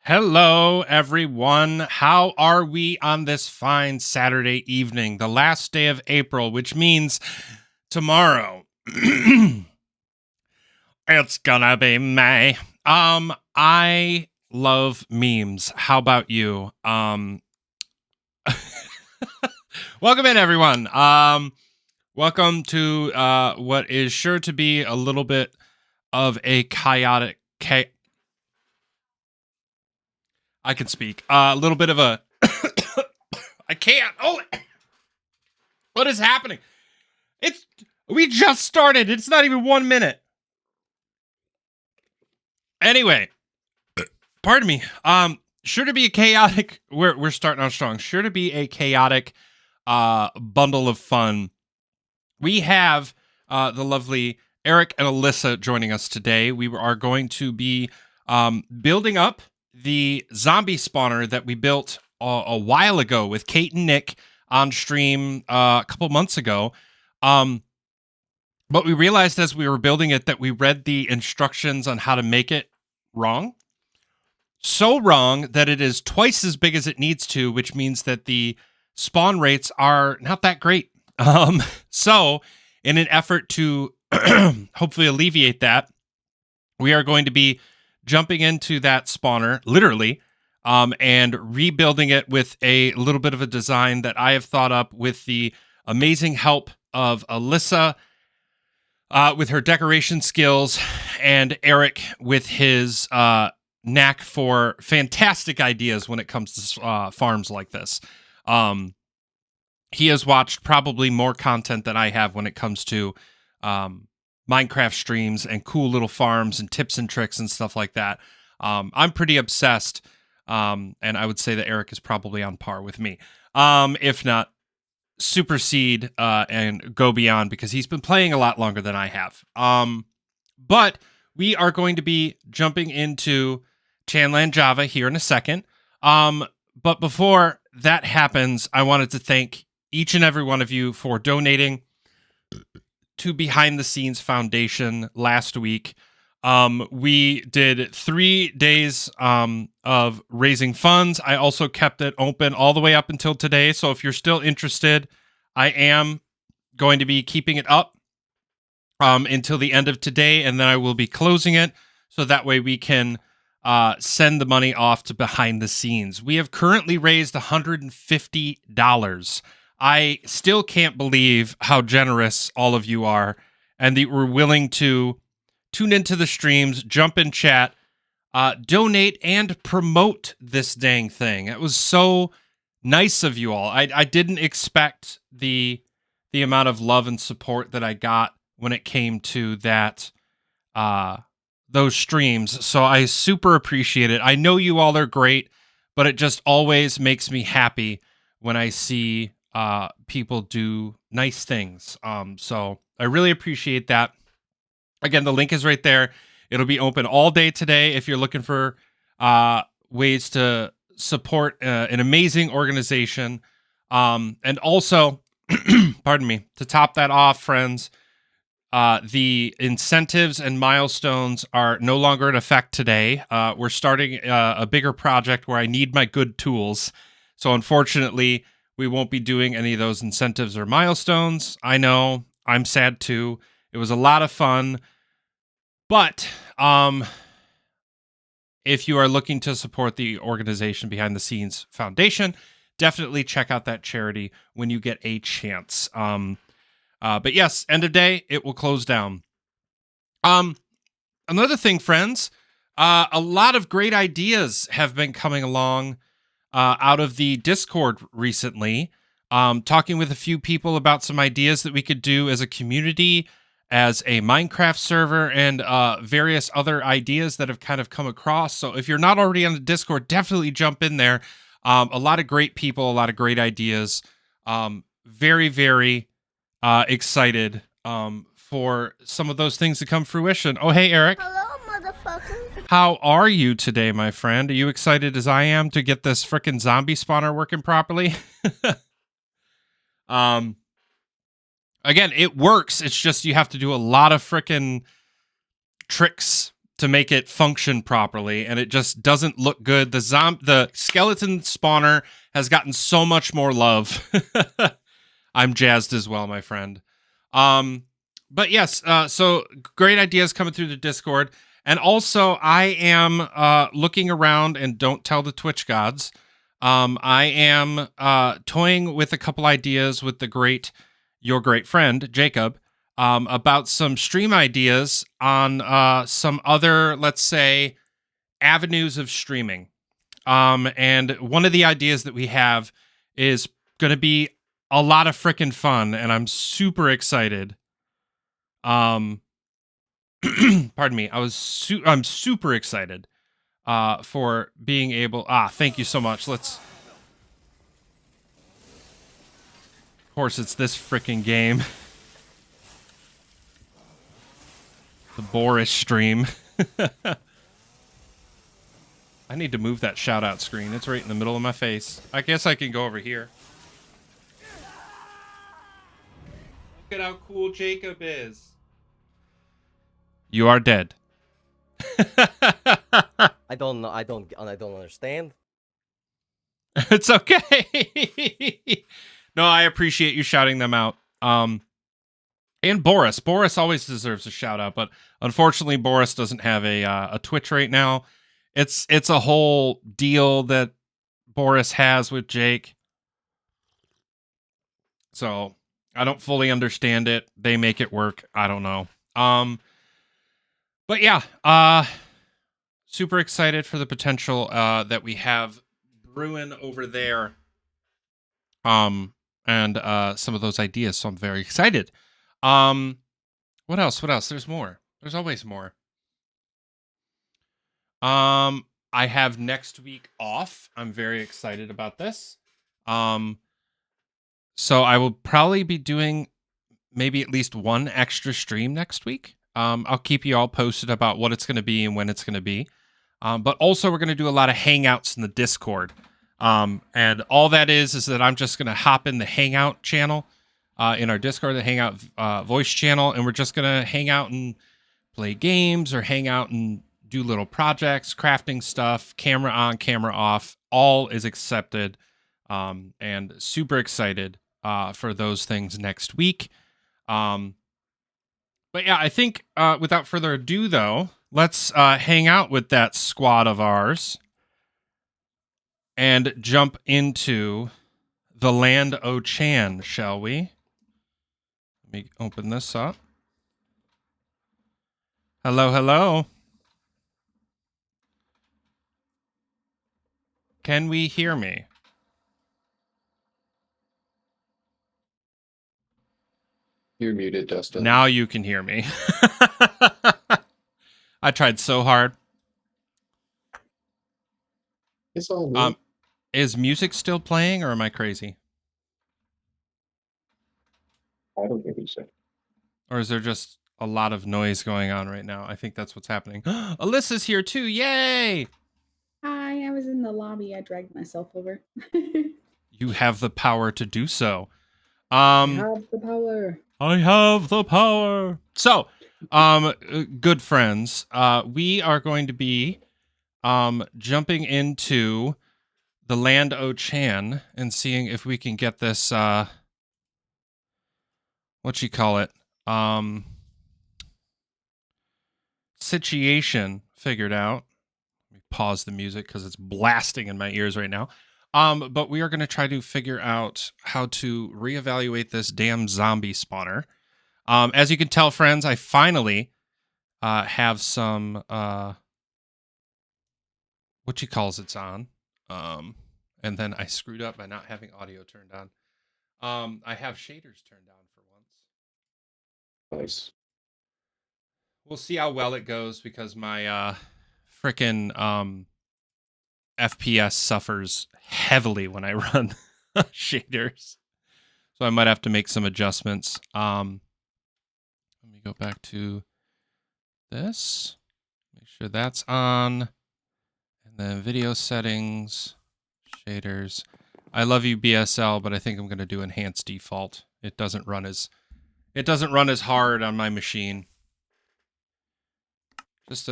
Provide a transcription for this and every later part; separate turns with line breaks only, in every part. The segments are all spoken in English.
Hello, everyone. How are we on this fine Saturday evening, the last day of April, which means tomorrow it's gonna be May. I love memes. How about you? Welcome in, everyone. Welcome to what is sure to be a little bit of a chaotic. I can speak. A little bit of a. I can't. Oh, what is happening? We just started. It's not even 1 minute. Anyway, pardon me. Sure to be a chaotic. We're starting out strong. Sure to be a chaotic bundle of fun. We have the lovely Eric and Alyssa joining us today. We are going to be building up the zombie spawner that we built a while ago with Kate and Nick on stream a couple months ago. But we realized as we were building it that we read the instructions on how to make it wrong. So wrong that it is twice as big as it needs to, which means that the spawn rates are not that great. So in an effort to hopefully alleviate that, we are going to be jumping into that spawner, literally, and rebuilding it with a little bit of a design that I have thought up with the amazing help of Alyssa, with her decoration skills, and Eric with his knack for fantastic ideas when it comes to farms like this. He has watched probably more content than I have when it comes to Minecraft streams and cool little farms and tips and tricks and stuff like that. I'm pretty obsessed, and I would say that Eric is probably on par with me, if not supersede and go beyond, because he's been playing a lot longer than I have. But we are going to be jumping into Chanland Java here in a second. But before that happens, I wanted to thank each and every one of you for donating to Behind the Scenes Foundation last week. We did 3 days of raising funds. I also kept it open all the way up until today. So if you're still interested, I am going to be keeping it up until the end of today, and then I will be closing it so that way we can send the money off to Behind the Scenes. We have currently raised $150. I still can't believe how generous all of you are, and that we're willing to tune into the streams, jump in chat, donate, and promote this dang thing. It was so nice of you all. I didn't expect the amount of love and support that I got when it came to that those streams, so I super appreciate it. I know you all are great, but it just always makes me happy when I see people do nice things. So I really appreciate that. Again, the link is right there. It'll be open all day today if you're looking for ways to support an amazing organization. And also, pardon me, to top that off, friends, the incentives and milestones are no longer in effect today. We're starting a bigger project where I need my good tools. So unfortunately, we won't be doing any of those incentives or milestones. I know, I'm sad too. It was a lot of fun. But if you are looking to support the organization Behind the Scenes Foundation, definitely check out that charity when you get a chance. But yes, end of day, it will close down. Another thing, friends, a lot of great ideas have been coming along out of the Discord recently. Talking with a few people about some ideas that we could do as a community, as a Minecraft server, and various other ideas that have kind of come across. So if you're not already on the Discord, definitely jump in there. A lot of great people, a lot of great ideas. Very, very excited for some of those things to come fruition. Oh, hey, Eric.
Hello, motherfucker.
How are you today, my friend? Are you excited as I am to get this frickin' zombie spawner working properly? Again, it works. It's just you have to do a lot of frickin' tricks to make it function properly, and it just doesn't look good. The skeleton spawner has gotten so much more love. I'm jazzed as well, my friend. But yes, so great ideas coming through the Discord. And also, I am looking around, and don't tell the Twitch gods. I am toying with a couple ideas with your great friend, Jacob, about some stream ideas on some other, let's say, avenues of streaming. And one of the ideas that we have is going to be a lot of freaking fun, and I'm super excited. Pardon me. I'm super excited for being able. Thank you so much. Of course, it's this freaking game. The Boris stream. I need to move that shout out screen. It's right in the middle of my face. I guess I can go over here. Look at how cool Jacob is. You are dead.
I don't know. I don't understand.
It's okay. No, I appreciate you shouting them out. And Boris. Boris always deserves a shout out, but unfortunately, Boris doesn't have a Twitch right now. It's a whole deal that Boris has with Jake. So I don't fully understand it. They make it work. I don't know. But yeah, super excited for the potential that we have brewing over there. And some of those ideas. So I'm very excited. What else? There's more. There's always more. I have next week off. I'm very excited about this. So I will probably be doing maybe at least one extra stream next week. I'll keep you all posted about what it's going to be and when it's going to be. But also we're going to do a lot of hangouts in the Discord. And all that is that I'm just going to hop in the Hangout channel in our Discord, the Hangout voice channel, and we're just going to hang out and play games or hang out and do little projects, crafting stuff, camera on, camera off. All is accepted. And super excited for those things next week. But yeah, I think without further ado, though, let's hang out with that squad of ours and jump into the land o' Chan, shall we? Let me open this up. Hello, hello. Can we hear me?
You're muted, Dustin.
Now you can hear me. I tried so hard.
It's all good.
Is music still playing, or am I crazy?
I don't think so.
Or is there just a lot of noise going on right now? I think that's what's happening. Alyssa's here too. Yay!
Hi, I was in the lobby. I dragged myself over.
You have the power to do so.
I have the power.
I have the power. So, good friends, we are going to be jumping into the land o' Chan and seeing if we can get this what you call it? Situation figured out. Let me pause the music because it's blasting in my ears right now. But we are going to try to figure out how to reevaluate this damn zombie spawner. As you can tell, friends, I finally have some what you calls it's on. And then I screwed up by not having audio turned on. I have shaders turned on for once.
Nice.
We'll see how well it goes because my frickin' FPS suffers heavily when I run shaders. So I might have to make some adjustments. Let me go back to this. Make sure that's on. And then video settings, shaders. I love you, BSL, but I think I'm going to do enhanced default. It doesn't run as hard on my machine. Just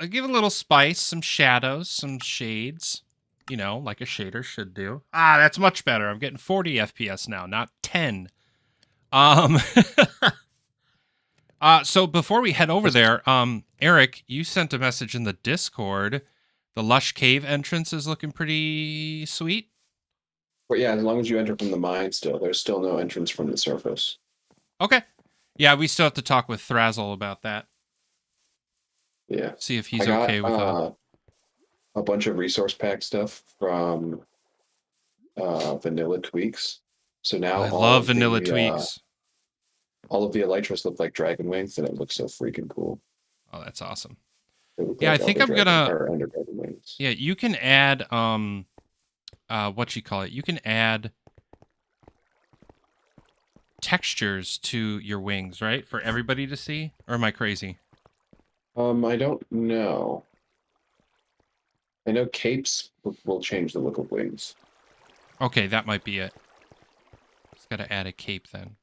give a little spice, some shadows, some shades. You know, like a shader should do. Ah, that's much better. I'm getting 40 FPS now, not 10. Um, so before we head over there, Eric, you sent a message in the Discord. The Lush Cave entrance is looking pretty sweet.
But yeah, as long as you enter from the mine still, there's still no entrance from the surface.
Okay. Yeah, we still have to talk with Thrazzle about that.
Yeah.
See if he's
I got,
okay with
a bunch of resource pack stuff from Vanilla Tweaks. So now
I love vanilla tweaks.
all of the elytras look like dragon wings, and it looks so freaking cool.
Oh, that's awesome.
They look
Yeah,
like
I think
elder
I'm gonna.
or ender dragon wings.
Yeah, you can add what you call it. You can add textures to your wings, right? For everybody to see? Or am I crazy?
I don't know. I know capes will change the look of wings.
Okay, that might be it. Just gotta add a cape then.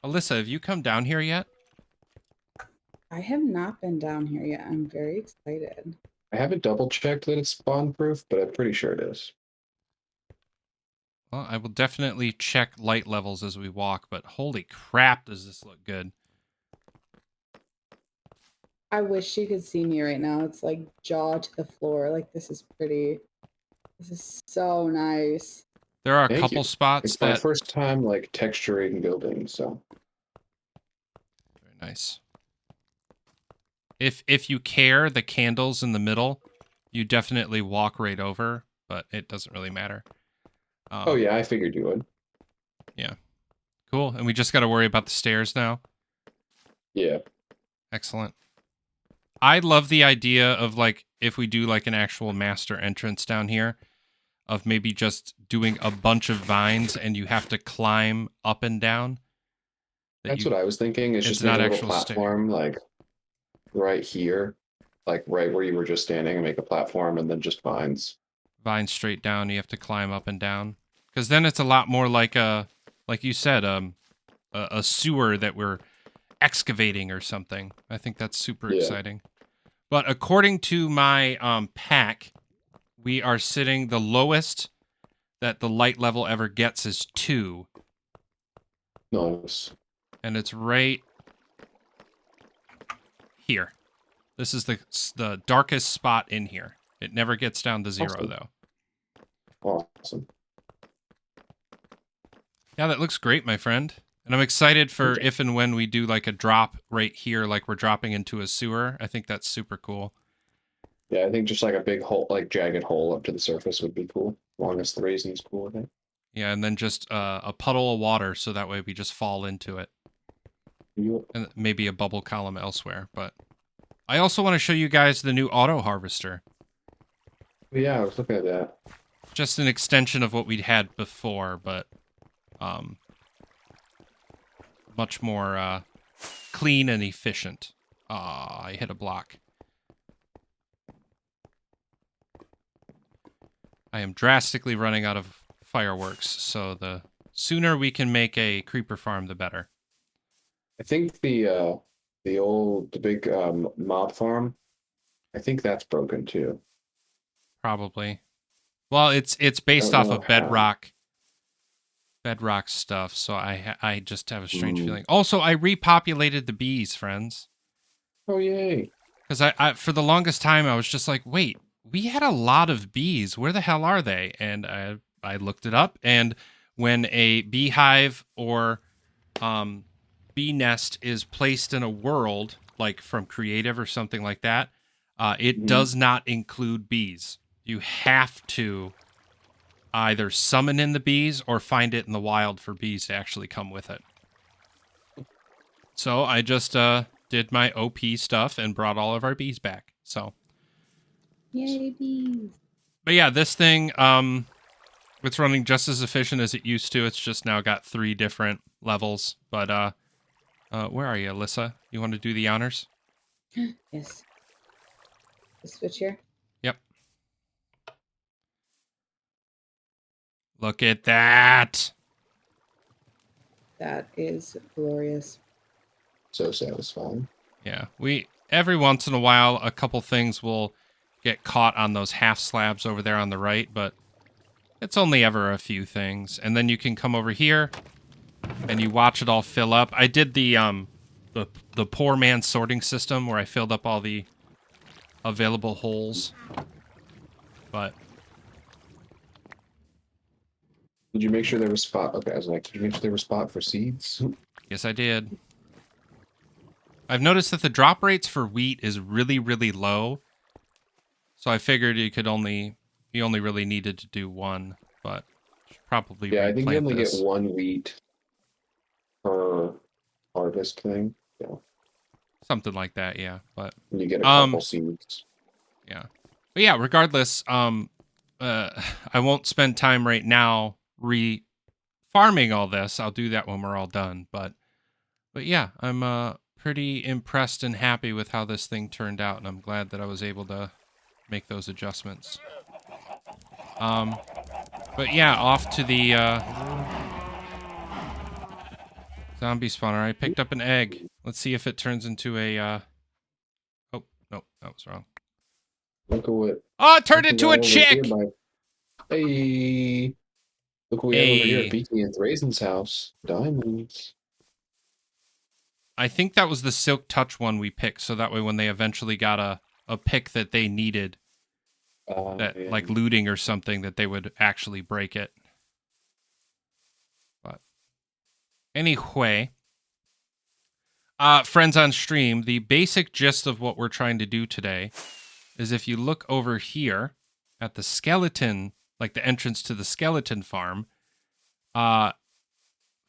Alyssa, have you come down here yet?
I have not been down here yet. I'm very excited.
I haven't double checked that it's spawn proof, but I'm pretty sure it is.
Well, I will definitely check light levels as we walk, but holy crap, does this look good.
I wish you could see me right now. It's like jaw to the floor. Like, this is pretty. This is so nice.
There are a
Thank
couple
you.
spots
It's my
that...
first time like texturing buildings, so
Very nice. If you care, the candles in the middle, you definitely walk right over, but it doesn't really matter.
oh yeah, I figured you would.
Yeah. Cool. And we just got to worry about the stairs now.
Yeah.
Excellent. I love the idea of, like, if we do, like, an actual master entrance down here, of maybe just doing a bunch of vines and you have to climb up and down.
That's what I was thinking. Is
it's
just
not
make a little
actual stair.
platform like right here, like right where you were just standing, and make a platform, and then just vines.
Vines straight down. You have to climb up and down. Because then it's a lot more like like you said, a sewer that we're excavating or something. I think that's super
Yeah.
exciting. But according to my pack, we are sitting the lowest that the light level ever gets is 2.
Nice.
And it's right here. This is the darkest spot in here. It never gets down to 0,
Awesome.
though.
Awesome.
Yeah, that looks great, my friend. And I'm excited for
Okay.
if and when we do like a drop right here, like we're dropping into a sewer. I think that's super cool.
Yeah, I think just like a big hole, like jagged hole up to the surface would be cool. As long as the raisin's cool with it.
Yeah, and then just a puddle of water so that way we just fall into it.
You-
And maybe a bubble column elsewhere. But I also want to show you guys the new auto harvester.
Yeah, I was looking at that.
Just an extension of what we'd had before, but much more clean and efficient. Ah, I hit a block. I am drastically running out of fireworks, so the sooner we can make a creeper farm, the better.
I think the big mob farm, I think that's broken too.
Probably. Well, it's based
Don't
off
know
of
how.
bedrock stuff, so I just have a strange
Mm.
feeling. Also, I repopulated the bees, friends.
Oh yay!
Because I for the longest time I was just like, wait, we had a lot of bees. Where the hell are they? And I looked it up, and when a beehive or bee nest is placed in a world, like from Creative or something like that, it
Mhm.
does not include bees. You have to either summon in the bees or find it in the wild for bees to actually come with it. So I just did my OP stuff and brought all of our bees back. So,
Yay, bees.
but yeah, this thing, it's running just as efficient as it used to. It's just now got 3 different levels. But where are you, Alyssa? You want to do the honors?
Yes. The switch here.
Yep. Look at that.
That is glorious.
So satisfying.
Yeah, every once in a while, a couple things will get caught on those half slabs over there on the right, but it's only ever a few things. And then you can come over here and you watch it all fill up. I did the poor man's sorting system where I filled up all the available holes. But
Did you make sure there was spot? Okay, I was like, did you make sure there was spot for seeds?
yes, I did. I've noticed that the drop rates for wheat is really, really low. So I figured you only really needed to do one, but should probably
Yeah, I think you
replant
only
this.
get one wheat per harvest thing. Yeah,
Something like that, yeah. But
and you get a couple seeds.
yeah. But yeah, regardless, I won't spend time right now farming all this. I'll do that when we're all done. But yeah, I'm pretty impressed and happy with how this thing turned out, and I'm glad that I was able to make those adjustments. But yeah, off to the zombie spawner. I picked up an egg. Let's see if it turns into a oh, no, that was wrong.
Look at what.
Oh, it turned
look
into
what
a
over
chick!
here Hey! Look what we have over here
Hey.
at Beaky and Thrazen's house. Diamonds.
I think that was the Silk Touch one we picked, so that way when they eventually got a pick that they needed, that
Yeah.
like looting or something, that they would actually break it. But anyway, friends on stream, the basic gist of what we're trying to do today is if you look over here at the skeleton, like the entrance to the skeleton farm,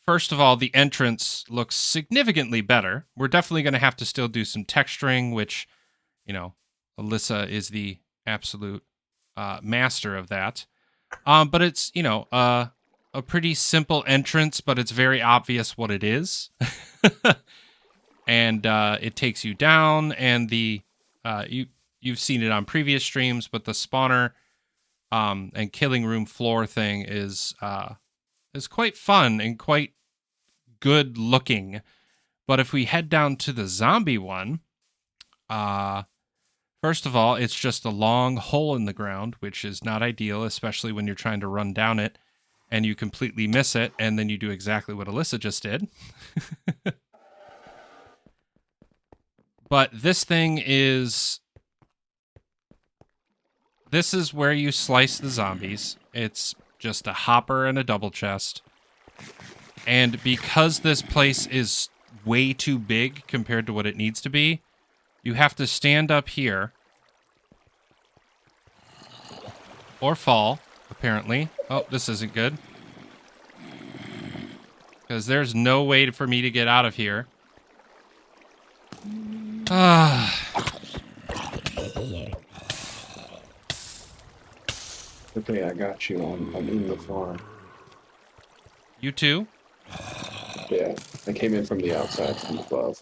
first of all, the entrance looks significantly better. We're definitely going to have to still do some texturing, which, you know, Alyssa is the absolute master of that. But it's, you know, a pretty simple entrance, but it's very obvious what it is. And it takes you down, and you've seen it on previous streams, but the spawner and killing room floor thing is quite fun and quite good looking. But if we head down to the zombie one, first of all, it's just a long hole in the ground, which is not ideal, especially when you're trying to run down it and you completely miss it, and then you do exactly what Alyssa just did. But this is where you slice the zombies. It's just a hopper and a double chest. And because this place is way too big compared to what it needs to be, you have to stand up here. Or fall, apparently. Oh, this isn't good. Because there's no way for me to get out of here.
Okay, I got you. I'm in the farm.
You too?
Yeah, I came in from the outside, from above.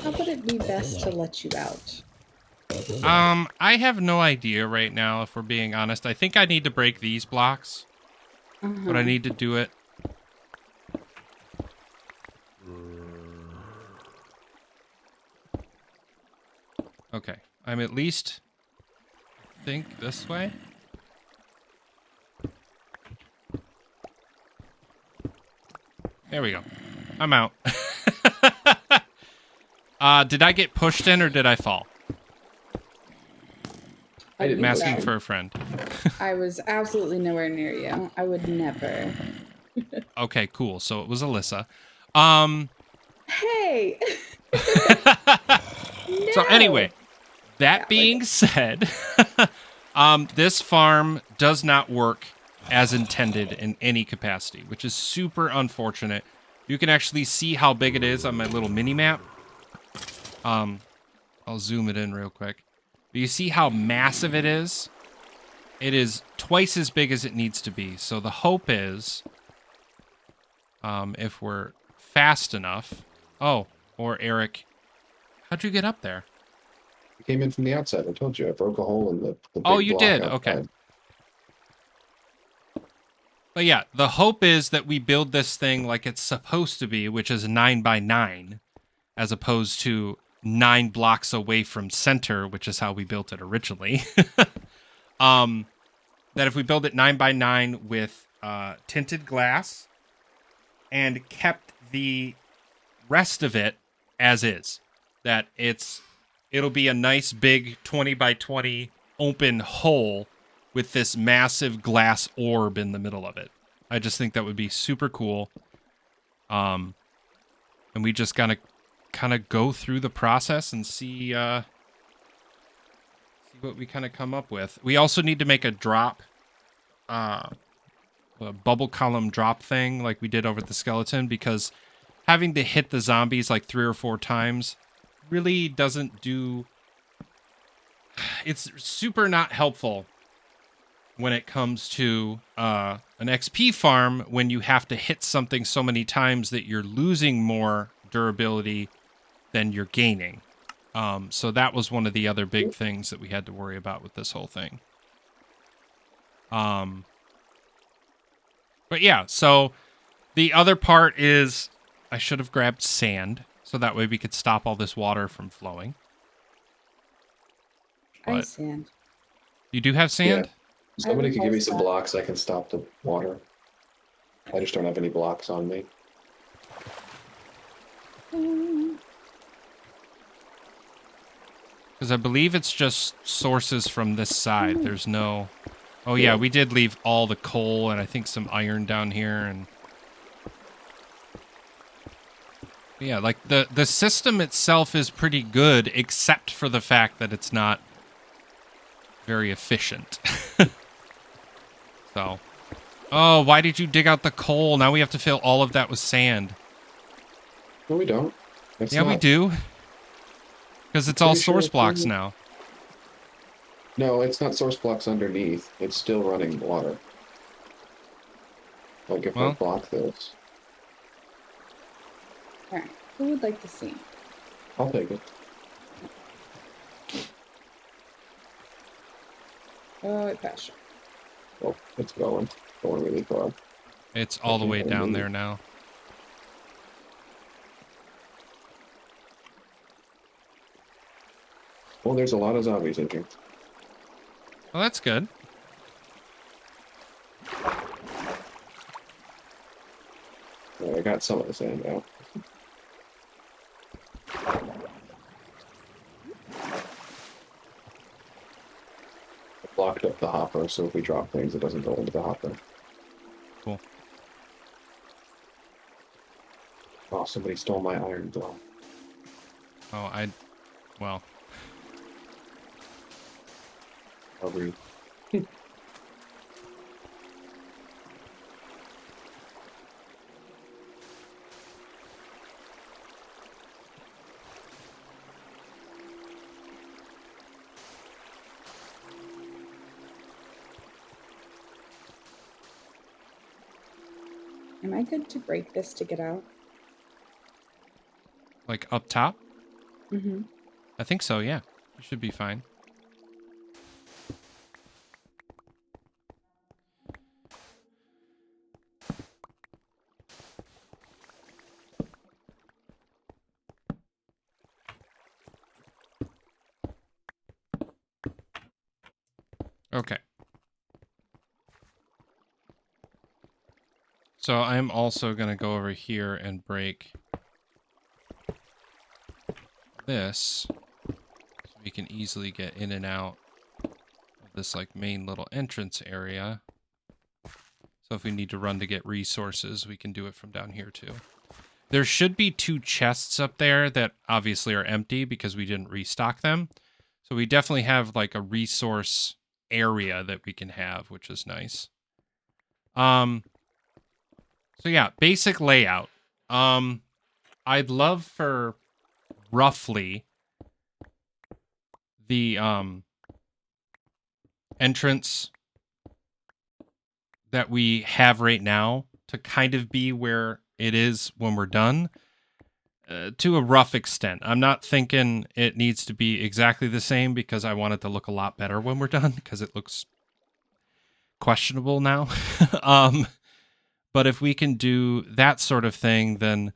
How would it be best to let you out?
I have no idea right now, if we're being honest. I think I need to break these blocks. But I need to do it. Okay, I'm at least, I think, this way. There we go. I'm out. Did I get pushed in or did I fall? I'm asking for a friend.
I was absolutely nowhere near you. I would never.
Okay, cool. So it was Alyssa.
Hey!
So
No!
anyway, that being said, this farm does not work as intended in any capacity, which is super unfortunate. You can actually see how big it is on my little mini map. I'll zoom it in real quick. But you see how massive it is? It is twice as big as it needs to be. So the hope is, if we're fast enough. Oh, or Eric, how'd you get up there?
I came in from the outside. I told you I broke a hole in the big
Oh, you
block
did?
outside.
Okay. But yeah, the hope is that we build this thing like it's supposed to be, which is 9x9, as opposed to 9 blocks away from center, which is how we built it originally. That if we build it 9x9 with tinted glass and kept the rest of it as is, that it'll be a nice big 20x20 open hole with this massive glass orb in the middle of it. I just think that would be super cool. And we just gotta kind of go through the process and see what we kind of come up with. We also need to make a drop, a bubble column drop thing like we did over the skeleton, because having to hit the zombies like 3 or 4 times really doesn't do... It's super not helpful when it comes to an XP farm when you have to hit something so many times that you're losing more durability than you're gaining. So that was one of the other big things that we had to worry about with this whole thing. But yeah, so the other part is I should have grabbed sand so that way we could stop all this water from flowing.
I have
But
sand.
you do have sand?
Somebody
have
could give me some
that.
blocks. I can stop the water. I just don't have any blocks on me.
Because I believe it's just sources from this side. There's no... Oh yeah, we did leave all the coal and I think some iron down here. And yeah, like the system itself is pretty good, except for the fact that it's not very efficient. So... Oh, why did you dig out the coal? Now we have to fill all of that with sand.
No, we don't. It's
Yeah, we
not-
do. Because it's all
Pretty sure
source
it's
blocks
in-
now.
No, it's not source blocks underneath. It's still running water. Like if I
Well-
block this,
Alright, who would like to see?
I'll take it.
Oh, pasture.
Oh, it's going really far.
It's all the
Okay,
way
I
down
need-
there now.
Well, there's a lot of zombies in here.
Well, that's good.
I got some of the sand out. I blocked up the hopper, so if we drop things, it doesn't go into the hopper.
Cool.
Oh, somebody stole my iron drum.
Oh, well,
I'll read.
Am I good to break this to get out?
like up top?
Mm-hmm.
I think so, yeah. You should be fine. Okay. So I'm also going to go over here and break this so we can easily get in and out of this like main little entrance area. So if we need to run to get resources, we can do it from down here too. There should be 2 chests up there that obviously are empty because we didn't restock them. So we definitely have like a resource area that we can have, which is nice. So yeah, basic layout. I'd love for roughly the entrance that we have right now to kind of be where it is when we're done, to a rough extent. I'm not thinking it needs to be exactly the same because I want it to look a lot better when we're done because it looks questionable now. But if we can do that sort of thing, then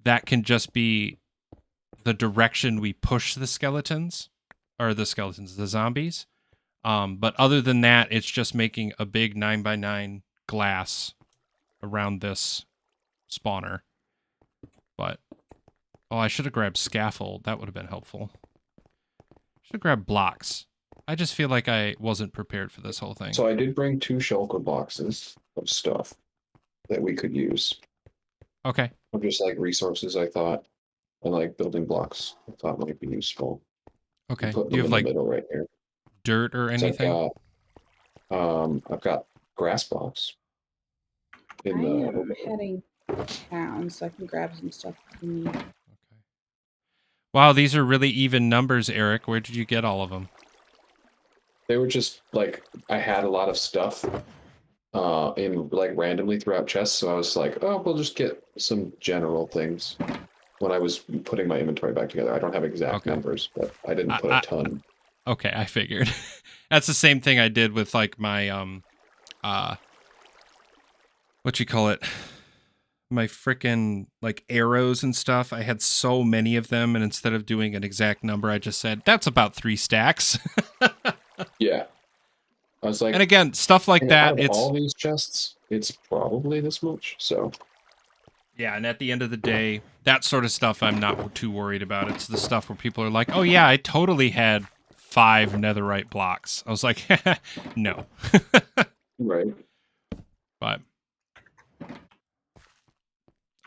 that can just be the direction we push the skeletons, the zombies. But other than that, it's just making a big 9x9 glass around this spawner. But, oh, I should have grabbed scaffold. That would have been helpful. Should have grabbed blocks. I just feel like I wasn't prepared for this whole thing.
So I did bring 2 shulker boxes of stuff that we could use.
Okay.
Of just like resources I thought, and like building blocks I thought might be useful.
Okay.
Put
Do you
them
have
in the
like
middle right here.
dirt or
So
anything?
I've got grass blocks.
I am heading down so I can grab some stuff if you need.
Okay. Wow, these are really even numbers, Eric. Where did you get all of them?
They were just like I had a lot of stuff in like randomly throughout chests, so I was like, oh, we'll just get some general things. When I was putting my inventory back together, I don't have exact numbers, but I didn't put a ton.
Okay, I figured. That's the same thing I did with like my what you call it? My frickin' like arrows and stuff. I had so many of them, and instead of doing an exact number, I just said that's about 3 stacks.
Yeah. I was like,
and again, stuff like that.
Out of
It's
all these chests, it's probably this much. So
yeah, and at the end of the day, that sort of stuff I'm not too worried about. It's the stuff where people are like, "Oh yeah, I totally had 5 netherite blocks." I was like, "No."
right.
But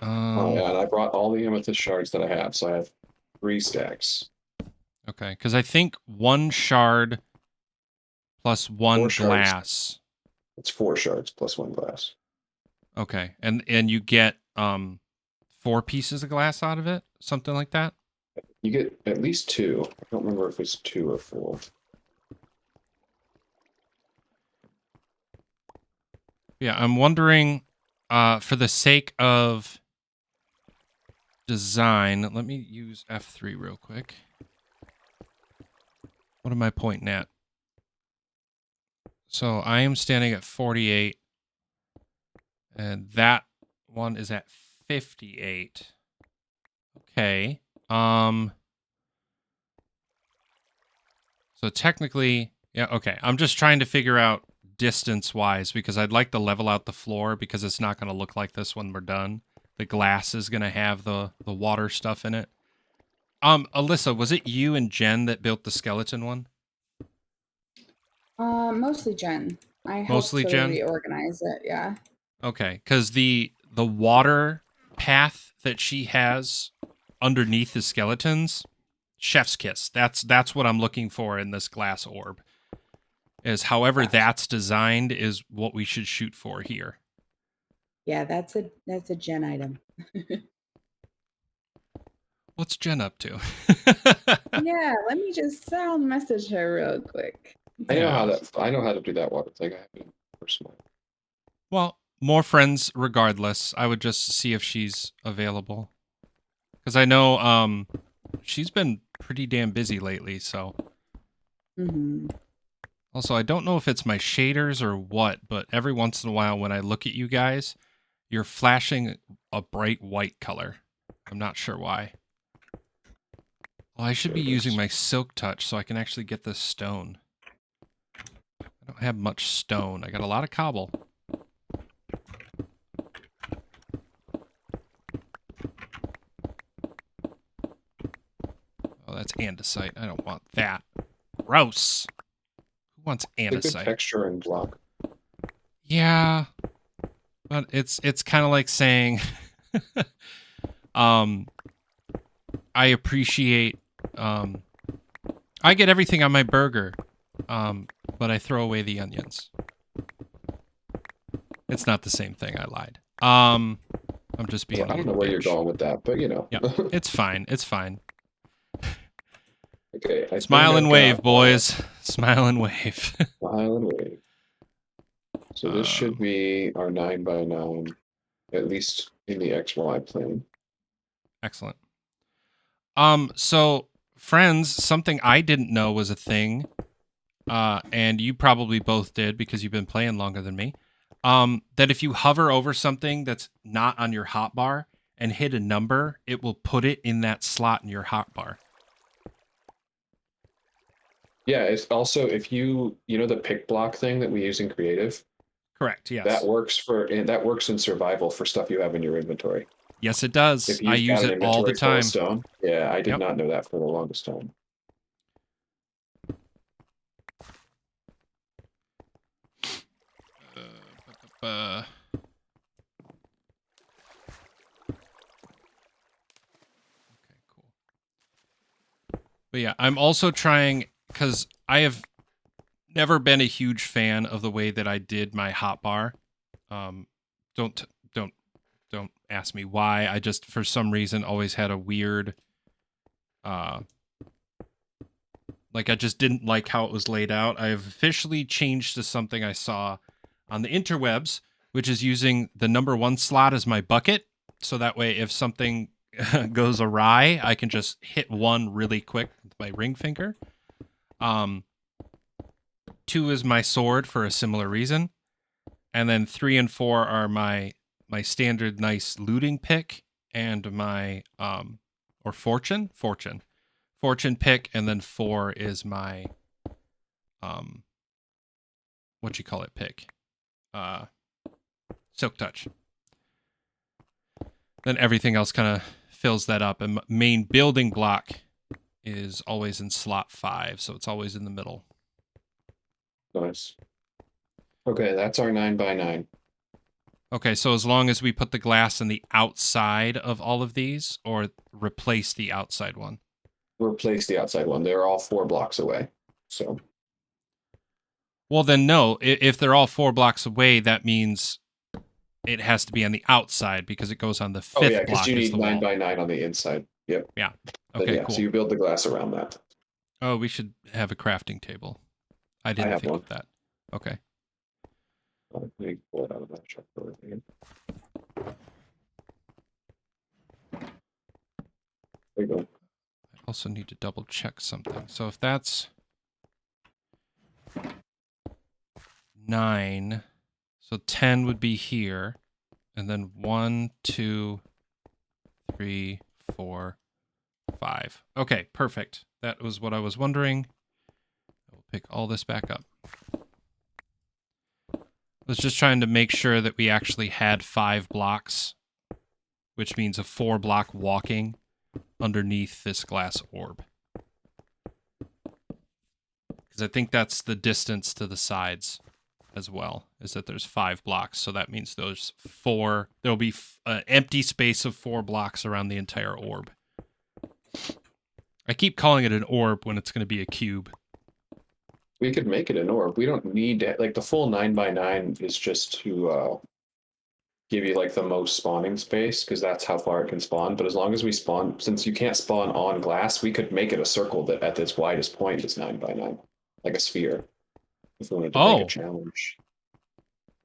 oh yeah, and I brought all the amethyst shards that I have, so I have 3 stacks.
Okay, because I think 1 shard plus 1 glass.
It's 4 shards plus 1 glass.
Okay, and you get 4 pieces of glass out of it, something like that.
You get at least 2. I don't remember if it's 2 or 4.
Yeah, I'm wondering, for the sake of design, let me use F3 real quick. What am I pointing at? So I am standing at 48, and that one is at 58. Okay. So technically, yeah, okay. I'm just trying to figure out distance-wise because I'd like to level out the floor because it's not going to look like this when we're done. The glass is going to have the water stuff in it. Alyssa, was it you and Jen that built the skeleton one?
Mostly Jen. I helped sort of reorganize it, yeah.
Okay, because the water path that she has underneath the skeletons, chef's kiss. That's what I'm looking for in this glass orb. Is however that's designed is what we should shoot for here.
Yeah, that's a Jen item.
What's Jen up to?
Yeah, let me just sound message her real quick.
I know how to do that water thing. I have it personally.
Well, more friends regardless. I would just see if she's available. Because I know she's been pretty damn busy lately, so.
Mm-hmm.
Also, I don't know if it's my shaders or what, but every once in a while when I look at you guys, you're flashing a bright white color. I'm not sure why. Well, I should be using my silk touch so I can actually get this stone. I don't have much stone. I got a lot of cobble. Oh, that's andesite. I don't want that. Gross. Who wants andesite?
It's a good texture and block.
Yeah. But it's kind of like saying I appreciate I get everything on my burger. But I throw away the onions. It's not the same thing. I lied. I'm just being.
Well, I don't know where you're going with that, but you know.
Yeah, it's fine. It's fine.
Okay.
Smile and wave, boys. Smile and wave.
Smile and wave. So this should be our 9x9, at least in the XY plane.
Excellent. So friends, something I didn't know was a thing. And you probably both did because you've been playing longer than me. that if you hover over something that's not on your hotbar and hit a number, it will put it in that slot in your hotbar.
Yeah, it's also if you know the pick block thing that we use in creative,
Correct. Yes.
that works in survival for stuff you have in your inventory.
Yes, it does.
If
I
you've
use
got an
it all the
inventory full
time.
of stone. Yeah, I did
Yep.
not know that for the longest time.
Uh, Okay, cool. But yeah, I'm also trying, because I have never been a huge fan of the way that I did my hotbar. Don't don't ask me why. I just, for some reason, always had a weird, like I just didn't like how it was laid out. I have officially changed to something I saw on the interwebs, which is using the number 1 slot as my bucket. So that way, if something goes awry, I can just hit 1 really quick with my ring finger. 2 is my sword for a similar reason. And then 3 and 4 are my standard nice looting pick and my or fortune pick, and then 4 is my what you call it pick. Silk touch. Then everything else kind of fills that up, and main building block is always in slot 5, so it's always in the middle.
Nice. Okay, that's our 9x9.
Okay, so as long as we put the glass on the outside of all of these, or replace the outside one?
Replace the outside one. They're all 4 blocks away. So.
Well, then no. If they're all 4 blocks away, that means it has to be on the outside because it goes on the 5th
Oh yeah, because
block.
you
Is
need
the
9x9 on the inside. Yep.
Yeah.
But
Okay.
yeah,
Cool.
so you build the glass around that.
Oh, we should have a crafting table. I didn't
have
think
one.
of that. Okay.
Let me pull it out of that shop door again. There you go.
I also need to double check something. So if that's 9, so 10 would be here, and then 1, 2, 3, 4, 5. Okay, perfect. That was what I was wondering. I'll pick all this back up. I was just trying to make sure that we actually had 5 blocks, which means a 4-block walking underneath this glass orb. Because I think that's the distance to the sides as well, is that there's 5 blocks. So that means there'll be an empty space of 4 blocks around the entire orb. I keep calling it an orb when it's going to be a cube.
We could make it an orb. We don't need to, like the full 9x9 is just to give you like the most spawning space because that's how far it can spawn. But as long as we spawn, since you can't spawn on glass, we could make it a circle that at its widest point is 9x9, like a sphere. If we wanted to make a challenge.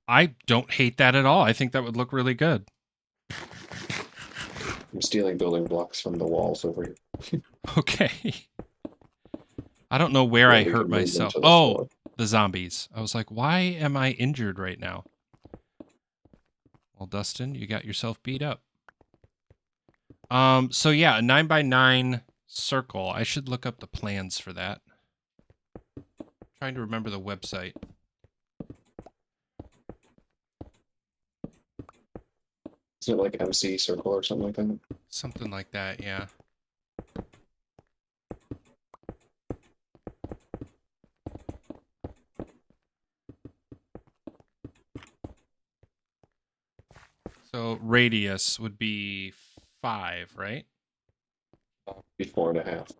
I don't hate that at all. I think that would look really good.
I'm stealing building blocks from the walls over here.
Okay. I don't know where I hurt myself. Oh, the zombies. I was like, why am I injured right now? Well, Dustin, you got yourself beat up. So yeah, a 9x9 circle. I should look up the plans for that. I'm trying to remember the website.
Is it like MC circle or something like that?
Something like that, yeah. So radius would be 5, right?
Be 4.5.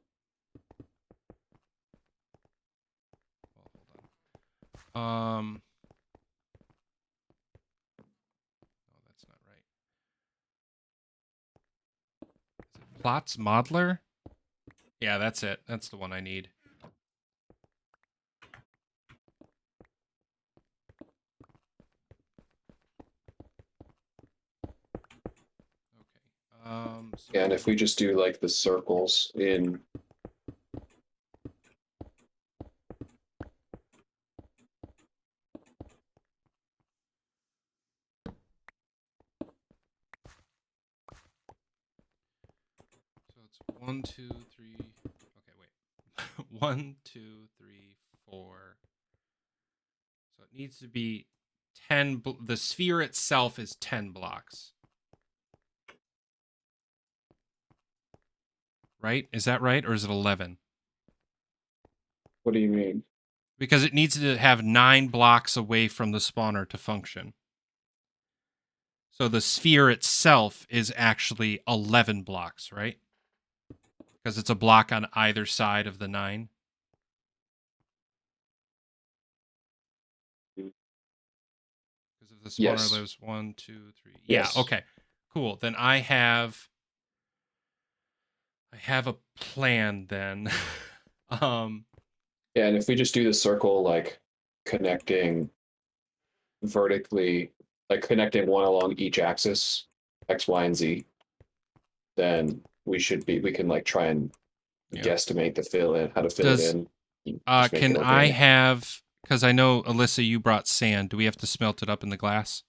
Oh, that's not right. Is it Plots Modeler? Yeah, that's it. That's the one I need. So
Yeah, and if we just do like the circles in
it's 1, 2, 3. Okay, wait. 1, 2, 3, 4. So it needs to be 10. The sphere itself is 10 blocks. Right? Is that right? Or is it 11?
What do you mean?
Because it needs to have 9 blocks away from the spawner to function. So the sphere itself is actually 11 blocks, right? Because it's a block on either side of the 9. Because if the spawner
Yes.
lives 1, 2, 3.
Yes.
Yeah, okay. Cool. Then I have a plan then.
Yeah, and if we just do the circle, like connecting vertically, like connecting one along each axis, X, Y, and Z, then we can like try and
Yeah.
guesstimate the fill in, how to fill
Does-
it in. Just make
can
it
I
organic.
have, because I know, Alyssa, you brought sand. Do we have to smelt it up in the glass?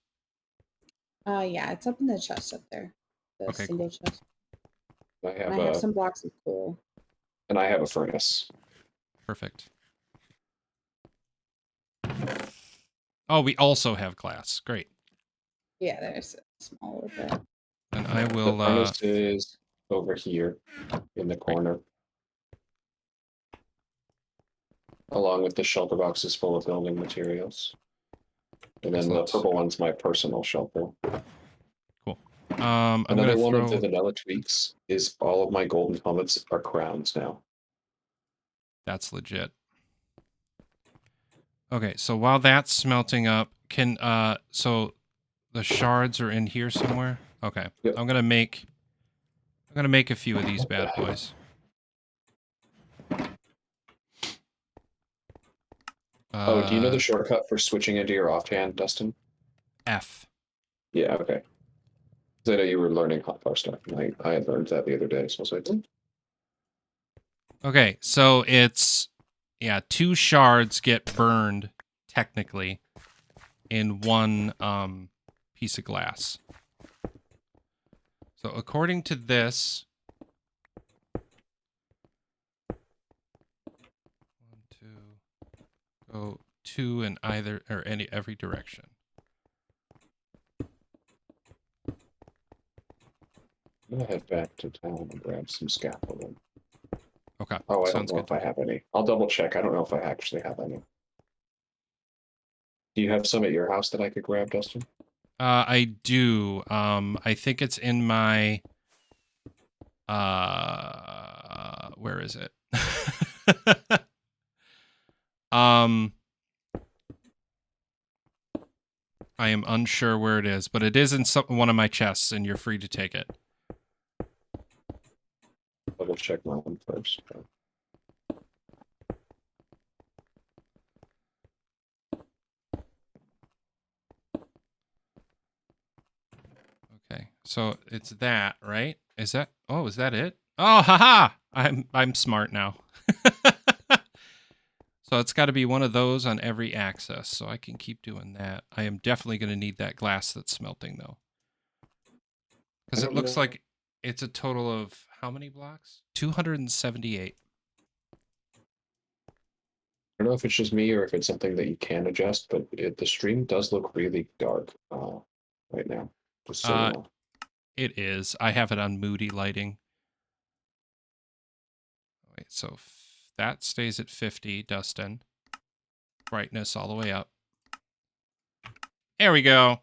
Yeah, it's up in the chest up there. The
Okay,
single chest.
I
And
have
I have
a
some blocks of coal.
and I have a furnace.
Perfect. Oh, we also have glass. Great.
Yeah, there's a small little bit.
And I
The
will,
furnace is over here in the corner, along with the shelter boxes full of building materials. And then the
Excellent.
purple one's my personal shelter.
I'm
Another
gonna
one of the
throw.
vanilla tweaks is all of my golden helmets are crowns now.
That's legit. Okay, so while that's smelting up, so the shards are in here somewhere? Okay.
Yep.
I'm gonna make a few of these bad boys.
Oh, do you know the shortcut for switching into your offhand, Dustin?
F.
Yeah, okay. 'Cause I know you were learning hotbar stuff, and I had learned that the other day, so I was like,
Okay, so it's 2 shards get burned technically in one piece of glass. So according to this, 1, 2, go 2 in either or every direction.
I'm gonna head back to town and grab some scaffolding.
Okay,
Oh, I don't
sounds
know
good
if
to
I
me.
have any. I'll double check. I don't know if I actually have any. Do you have some at your house that I could grab, Dustin?
I do. I think it's in my. Where is it? I am unsure where it is, but it is in one of my chests, and you're free to take it.
Double check my one first.
Okay, so it's that, right? Is that? Oh, is that it? Oh, haha! I'm smart now. So it's got to be one of those on every axis, so I can keep doing that. I am definitely going to need that glass that's smelting, though. Because it looks like it's a total of how many blocks? 278.
I don't know if it's just me or if it's something that you can adjust, but the stream does look really dark right now. Just so you know.
It is. I have it on moody lighting. Wait, so that stays at 50, Dustin. Brightness all the way up. There we go.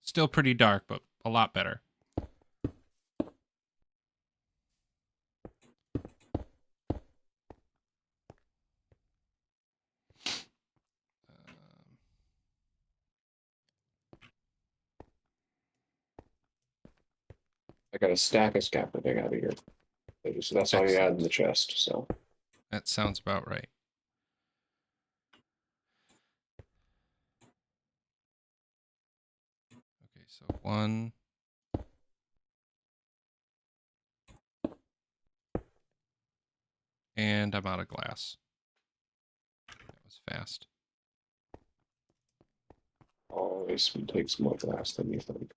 Still pretty dark, but a lot better.
I got a stack of scaffolding out of here. That's all you had in the chest, so.
That sounds about right. Okay, so 1. And I'm out of glass. That was fast.
Always takes more glass than you think.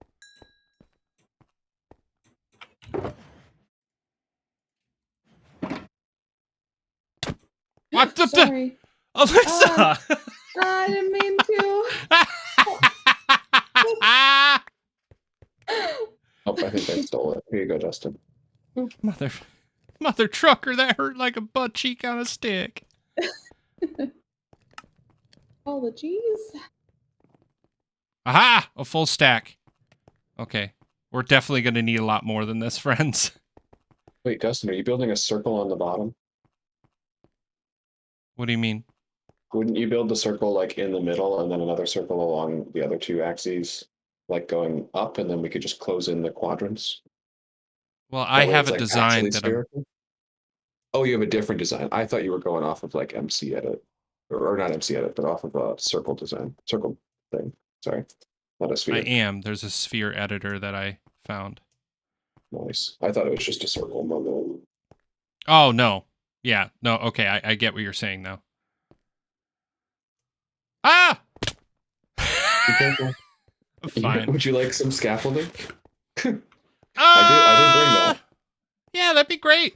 What the?
Sorry.
Alyssa!
I didn't mean to.
Oh, I think I stole it. Here you go, Justin.
Mother trucker, that hurt like a butt cheek on a stick.
Apologies.
Aha! A full stack. Okay. We're definitely going to need a lot more than this, friends.
Wait, Dustin, are you building a circle on the bottom?
What do you mean?
Wouldn't you build the circle like in the middle and then another circle along the other two axes, like going up, and then we could just close in the quadrants?
Well, I
That way
have
it's,
a
like,
design
actually
that I'm...
spherical? Oh, you have a different design. I thought you were going off of like MC Edit, or not MC Edit, but off of a circle design, circle thing. Sorry, not a
I
sphere.
am. There's a sphere editor that I found.
Nice. I thought it was just a circle. No.
Oh, no. Yeah. No, okay. I get what you're saying now. Ah!
Be careful.
Fine.
Would you like some scaffolding? I did bring that.
Yeah, that'd be great.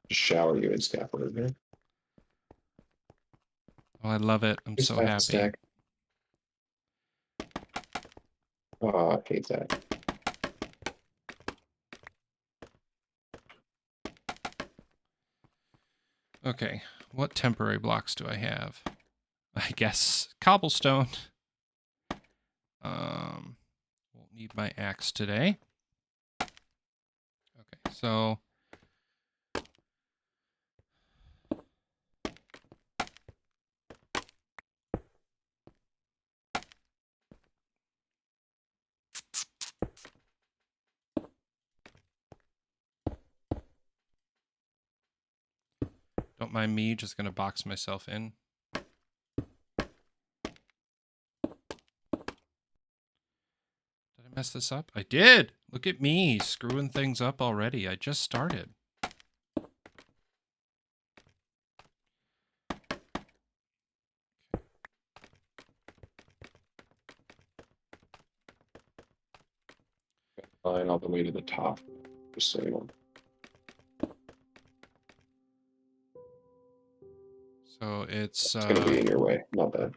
Just shower you in scaffolding here.
Oh, I love it. I'm
Just
so
half a
happy.
stack. Oh, I hate that.
Okay. What temporary blocks do I have? I guess cobblestone. Won't need my axe today. Okay, so don't mind me, just gonna box myself in. Did I mess this up? I did! Look at me, screwing things up already. I just started.
Flying all the way to the top. Just so you know.
So it's
It's gonna be in your way. Not bad.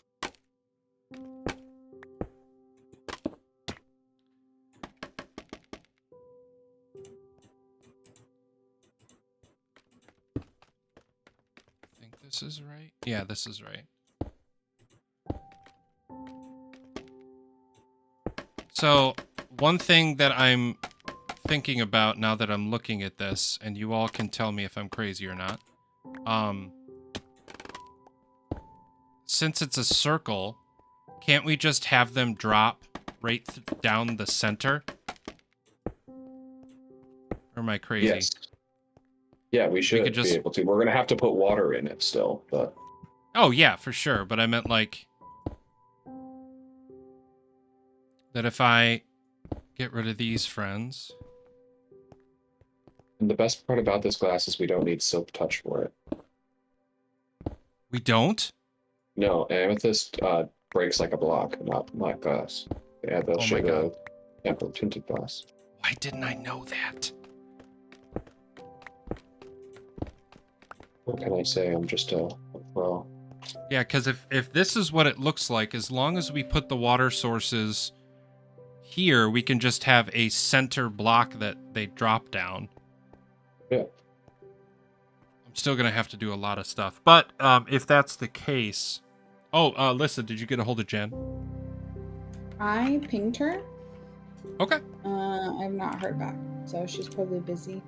I think this is right. Yeah, this is right. So, one thing that I'm thinking about now that I'm looking at this, and you all can tell me if I'm crazy or not. Since it's a circle, can't we just have them drop right down the center? Or am I crazy?
Yes. Yeah, we should
could just-
be able to. We're gonna have to put water in it still, but
Oh, yeah, for sure. But I meant, like, that if I get rid of these friends...
and the best part about this glass is we don't need silk touch for it.
We don't?
No, amethyst breaks like a block, not like glass. Yeah, they'll
Oh my
shade
God.
a ample tinted glass.
Why didn't I know that?
What can I say? I'm just a pro.
Yeah, because if this is what it looks like, as long as we put the water sources here, we can just have a center block that they drop down.
Yeah.
I'm still going to have to do a lot of stuff. But if that's the case... Oh, listen, did you get a hold of Jen?
I pinged her.
Okay.
I've not heard back, so she's probably busy.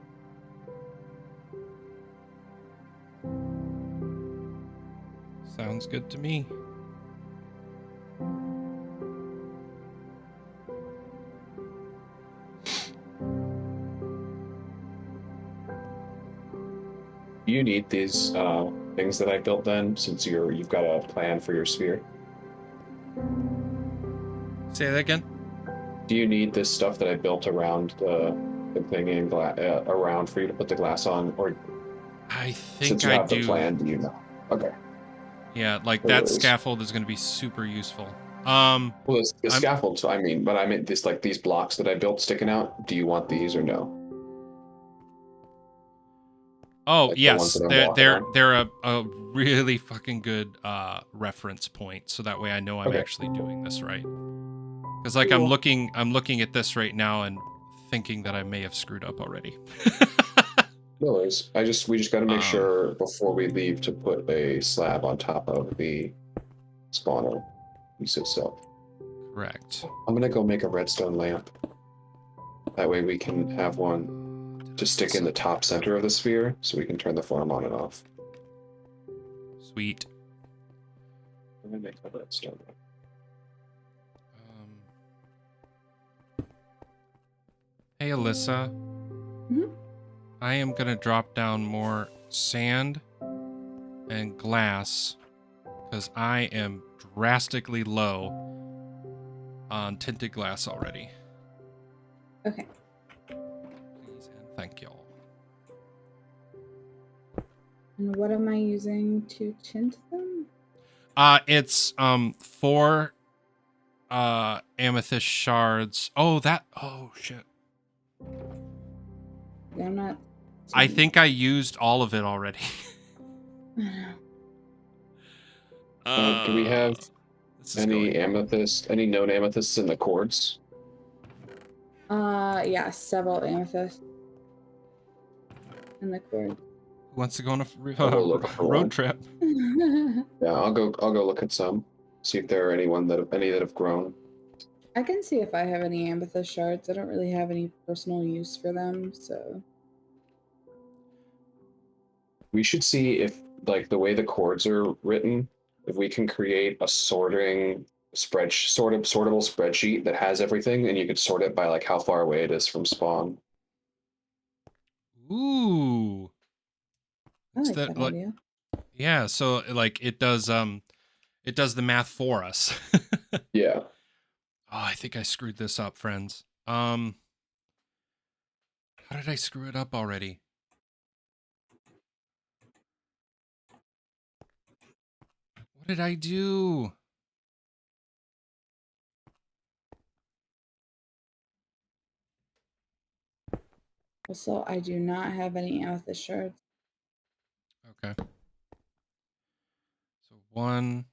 Sounds good to me.
You need these things that I built then, since you've got a plan for your sphere.
Say that again?
Do you need this stuff that I built around the thing in around for you to put the glass on, or
I think
since you
I
have
do.
the plan, do you know? Okay.
Yeah, like
No
that
worries.
scaffold is going to be super useful.
Well, the
I'm-
scaffold. So I meant this, like these blocks that I built sticking out. Do you want these or no?
Oh,
Like the ones
yes.
that I'm
They're
walking
they're
on?
they're a really fucking good reference point, so that way I know I'm
Okay.
actually doing this right. Because like I'm
Cool.
looking at this right now and thinking that I may have screwed up already.
No worries. We just got to make
Um,
sure before we leave to put a slab on top of the spawner piece itself.
Correct.
I'm gonna go make a redstone lamp. That way we can have one to stick in the top center of the sphere, so we can turn the farm on and off.
Sweet.
I'm gonna make a redstone lamp.
Hey, Alyssa.
Mhm.
I am gonna drop down more sand and glass because I am drastically low on tinted glass already.
Okay.
Please and thank y'all.
And what am I using to tint them?
It's 4 amethyst shards. Oh shit.
Yeah, I'm not.
I think I used all of it already.
Do we have
This is
any
going.
amethyst, any known amethysts in the quartz?
Yeah, several amethysts in the cord.
Who wants to go on a
I'll go look for
road
one.
trip?
Yeah, I'll go look at some. See if there are any that have grown.
I can see if I have any amethyst shards. I don't really have any personal use for them, so.
We should see if, like, the way the chords are written, if we can create a sortable spreadsheet that has everything, and you could sort it by like how far away it is from spawn.
Ooh.
I
It's
like
that
that
like
idea.
yeah, so like it does the math for us.
Yeah.
Oh, I think I screwed this up, friends. How did I screw it up already? What did I do?
Also, I do not have any amethyst shards.
Okay. So 1,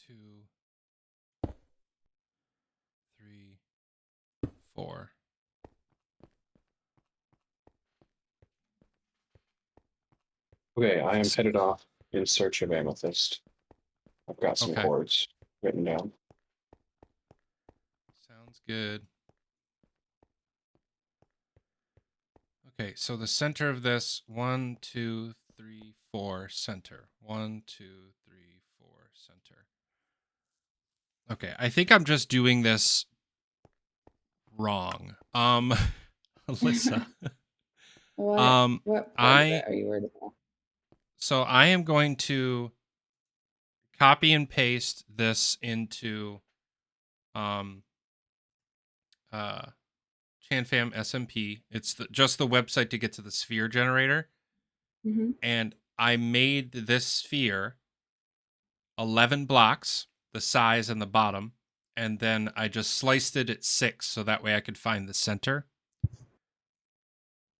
2, 3, 4.
Okay, I am headed off in search of amethyst. I've got some
Okay.
chords written down.
Sounds good. Okay, so the center of this 1, 2, 3, 4 center. 1, 2, 3, 4 center. Okay, I think I'm just doing this wrong. Alyssa.
What what part of
I
it are you worried about?
so I am going to copy and paste this into um chanfamsmp. It's just the website to get to the sphere generator,
Mm-hmm.
and I made this sphere 11 blocks, the size and the bottom, and then I just sliced it at 6 so that way I could find the center.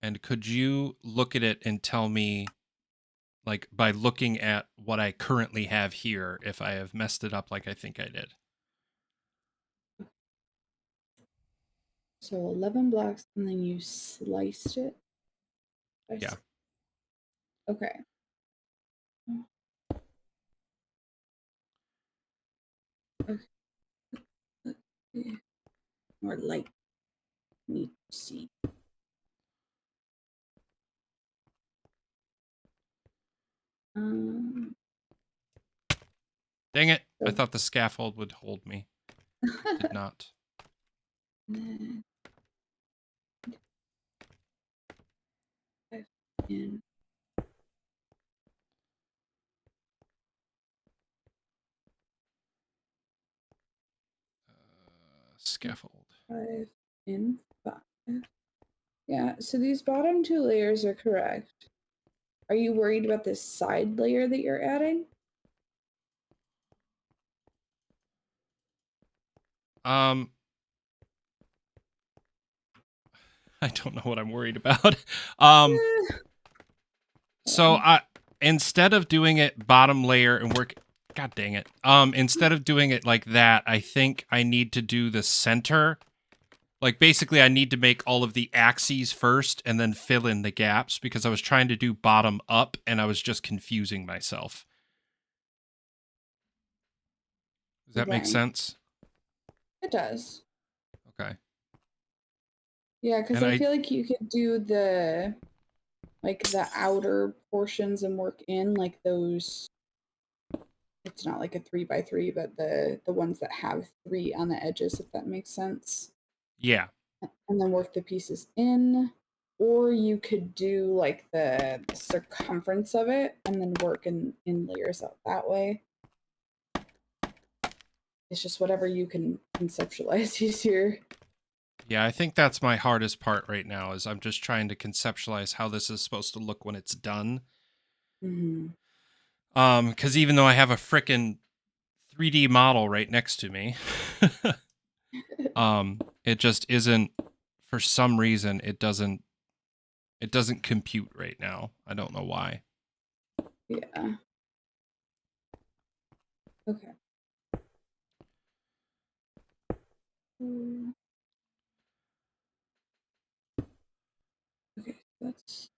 And could you look at it and tell me, like, by looking at what I currently have here, if I have messed it up like I think I did?
So 11 blocks, and then you sliced it.
Yeah.
Okay. Okay. More light. Need to see. Um.
Dang it. I
So,
thought the scaffold would hold me. It did not.
then in
Scaffold.
5 in 5. Yeah, so these bottom 2 layers are correct. Are you worried about this side layer that you're adding?
Um, I don't know what I'm worried about. Um, so I instead of doing it bottom layer and work, God dang it. Instead of doing it like that, I think I need to do the center. Like basically, I need to make all of the axes first and then fill in the gaps because I was trying to do bottom up and I was just confusing myself. Does that make
Right.
sense?
It does.
Okay.
Yeah, because
And
I feel like you could do the outer portions and work in like those. It's not like a 3x3, but the ones that have 3 on the edges, if that makes sense.
yeah.
And then work the pieces in. Or you could do like the circumference of it and then work in layers out that way. It's just whatever you can conceptualize easier.
Yeah, I think that's my hardest part right now is I'm just trying to conceptualize how this is supposed to look when it's done.
Mm-hmm.
Because even though I have a frickin' 3D model right next to me, it just isn't. For some reason, it doesn't compute right now. I don't know why.
Yeah. Okay. Okay, that's.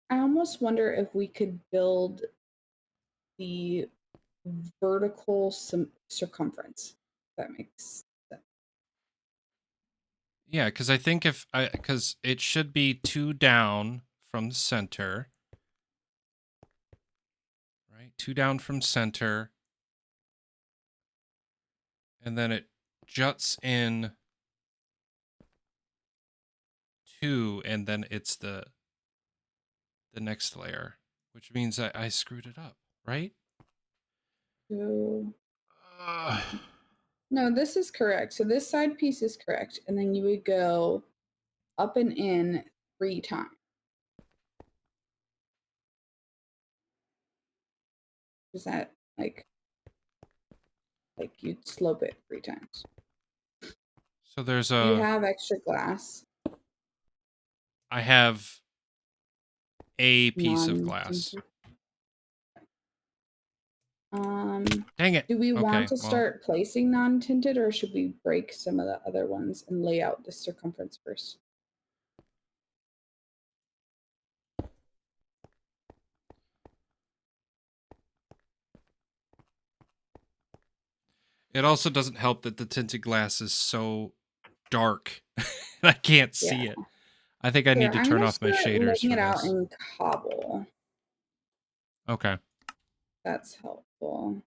I almost wonder if we could build the vertical circumference. If that makes sense.
Yeah, because I think because it should be 2 down from the center, right? 2 down from center, and then it juts in 2, and then it's the next layer, which means I screwed it up, right?
So,
Uh,
no, this is correct. So this side piece is correct, and then you would go up and in 3 times. Is that like you'd slope it 3 times?
so there's
Do you have extra glass?
I have a piece of glass. Dang it.
Do we
Okay,
want to
well,
start placing non-tinted, or should we break some of the other ones and lay out the circumference first?
it also doesn't help that the tinted glass is so dark. I can't see it. I think I need to
I'm
turn
gonna
off my
start
shaders
laying
for
it out
this.
in cobble.
Okay.
That's helpful.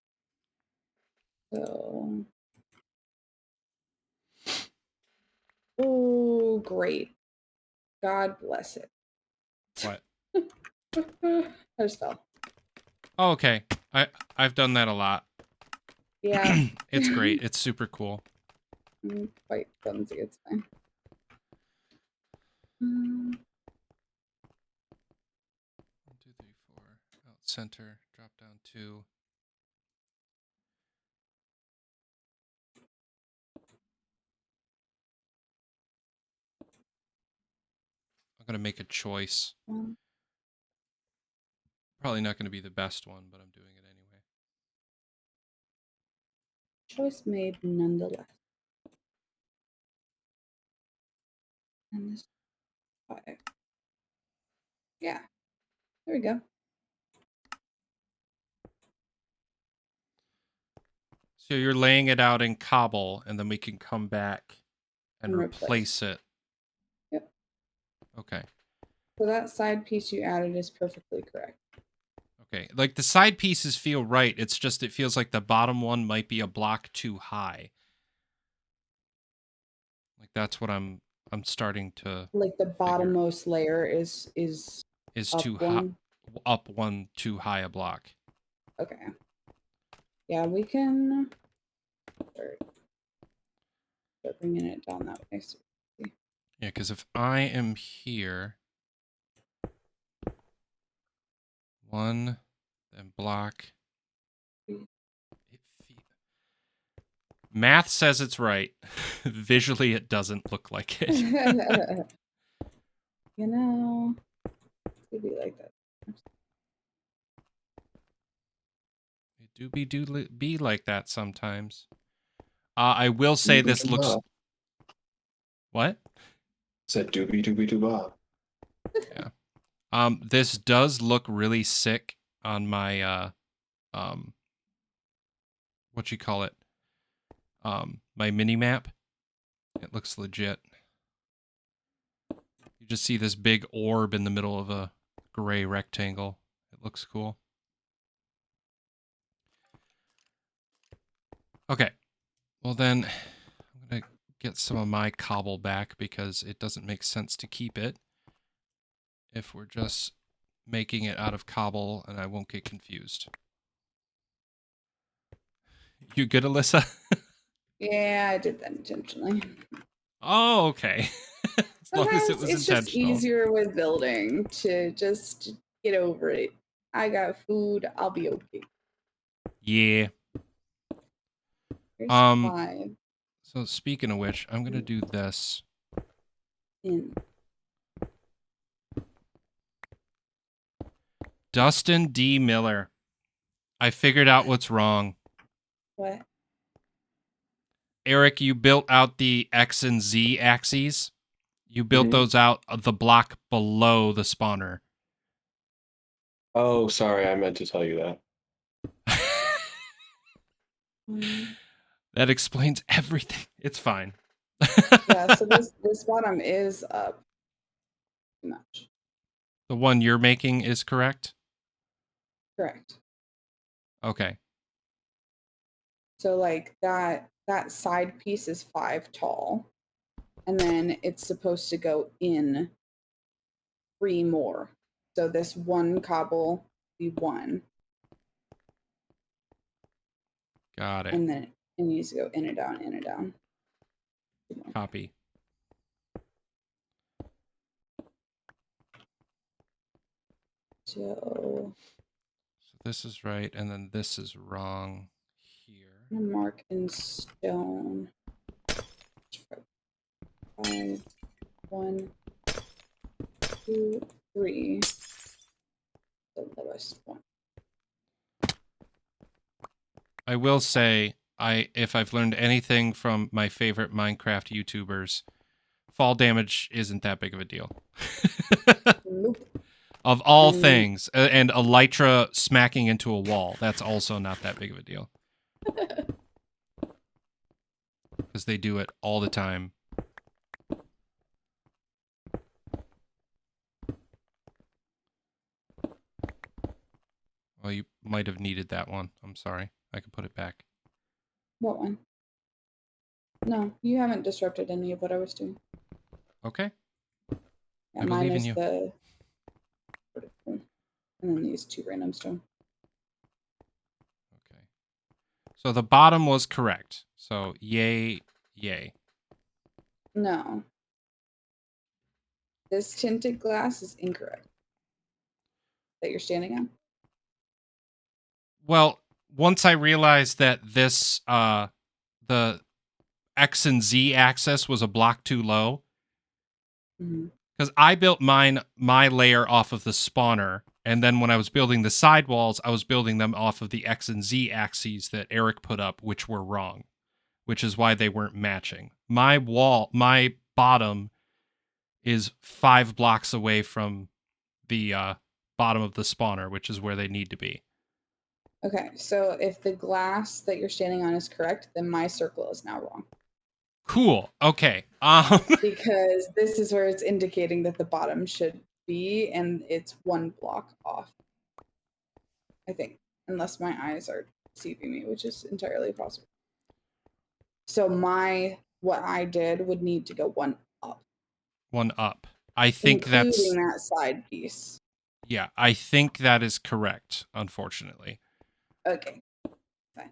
So, oh, great. God bless it.
What?
I just fell.
Oh, okay. I've done that a lot.
Yeah.
It's great. It's super cool.
I'm quite clumsy. It's fine.
1, 2, 3, 4. Out center. Drop down 2. I'm gonna make a choice. Probably not gonna be the best one, but I'm doing it anyway.
Choice made nonetheless. And this 5. Yeah. There we go.
So you're laying it out in cobble, and then we can come back and replace it.
Yep.
Okay.
So that side piece you added is perfectly correct.
Okay. Like the side pieces feel right. It's just it feels like the bottom one might be a block too high. Like that's what I'm starting to
Like the bottommost layer is up
too high,
one.
up one too high a block.
Okay. Yeah, we can start bringing it down that way. So
Yeah, because if I am here, 1, then block. Math says it's right. Visually, it doesn't look like it.
You know, it could be like that.
It do be like that sometimes. I will say this looks... What?
Said doobie doobie doo
Yeah. This does look really sick on my what you call it? My mini map. It looks legit. You just see this big orb in the middle of a gray rectangle. It looks cool. Okay. Well then, I'm gonna get some of my cobble back because it doesn't make sense to keep it if we're just making it out of cobble, and I won't get confused. You good, Alyssa?
Yeah, I did that intentionally.
Oh, okay. As long as it
Sometimes
was
it's just
intentional.
easier with building to just get over it. I got food, I'll be okay.
Yeah.
Here's 5
So speaking of which, I'm gonna do this.
in.
Dustin D. Miller. I figured out what's wrong.
What?
Eric, you built out the X and Z axes. You built
Mhm.
those out of the block below the spawner.
Oh, sorry, I meant to tell you that.
That explains everything. It's fine.
Yeah, so this bottom is up too much.
The one you're making is correct?
Correct.
Okay.
So like that side piece is 5 tall, and then it's supposed to go in 3 more. So this one cobble be 1,
Got it.
and then it needs to go in and down, in and down.
Copy.
So
So this is right, and then this is wrong here.
I'm gonna mark in stone. 5, 1, 2, 3. The lowest one.
I will say, if I've learned anything from my favorite Minecraft YouTubers, fall damage isn't that big of a deal.
Nope.
Of all things, and elytra smacking into a wall, that's also not that big of a deal. Because they do it all the time. Well, you might have needed that one. I'm sorry. I can put it back.
What one? No, you haven't disrupted any of what I was doing.
Okay.
Yeah,
I
mine
believe in
is
you.
the vertical, and then these 2 random stone.
Okay. So the bottom was correct. So yay, yay.
No. This tinted glass is incorrect. That you're standing on?
Well, once I realized that this, the X and Z axis was a block too low,
Mm-hmm.
because I built my layer off of the spawner, and then when I was building the sidewalls, I was building them off of the X and Z axes that Eric put up, which were wrong, which is why they weren't matching. My bottom is 5 blocks away from the bottom of the spawner, which is where they need to be.
Okay, so if the glass that you're standing on is correct, then my circle is now wrong.
Cool. Okay.
Because this is where it's indicating that the bottom should be, and it's 1 block off. I think, unless my eyes are deceiving me, which is entirely possible. So what I did would need to go 1 up.
1 up. I think
including that side piece.
Yeah, I think that is correct, unfortunately.
Okay. Fine.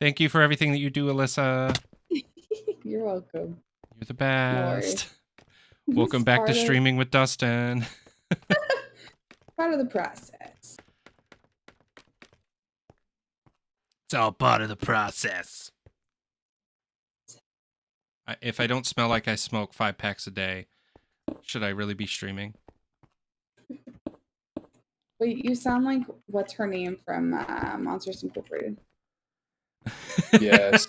Thank you for everything that you do, Alyssa.
You're welcome.
You're the best.
No
Welcome back to streaming with Dustin.
Part of the process.
It's all part of the process. If I don't smell like I smoke 5 packs a day, should I really be streaming?
Wait, you sound like what's her name from Monsters Incorporated?
Yes.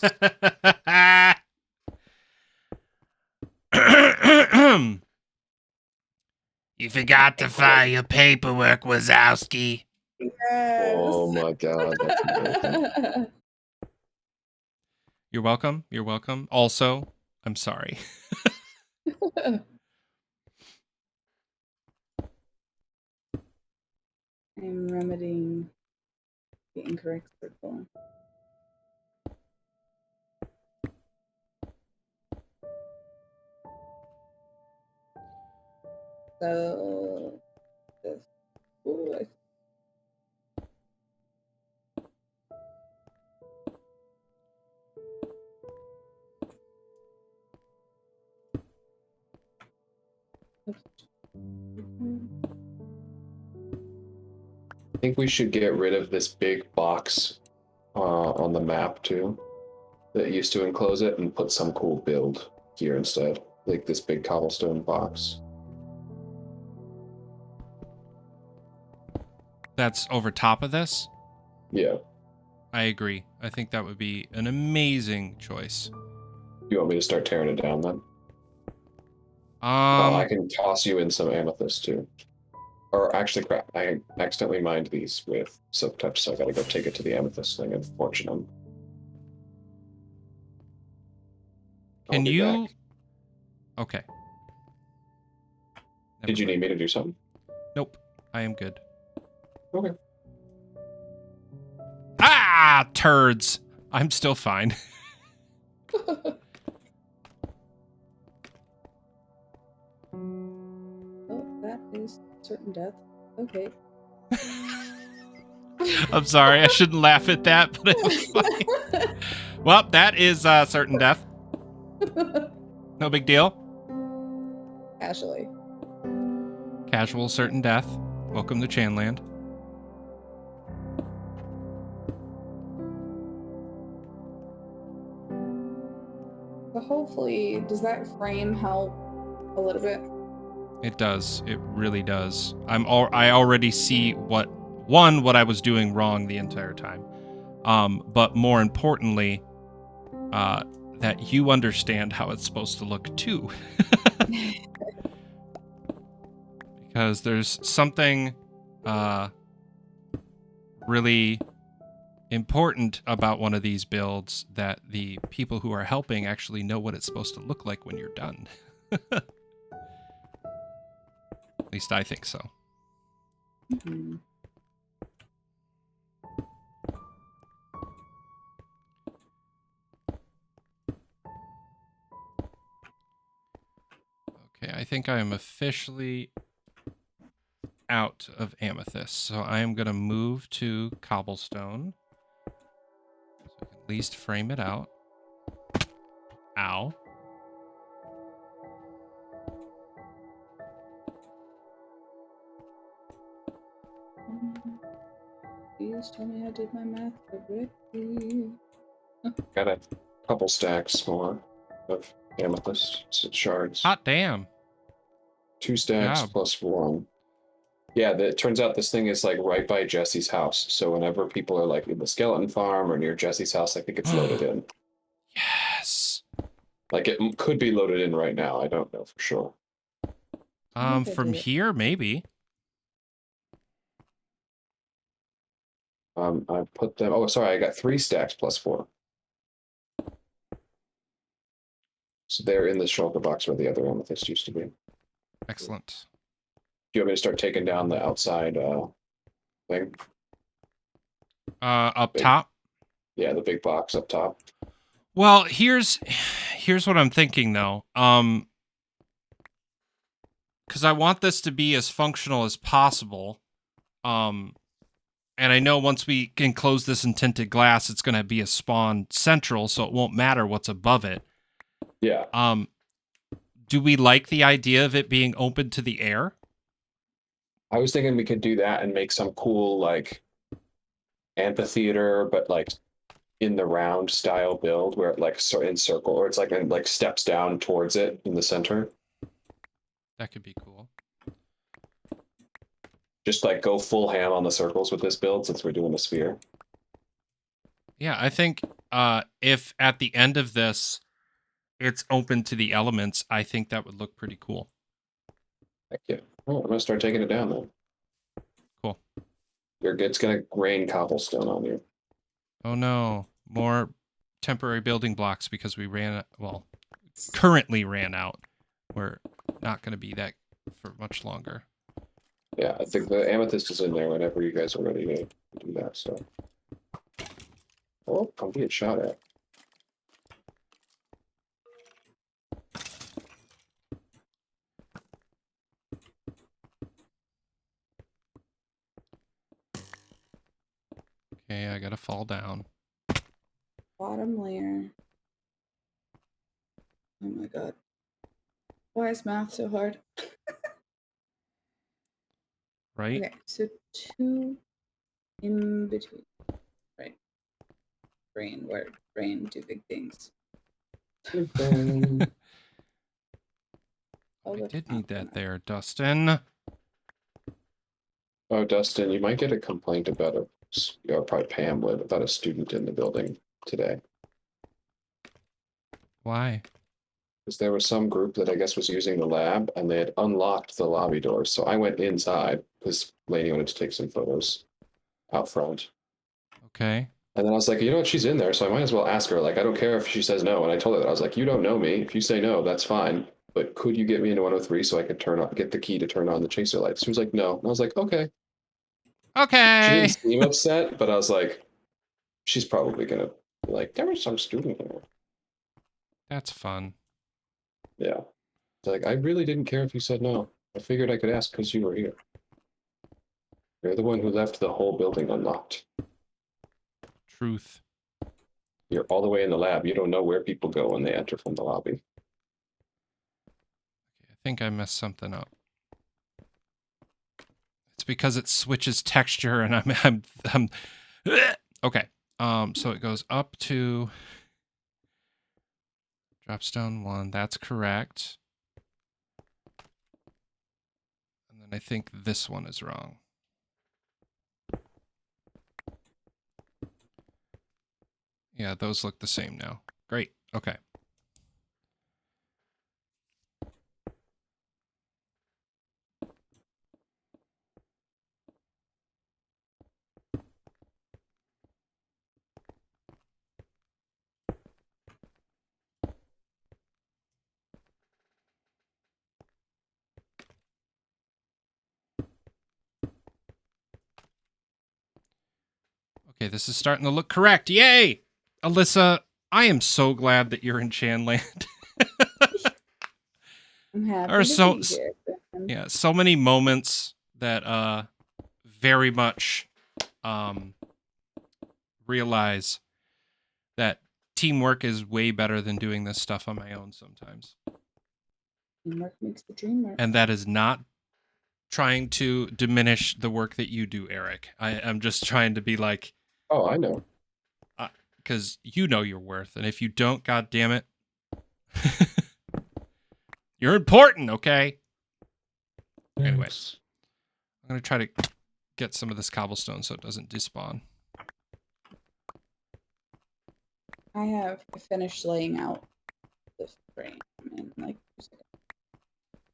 You forgot to file your paperwork, Wazowski.
Yes.
Oh my god, that's amazing.
You're welcome. You're welcome. Also, I'm sorry.
I'm remedying the incorrect circle. So, this. Ooh,
I think we should get rid of this big box on the map too that used to enclose it and put some cool build here instead, like this big cobblestone box.
That's over top of this?
Yeah.
I agree. I think that would be an amazing choice.
You want me to start tearing it down then? I can toss you in some amethyst too. Or actually, crap, I accidentally mined these with silk touch, so I gotta go take it to the amethyst thing, unfortunately.
Can you...
Back.
Okay.
Did you need me to do something?
Nope. I am good.
Okay.
Ah! Turds! I'm still fine.
Oh, that is certain death. Okay.
I'm sorry. I shouldn't laugh at that, but it was funny. Well, that is certain death. No big deal.
Casually.
Casual certain death. Welcome to Chanland.
But hopefully, does that frame help a little bit?
It does. It really does. I already see what I was doing wrong the entire time. But more importantly, that you understand how it's supposed to look too. Because there's something really important about one of these builds that the people who are helping actually know what it's supposed to look like when you're done. At least I think so.
Mm-hmm.
Okay, I think I am officially out of amethyst, so I am going to move to cobblestone. So I can at least frame it out. Ow.
Please tell me I did my math correctly.
Got a couple stacks more of amethyst shards.
Hot damn.
2 stacks plus 1. Yeah, it turns out this thing is like right by Jesse's house. So whenever people are like in the skeleton farm or near Jesse's house, I think it's loaded in.
Yes.
Like it could be loaded in right now. I don't know for sure.
From here, maybe.
I put them. Oh, sorry, I got 3 stacks plus 4. So they're in the shulker box where the other amethyst used to be.
Excellent.
Do you want me to start taking down the outside thing?
Up
Big.
top?
Yeah, the big box up top.
Well, here's what I'm thinking though. Because I want this to be as functional as possible. And I know once we can close this in tinted glass, it's going to be a spawn central, so it won't matter what's above it.
Yeah.
Do we like the idea of it being open to the air?
I was thinking we could do that and make some cool like amphitheater, but like in the round style build where it like in circle, or it's like it like steps down towards it in the center.
That could be cool.
Just like go full ham on the circles with this build since we're doing the sphere.
Yeah, I think if at the end of this it's open to the elements, I think that would look pretty cool.
Heck yeah. Oh, I'm gonna start taking it down then.
Cool.
It's gonna rain cobblestone on you.
Oh no, more temporary building blocks because we currently ran out. We're not going to be that for much longer.
Yeah, I think the amethyst is in there whenever you guys are ready to do that. So, oh, I'm being shot at.
Okay, I gotta fall down.
Bottom layer. Oh my god. Why is math so hard?
Right?
Okay, so 2 in between. Right. Brain do big things.
We did need that there, Dustin.
Oh, Dustin, you might get a complaint about or probably Pam would, about a student in the building today.
Why?
Because there was some group that I guess was using the lab and they had unlocked the lobby doors. So I went inside because Lainey wanted to take some photos out front.
Okay.
And then I was like, you know what, she's in there, so I might as well ask her. Like, I don't care if she says no. And I told her that. I was like, you don't know me. If you say no, that's fine. But could you get me into 103 so I could get the key to turn on the chaser lights? She was like, no. And I was like, okay. She
Okay.
didn't seem upset, but I was like, she's probably gonna be like, there was some student here.
That's fun.
Yeah. It's like, I really didn't care if you said no. I figured I could ask because you were here. You're the one who left the whole building unlocked.
Truth.
You're all the way in the lab. You don't know where people go when they enter from the lobby.
Okay, I think I messed something up. It's because it switches texture and I'm okay. So it goes up to dropstone 1. That's correct. And then I think this one is wrong. Yeah, those look the same now. Great. Okay. Okay, this is starting to look correct. Yay! Alyssa, I am so glad that you're in Chanland.
I'm happy
Or
to
so-
be here.
Yeah, so many moments that very much realize that teamwork is way better than doing this stuff on my own sometimes.
Teamwork makes the dream work.
And that is not trying to diminish the work that you do, Eric. I'm just trying to be like,
Oh, I know.
because you know your worth, and if you don't, god damn it, you're important, okay? Anyway, I'm gonna try to get some of this cobblestone so it doesn't despawn.
I have finished laying out this frame in like 2 seconds.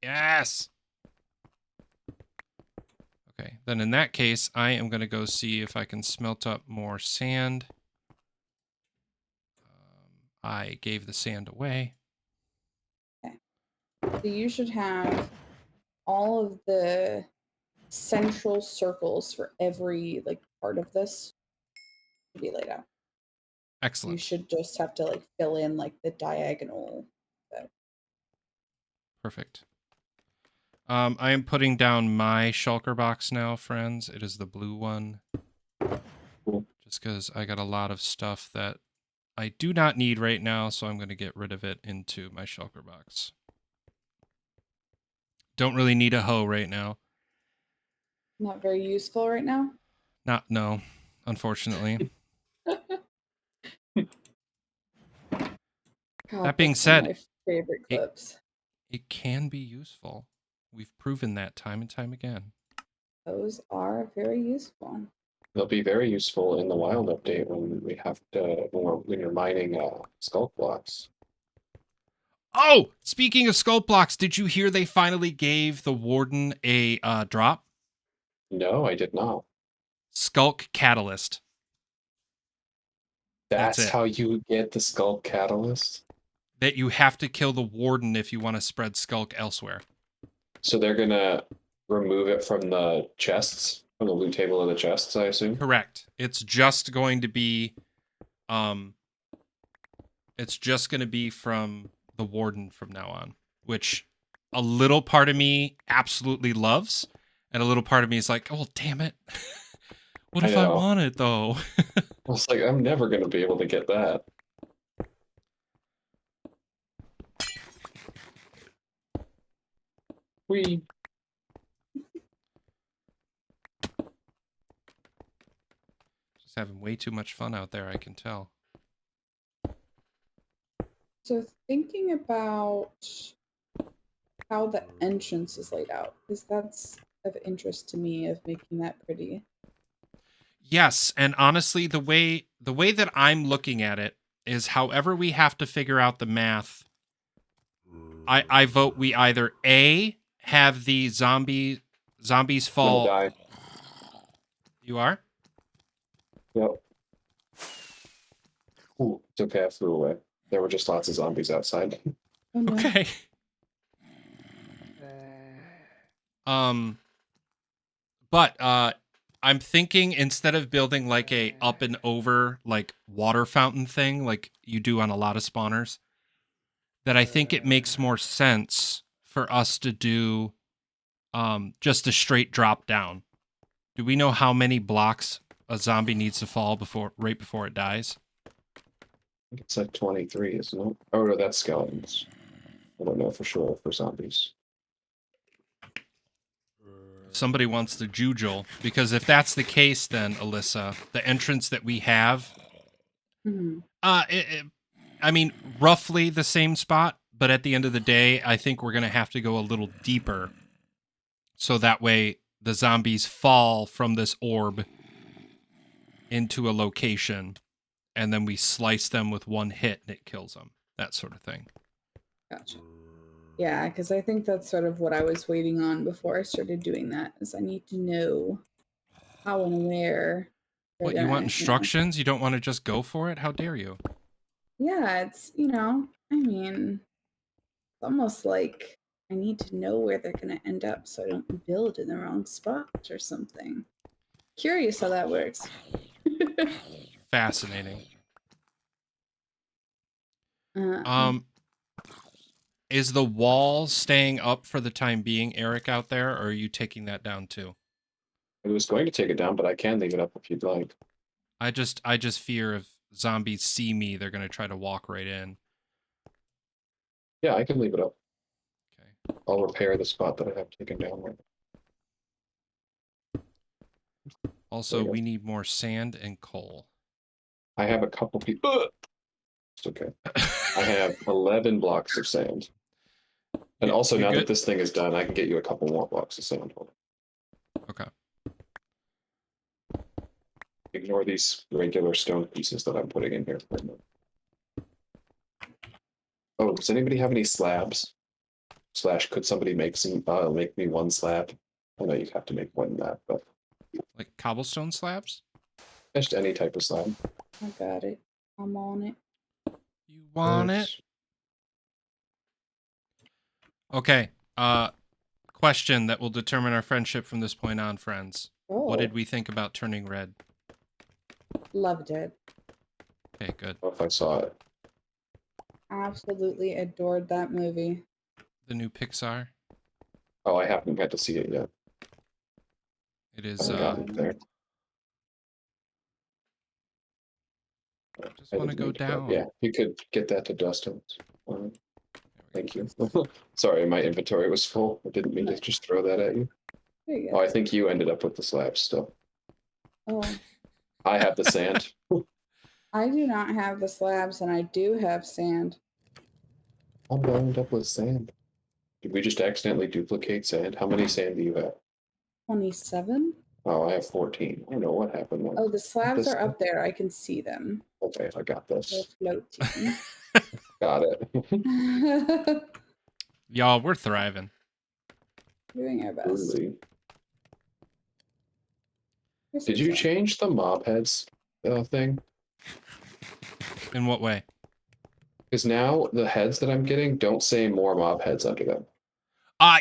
Yes. Okay, then in that case, I am gonna go see if I can smelt up more sand. I gave the sand away.
So you should have all of the central circles for every like part of this to be laid out. You
Excellent.
should just have to like fill in like the diagonal.
Perfect. I am putting down my shulker box now, friends. It is the blue one.
Cool.
Just because I got a lot of stuff that I do not need right now, so I'm going to get rid of it into my shulker box. Don't really need a hoe right now.
Not very useful right now.
No, unfortunately.
God,
That being
that's one of
said,
my favorite
it-
clips.
It can be useful. We've proven that time and time again.
Those are very useful.
They'll be very useful in the wild update when we have to when you're mining sculk blocks.
Oh, speaking of sculpt blocks, did you hear they finally gave the warden a drop?
No, I did not.
Skulk catalyst. That's
That's
it.
how you get the sculk catalyst.
That you have to kill the warden if you want to spread skulk elsewhere.
So they're gonna remove it from the chests, from the loot table of the chests, I assume.
Correct. It's just going to be it's just going to be from the warden from now on, which a little part of me absolutely loves, and a little part of me is like, "Oh, damn it. What
I
if I
know.
want it though?"
I was like, I'm never gonna be able to get that. We
Just having way too much fun out there, I can tell.
So thinking about how the entrance is laid out, because that's of interest to me of making that pretty.
Yes, and honestly, the way that I'm looking at it is however we have to figure out the math, I vote we either A, have the zombies
gonna
fall.
die.
You are?
Yep. Ooh, it's okay, I flew away. There were just lots of zombies outside.
Oh no.
Okay. But I'm thinking instead of building like a up and over like water fountain thing like you do on a lot of spawners, that I think it makes more sense for us to do just a straight drop down. Do we know how many blocks a zombie needs to fall right before it dies?
It's like 23, isn't it? Oh no, that's skeletons. I don't know for sure for zombies.
If somebody wants to jujule, because if that's the case, then Alyssa, the entrance that we have,
Mhm.
I mean, roughly the same spot, but at the end of the day, I think we're gonna have to go a little deeper, so that way the zombies fall from this orb into a location, and then we slice them with one hit and it kills them. That sort of thing.
Gotcha. Yeah, because I think that's sort of what I was waiting on before I started doing that. Is I need to know how and where. they're
What, you want
gonna,
instructions? You don't want to just go for it? How dare you?
Yeah, it's I mean, it's almost like I need to know where they're gonna end up so I don't build in the wrong spot or something. Curious how that works.
Fascinating.
Um,
Is the wall staying up for the time being, Eric, out there, or are you taking that down too?
I was going to take it down, but I can leave it up if you'd like.
I just fear if zombies see me, they're gonna try to walk right in.
Yeah, I can leave it up.
Okay.
I'll repair the spot that I have taken down right.
Also,
There you go.
we need more sand and coal.
I have a couple people. It's okay. I have 11 blocks of sand. And also,
You
now
good?
that this thing is done, I can get you a couple more blocks of sand.
Okay.
Ignore these regular stone pieces that I'm putting in here. Oh, does anybody have any slabs? Slash, could somebody make me one slab? I know you have to make one that, but
Like cobblestone slabs?
just any type of slab.
I got it. I'm on it.
You want it? Okay. Question that will determine our friendship from this point on, friends.
Oh,
What did we think about Turning Red?
loved it.
Okay, good.
I don't know if I saw it.
Absolutely adored that movie.
The new Pixar.
Oh, I haven't got to see it yet.
It is
I haven't gotten there.
just
I
want to
didn't
go
need to, but
down.
yeah, you could get that to Dustin.
There
Thank
we
you. Sorry, my inventory was full. I didn't mean to just throw that at you.
There you
Oh,
go.
I think you ended up with the slabs still.
Oh,
I have the sand.
I do not have the slabs, and I do have sand.
I'm bound up with sand. Did we just accidentally duplicate sand? How many sand do you have?
27.
Oh, I have 14. I don't know what happened there.
Oh, the slabs
This
are up there. I can see them.
Okay, I got
They're
this.
floating.
Got it.
Y'all, we're thriving.
Doing our best.
Totally.
Where's
Did
the
you
sand?
change the mob heads thing?
In what way?
Because now the heads that I'm getting don't say more mob heads under them.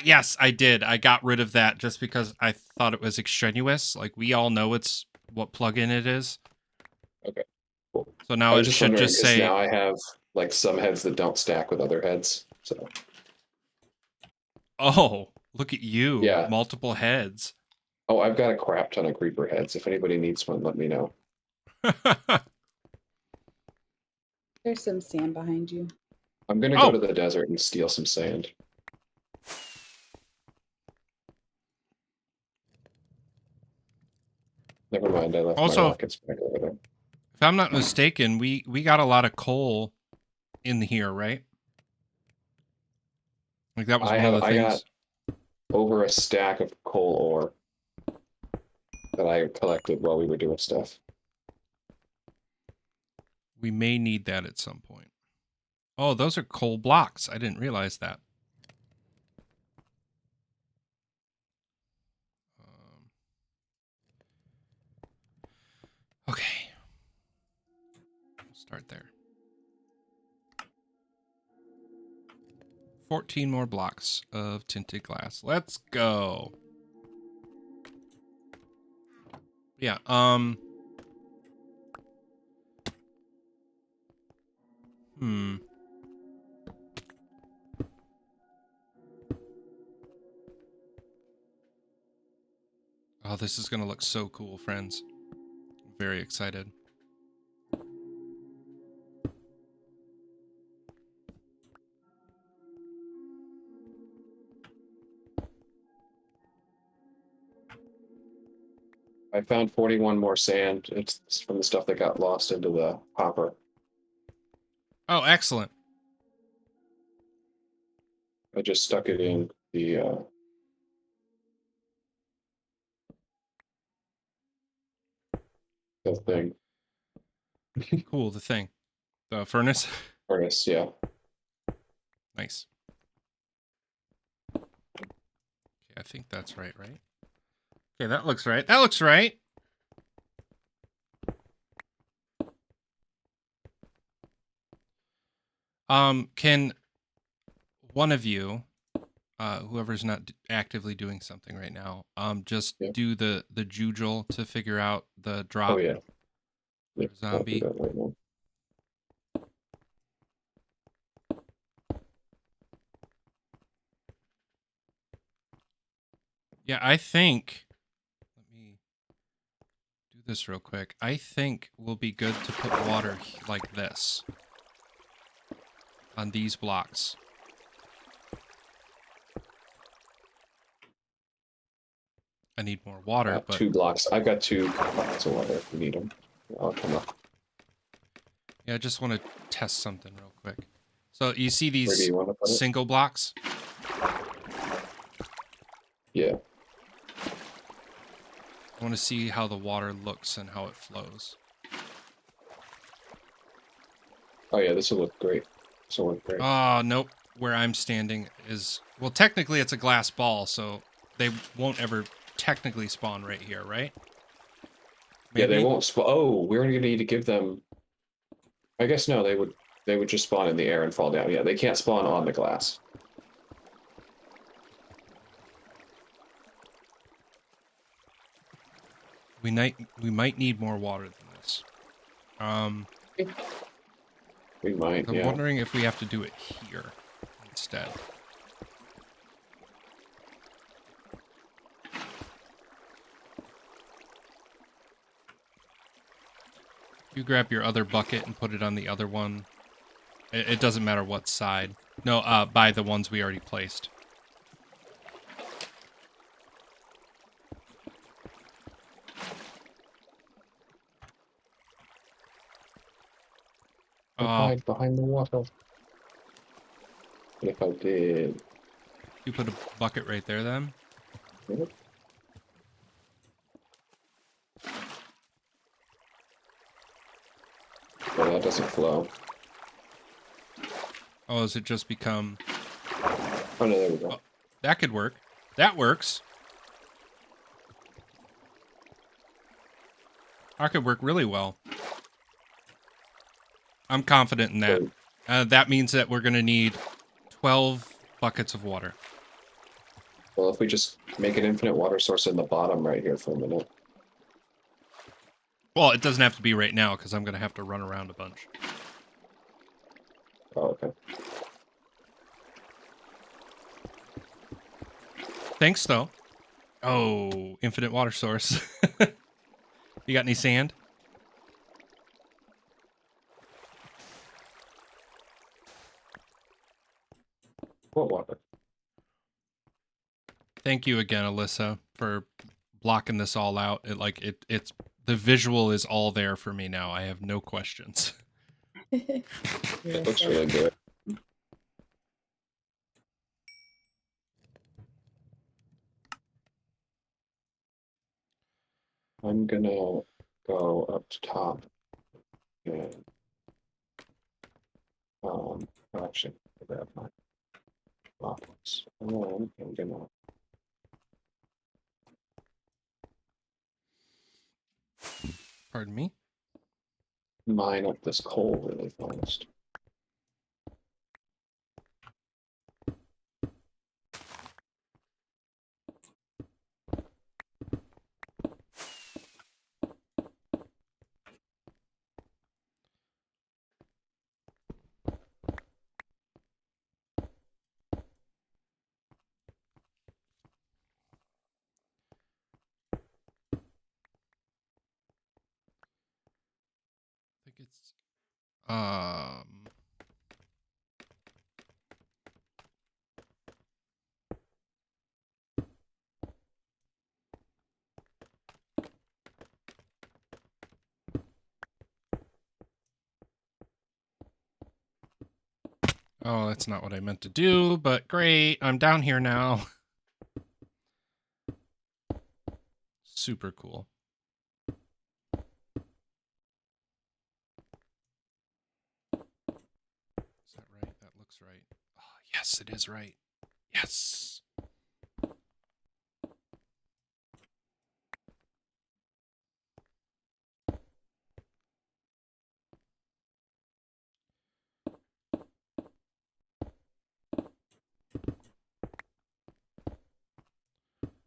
Yes, I did. I got rid of that just because I thought it was extraneous. Like, we all know it's what plugin it is.
Okay, cool.
So
I
now
was
it
just
should
wondering
just
because
say,
now I have like some heads that don't stack with other heads. So
oh, look at you.
Yeah.
Multiple heads.
oh, I've got a crap ton of creeper heads. If anybody needs one, let me know.
There's some sand behind you.
I'm gonna go to the desert and steal some sand. Never mind, I left
Also-
my rockets back over there.
If I'm not mistaken, we got a lot of coal in here, right? Like, that was
I
one of
have-
the
I
things.
Over a stack of coal ore that I collected while we were doing stuff.
We may need that at some point. Oh, those are coal blocks. I didn't realize that. Okay. We'll start there. 14 more blocks of tinted glass. Let's go. Yeah, Oh, this is going to look so cool, friends. I'm very excited.
I found 41 more sand. It's from the stuff that got lost into the hopper.
Oh, excellent.
I just stuck it in the thing.
Cool, the thing. The furnace.
Furnace, yeah.
Nice. Okay, I think that's right? Okay, that looks right. That looks right. Can one of you, whoever's not actively doing something right now, just
Yeah.
do the jujule to figure out the drop?
Oh yeah. Yeah, I'll do
Zombie.
that right now.
Yeah, I think. Let me do this real quick. I think we'll be good to put water like this on these blocks. I need more water, but
2 blocks. I've got 2 blocks of water if you need them. I'll come up.
yeah, I just want to test something real quick. So you see
Where do
these
you want to put it?
single blocks?
Yeah.
I want to see how the water looks and how it flows.
Oh yeah, this will look great. This will look great.
Oh, nope. Where I'm standing is... Well, technically it's a glass ball, so they won't ever technically spawn right here, right?
Yeah, they
Maybe?
won't spawn. Oh, we're gonna need to give them. I guess no, they would just spawn in the air and fall down. Yeah, they can't spawn on the glass.
We might need more water than this.
We might.
I'm
Yeah.
wondering if we have to do it here instead. You grab your other bucket and put it on the other one. It doesn't matter what side. No, by the ones we already placed.
Hide behind the water. What if I did?
You put a bucket right there then?
Yep. Well, that doesn't flow.
Oh, does it just become...
Oh, no, there we go.
Oh, that could work. That works. That could work really well. I'm confident in that. That means that we're going to need 12 buckets of water.
Well, if we just make an infinite water source in the bottom right here for a minute.
Well, it doesn't have to be right now because I'm going to have to run around a bunch.
Oh, okay.
Thanks, though. Oh, infinite water source. You got any sand?
What water?
Thank you again, Alyssa, for blocking this all out. It's the visual is all there for me now. I have no questions.
It looks really good. I'm gonna go up to top and actually grab my box. And then I'm gonna
Pardon me?
mine up this coal really fast.
I think it's Oh, that's not what I meant to do, but great. I'm down here now. Super cool. Is that right? That looks right. Oh, yes, it is right. Yes.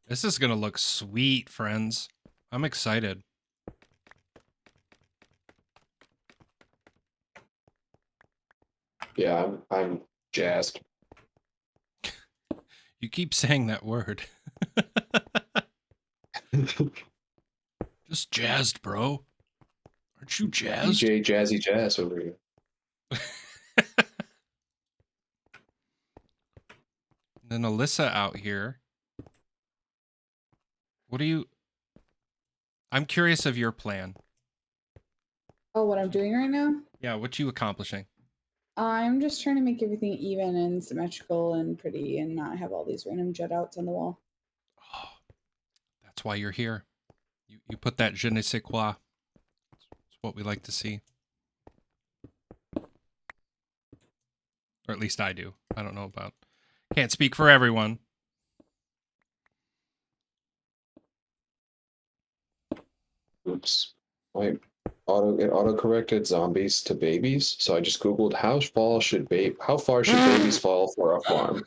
This is going to look sweet, friends. I'm excited.
Yeah, I'm jazzed.
You keep saying that word. Just jazzed, bro. Aren't you jazzed?
DJ Jazzy Jazz over here.
Then Alyssa out here. What do you... I'm curious of your plan.
Oh, what I'm doing right now?
Yeah, what you accomplishing?
I'm just trying to make everything even and symmetrical and pretty and not have all these random jut outs on the wall.
Oh, that's why you're here. You put that je ne sais quoi. It's what we like to see. Or at least I do. I don't know about... Can't speak for everyone.
Oops. It auto corrected zombies to babies, so I just googled how far should babies fall for a farm.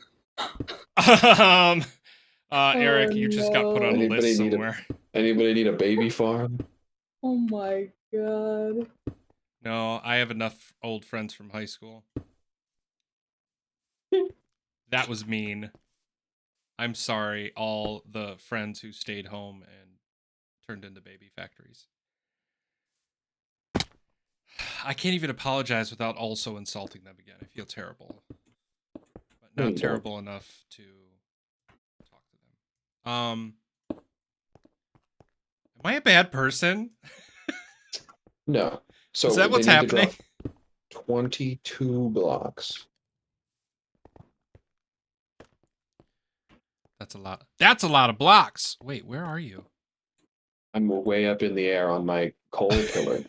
Eric, you just got put on a
Anybody
list
need
somewhere.
Anybody need a baby farm?
Oh my god.
No, I have enough old friends from high school. That was mean. I'm sorry, all the friends who stayed home and turned into baby factories. I can't even apologize without also insulting them again. I feel terrible. But
No,
not
you
terrible enough to talk to them. Am I a bad person?
No. So
Is that what's
they need to
happening?
drop 22 blocks.
That's a lot. That's a lot of blocks. Wait, where are you?
I'm way up in the air on my coal pillar.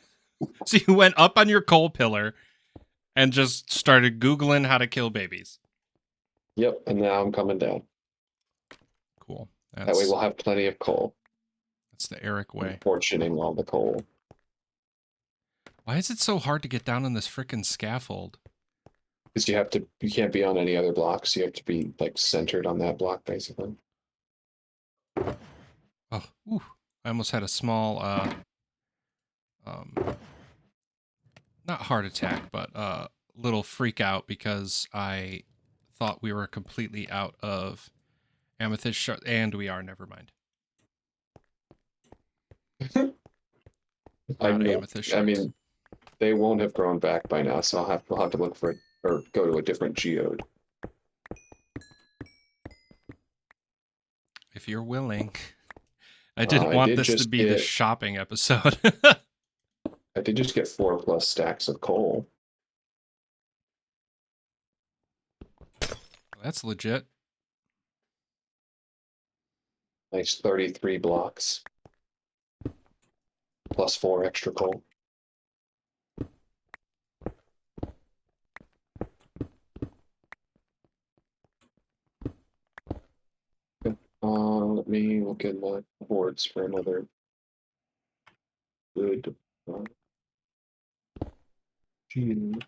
So you went up on your coal pillar and just started Googling how to kill babies.
Yep, and now I'm coming down.
Cool.
That way we'll have plenty of coal.
That's the Eric way.
I'm portioning all the coal.
Why is it so hard to get down on this frickin' scaffold?
Because you can't be on any other blocks. You have to be like centered on that block, basically.
Oh, ooh. I almost had a small, not heart attack, but little freak out because I thought we were completely out of amethyst shard, and we are. Never mind. Amethyst
I
shards.
mean, they won't have grown back by now, so we'll have to look for it or go to a different geode.
If you're willing. I didn't want this to be the shopping episode.
I did just get 4+ stacks of coal.
That's legit.
Nice 33 blocks. Plus 4 extra coal. Let me look at my boards for another good gene.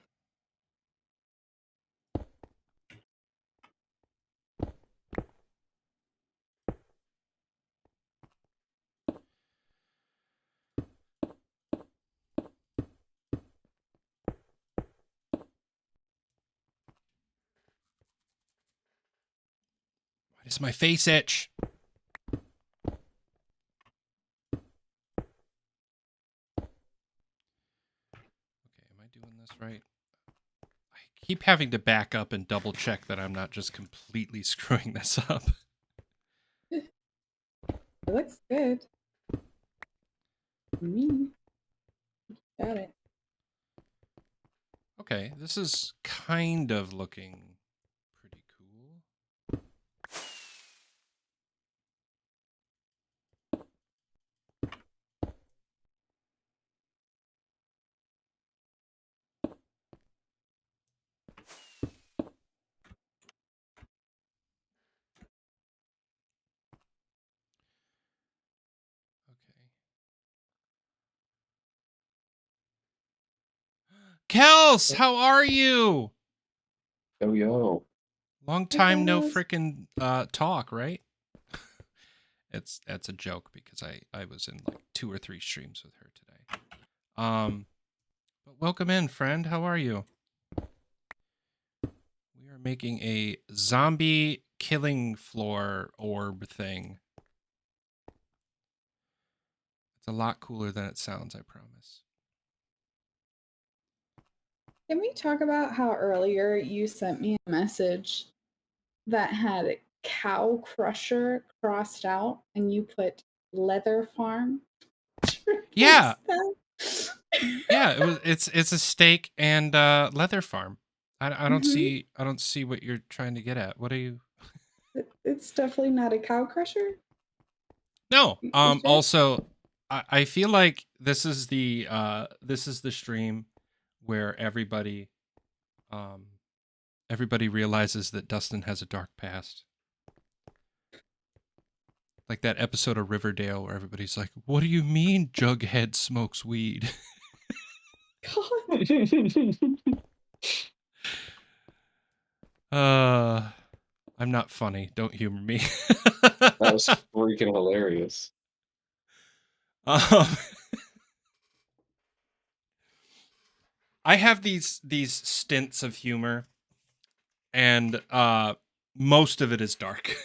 Why does my face itch? Doing this right? I keep having to back up and double check that I'm not just completely screwing this up.
It looks good. Got it.
Okay, this is kind of looking pretty cool. Kels, how are you?
Yo.
Long time no frickin' talk, right? That's a joke because I was in like 2 or 3 streams with her today. But welcome in, friend. How are you? We are making a zombie killing floor orb thing. It's a lot cooler than it sounds, I promise.
Can we talk about how earlier you sent me a message that had cow crusher crossed out and you put leather farm?
Yeah. Yeah, it's a steak and leather farm. I don't see what you're trying to get at. What are you?
It's definitely not a cow crusher.
No.
You sure?
Also, I feel like this is the stream where everybody realizes that Dustin has a dark past. Like that episode of Riverdale where everybody's like, "What do you mean Jughead smokes weed?" I'm not funny. Don't humor me.
That was freaking hilarious.
I have these stints of humor, and most of it is dark.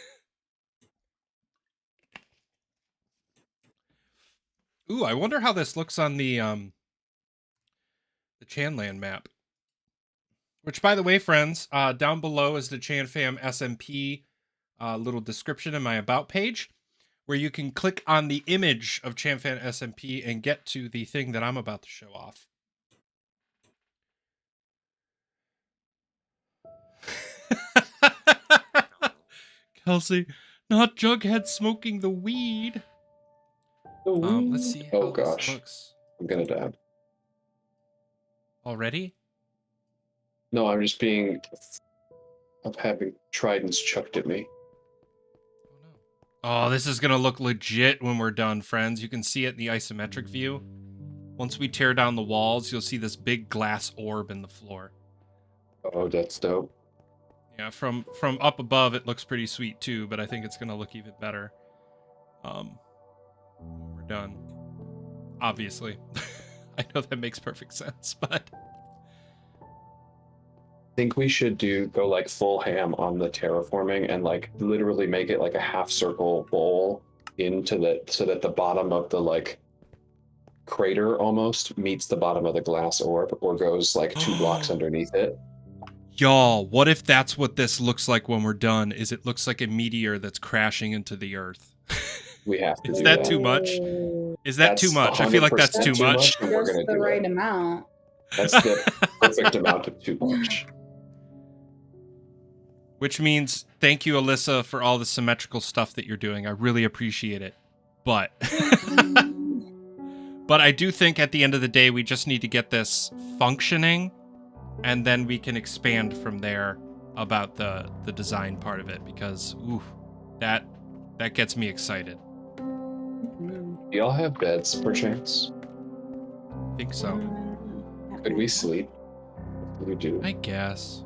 Ooh, I wonder how this looks on the Chanland map. Which, by the way, friends, down below is the chanfamsmp little description in my about page, where you can click on the image of chanfamsmp and get to the thing that I'm about to show off. Kelsey, Not Jughead smoking the weed. Let's see how
Oh
this
gosh,
looks.
I'm gonna die.
Already?
No, I'm just being. I'm having tridents chucked at me.
Oh no. Oh, this is gonna look legit when we're done, friends. You can see it in the isometric view. Once we tear down the walls, you'll see this big glass orb in the floor.
Oh, that's dope.
Yeah, from up above, it looks pretty sweet too, but I think it's gonna look even better. When we're done. Obviously. I know that makes perfect sense, but
I think we should go like full ham on the terraforming and like literally make it like a half circle bowl into the so that the bottom of the like crater almost meets the bottom of the glass orb or goes like 2 blocks underneath it.
y'all, what if that's what this looks like when we're done? Is it looks like a meteor that's crashing into the earth?
We have to
Is
do
that
that.
too much?
Oh,
Is that too much? I feel like that's
100%
too much.
and we're
just
gonna
the
do
right
it.
amount.
That's the perfect amount of too much.
Which means thank you, Alyssa, for all the symmetrical stuff that you're doing. I really appreciate it. But but I do think at the end of the day we just need to get this functioning and then we can expand from there about the design part of it because ooh, that gets me excited.
Mhm.
Do y'all have beds perchance?
I think so.
Could we sleep? We do.
I guess.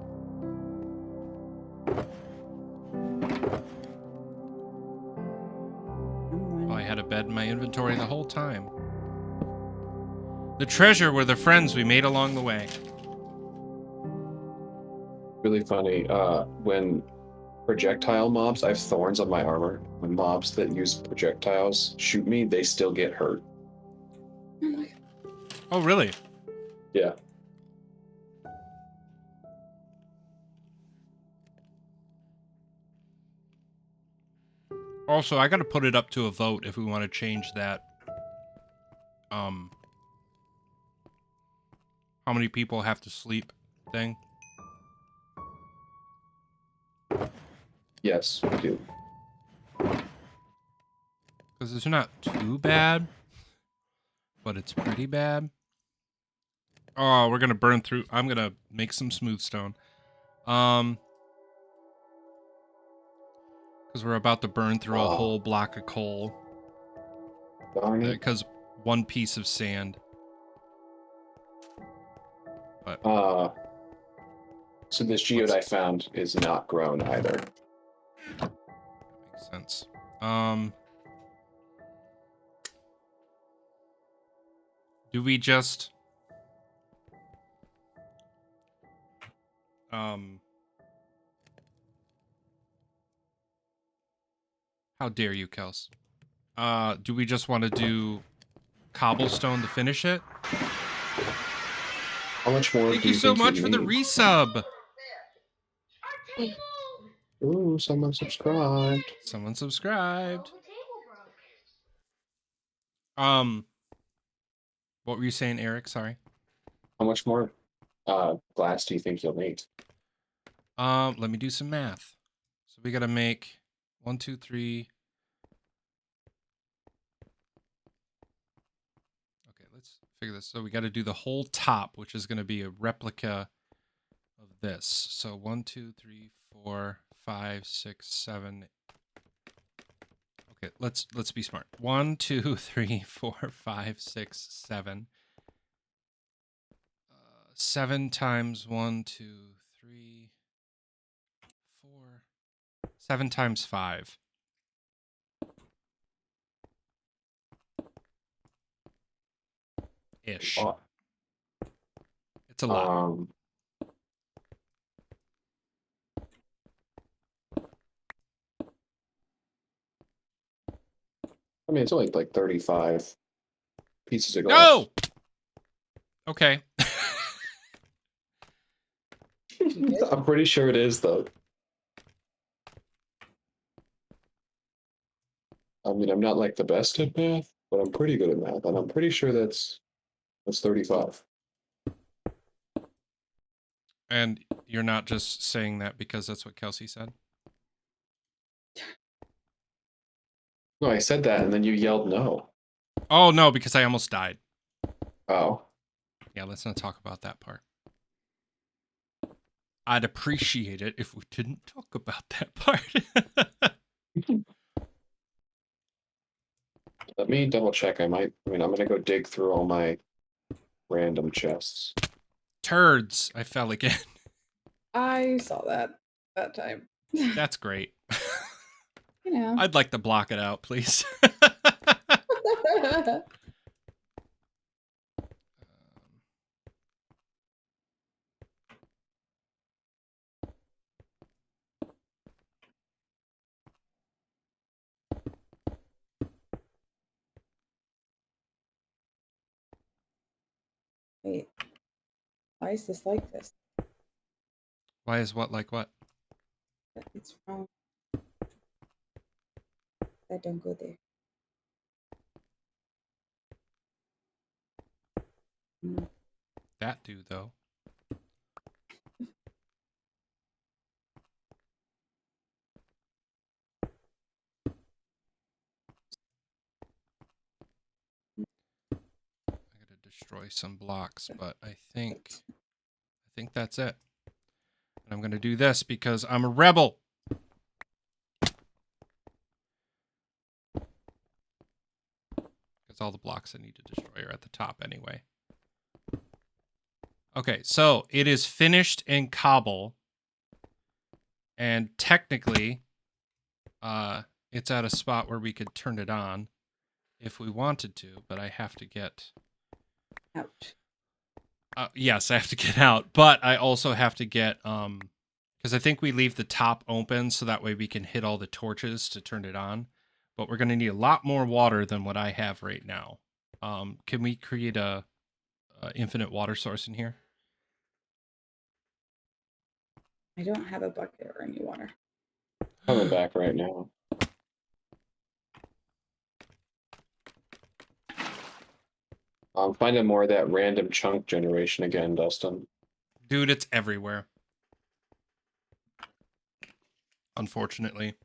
Oh, I had a bed in my inventory the whole time. The treasure were the friends we made along the way.
Really funny. When projectile mobs, I have thorns on my armor. When mobs that use projectiles shoot me, they still get hurt.
Oh my God.
Oh, really?
Yeah.
Also, I got to put it up to a vote if we want to change that. How many people have to sleep thing?
Yes, we do.
Because it's not too bad, but it's pretty bad. Oh, we're gonna burn through. I'm gonna make some smooth stone. Because we're about to burn through a whole block of coal.
Darn it.
Because one piece of sand. But
So this geode I found is not grown either.
that makes sense. Do we just how dare you, Kels? Do we just want to do cobblestone to finish it?
How much more
Thank
do
you
you
so
think
much
you
for the
need?
resub.
Ooh, someone subscribed.
Someone subscribed. What were you saying, Eric? Sorry.
How much more glass do you think you'll need?
Let me do some math. So we gotta make 1, 2, 3. Okay, let's figure this. So we gotta do the whole top, which is gonna be a replica of this. So 1, 2, 3, 4, 5, 6, 7. Okay, let's be smart. 1, 2, 3, 4, 5, 6, 7. 7 times 1, 2, 3, 4. 7 times 5. Ish. It's a lot.
I mean, it's only like 35 pieces of glass.
No! Okay.
I'm pretty sure it is, though. I mean, I'm not like the best at math, but I'm pretty good at math, and I'm pretty sure that's 35.
And you're not just saying that because that's what Kelsey said?
No, I said that, and then you yelled no.
Oh, no, because I almost died.
Oh.
Yeah, let's not talk about that part. I'd appreciate it if we didn't talk about that part.
Let me double check. I'm gonna go dig through all my random chests.
Turds. I fell again.
I saw that time.
That's great.
You know.
I'd like to block it out, please.
Wait. Why is this like this?
Why is what like what?
It's wrong. That don't go there. Mm.
That do, though. I gotta destroy some blocks, but I think that's it. And I'm gonna do this because I'm a rebel. Because all the blocks I need to destroy are at the top anyway. Okay, so it is finished in cobble. And technically, it's at a spot where we could turn it on if we wanted to, but I have to get...
Ouch.
Yes, I have to get out, but I also have to get... because I think we leave the top open so that way we can hit all the torches to turn it on. But we're going to need a lot more water than what I have right now. Can we create a infinite water source in here?
I don't have a bucket or any water.
Coming back right now. I'm finding more of that random chunk generation again, Dustin.
Dude, it's everywhere. Unfortunately.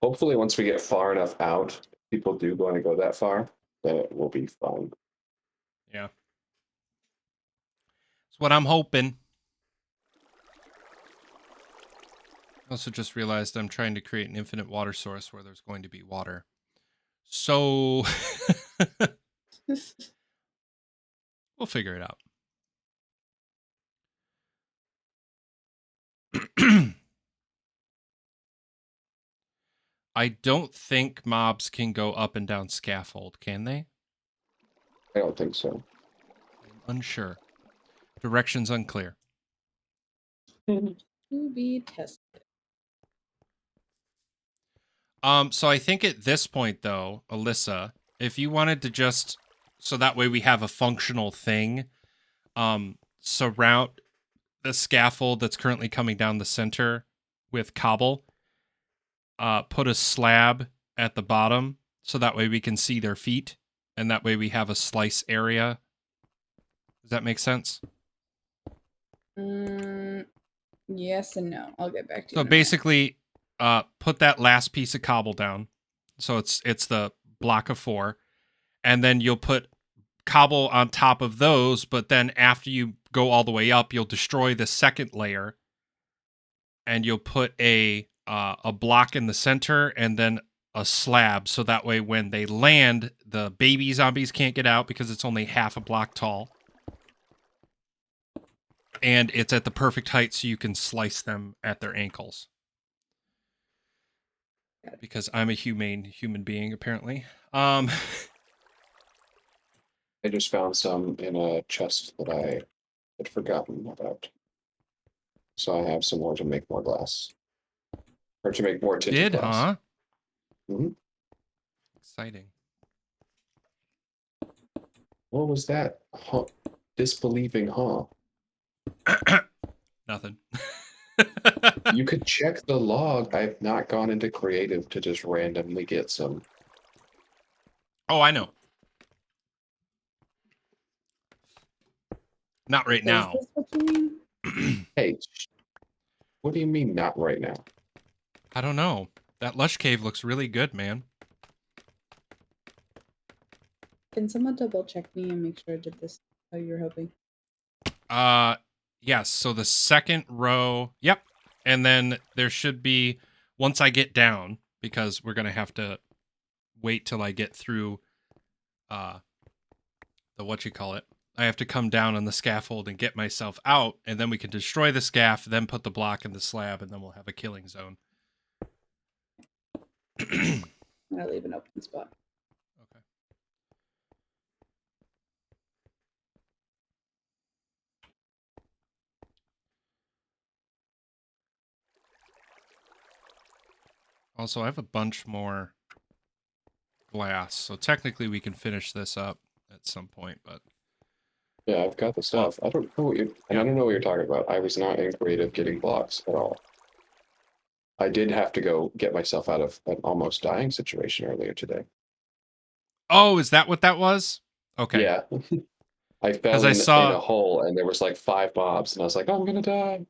Hopefully, once we get far enough out, people do want to go that far, then it will be fun.
Yeah. That's what I'm hoping. I also just realized I'm trying to create an infinite water source where there's going to be water. So we'll figure it out. I don't think mobs can go up and down scaffold, can they?
I don't think so.
I'm unsure. Directions unclear.
To be tested.
So I think at this point, though, Alyssa, if you wanted to just, so that way we have a functional thing, surround the scaffold that's currently coming down the center with cobble, put a slab at the bottom, so that way we can see their feet, and that way we have a slice area. Does that make sense?
Yes and no. I'll get back to you.
So
in a minute.
basically, put that last piece of cobble down. So it's the block of 4. And then you'll put cobble on top of those, but then after you go all the way up, you'll destroy the second layer. And you'll put a block in the center and then a slab. So that way when they land, the baby zombies can't get out because it's only half a block tall. And it's at the perfect height so you can slice them at their ankles. Because I'm a humane human being, apparently.
I just found some in a chest that I had forgotten about. So I have some more to make more glass. Or to make more tinted
Did,
glass.
huh?
Mm-hmm.
Exciting.
What was that? Huh? Disbelieving, huh?
Nothing.
You could check the log. I've not gone into creative to just randomly get some.
Oh, I know. Not right
So
now.
Is this what you mean?
Hey, what do you mean not right now?
I don't know. That lush cave looks really good, man.
Can someone double check me and make sure I did this how you're hoping?
Yes. So the second row, yep. And then there should be, once I get down, because we're gonna have to wait till I get through, the I have to come down on the scaffold and get myself out, and then we can destroy the scaff, then put the block in the slab, and then we'll have a killing zone.
I'm gonna leave an open spot.
Okay. Also, I have a bunch more glass, so technically we can finish this up at some point, but
Yeah, I've got the stuff. I don't know what you and I don't know what you're talking about. I was not in creative getting blocks at all. I did have to go get myself out of an almost dying situation earlier today.
oh, is that what that was? Okay.
Yeah. I fell
'Cause I
in
saw-
a hole and there was like 5 mobs and I was like, oh, I'm gonna die.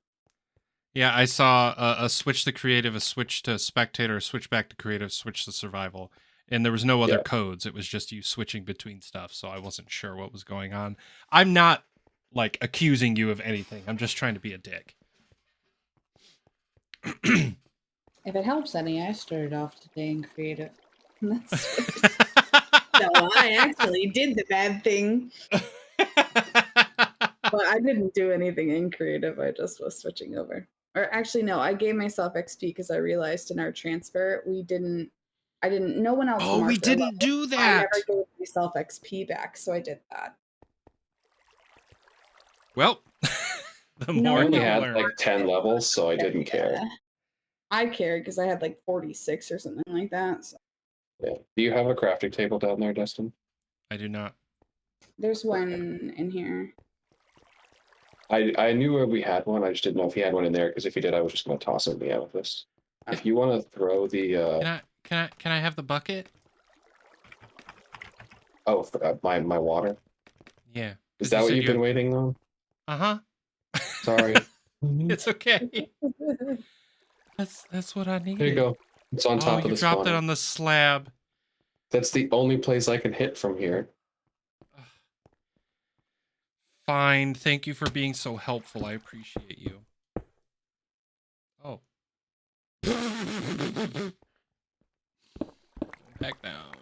Yeah, I saw a switch to creative, a switch to spectator, a switch back to creative, switch to survival. And there was no other
Yeah.
codes. It was just you switching between stuff, so I wasn't sure what was going on. I'm not, like, accusing you of anything. I'm just trying to be a dick.
If it helps any, I started off today in creative. That's so I actually did the bad thing. But I didn't do anything in creative. I just was switching over. Or actually, no, I gave myself XP because I realized in our transfer no one else
Oh, we
marked their
didn't
level.
do
I
that.
never gave myself XP back, so I did that.
Well, the
No,
more
I
you
only had
learn.
like 10 levels, so I didn't care.
I cared because I had like 46 or something like that. So.
Yeah. Do you have a crafting table down there, Dustin?
I do not.
There's one in here.
I knew where we had one. I just didn't know if he had one in there because if he did, I was just going to toss it in the amethyst. If you want to throw the
Can I have the bucket?
my water.
Yeah.
Is
'Cause
that
you
what
said
you've been waiting on?
Uh-huh.
Sorry.
It's okay. That's what I needed.
There you go. It's on
Oh,
top of
you
the
dropped it
spawner.
on the slab.
That's the only place I can hit from here.
Fine. Thank you for being so helpful. I appreciate you. Oh. Back down.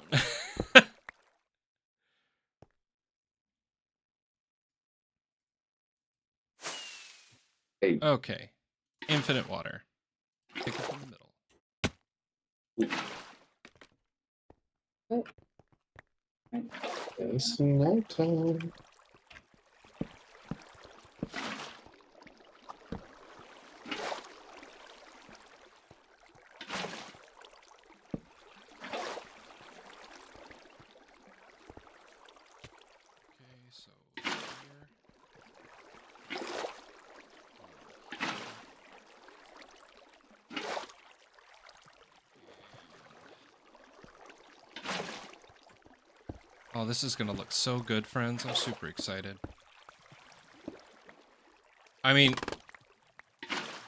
Hey,
Okay. Infinite water. Take it from the middle.
Oh.
it's nighttime.
Okay, so here. Oh, this is gonna look so good, friends. I'm super excited. I mean,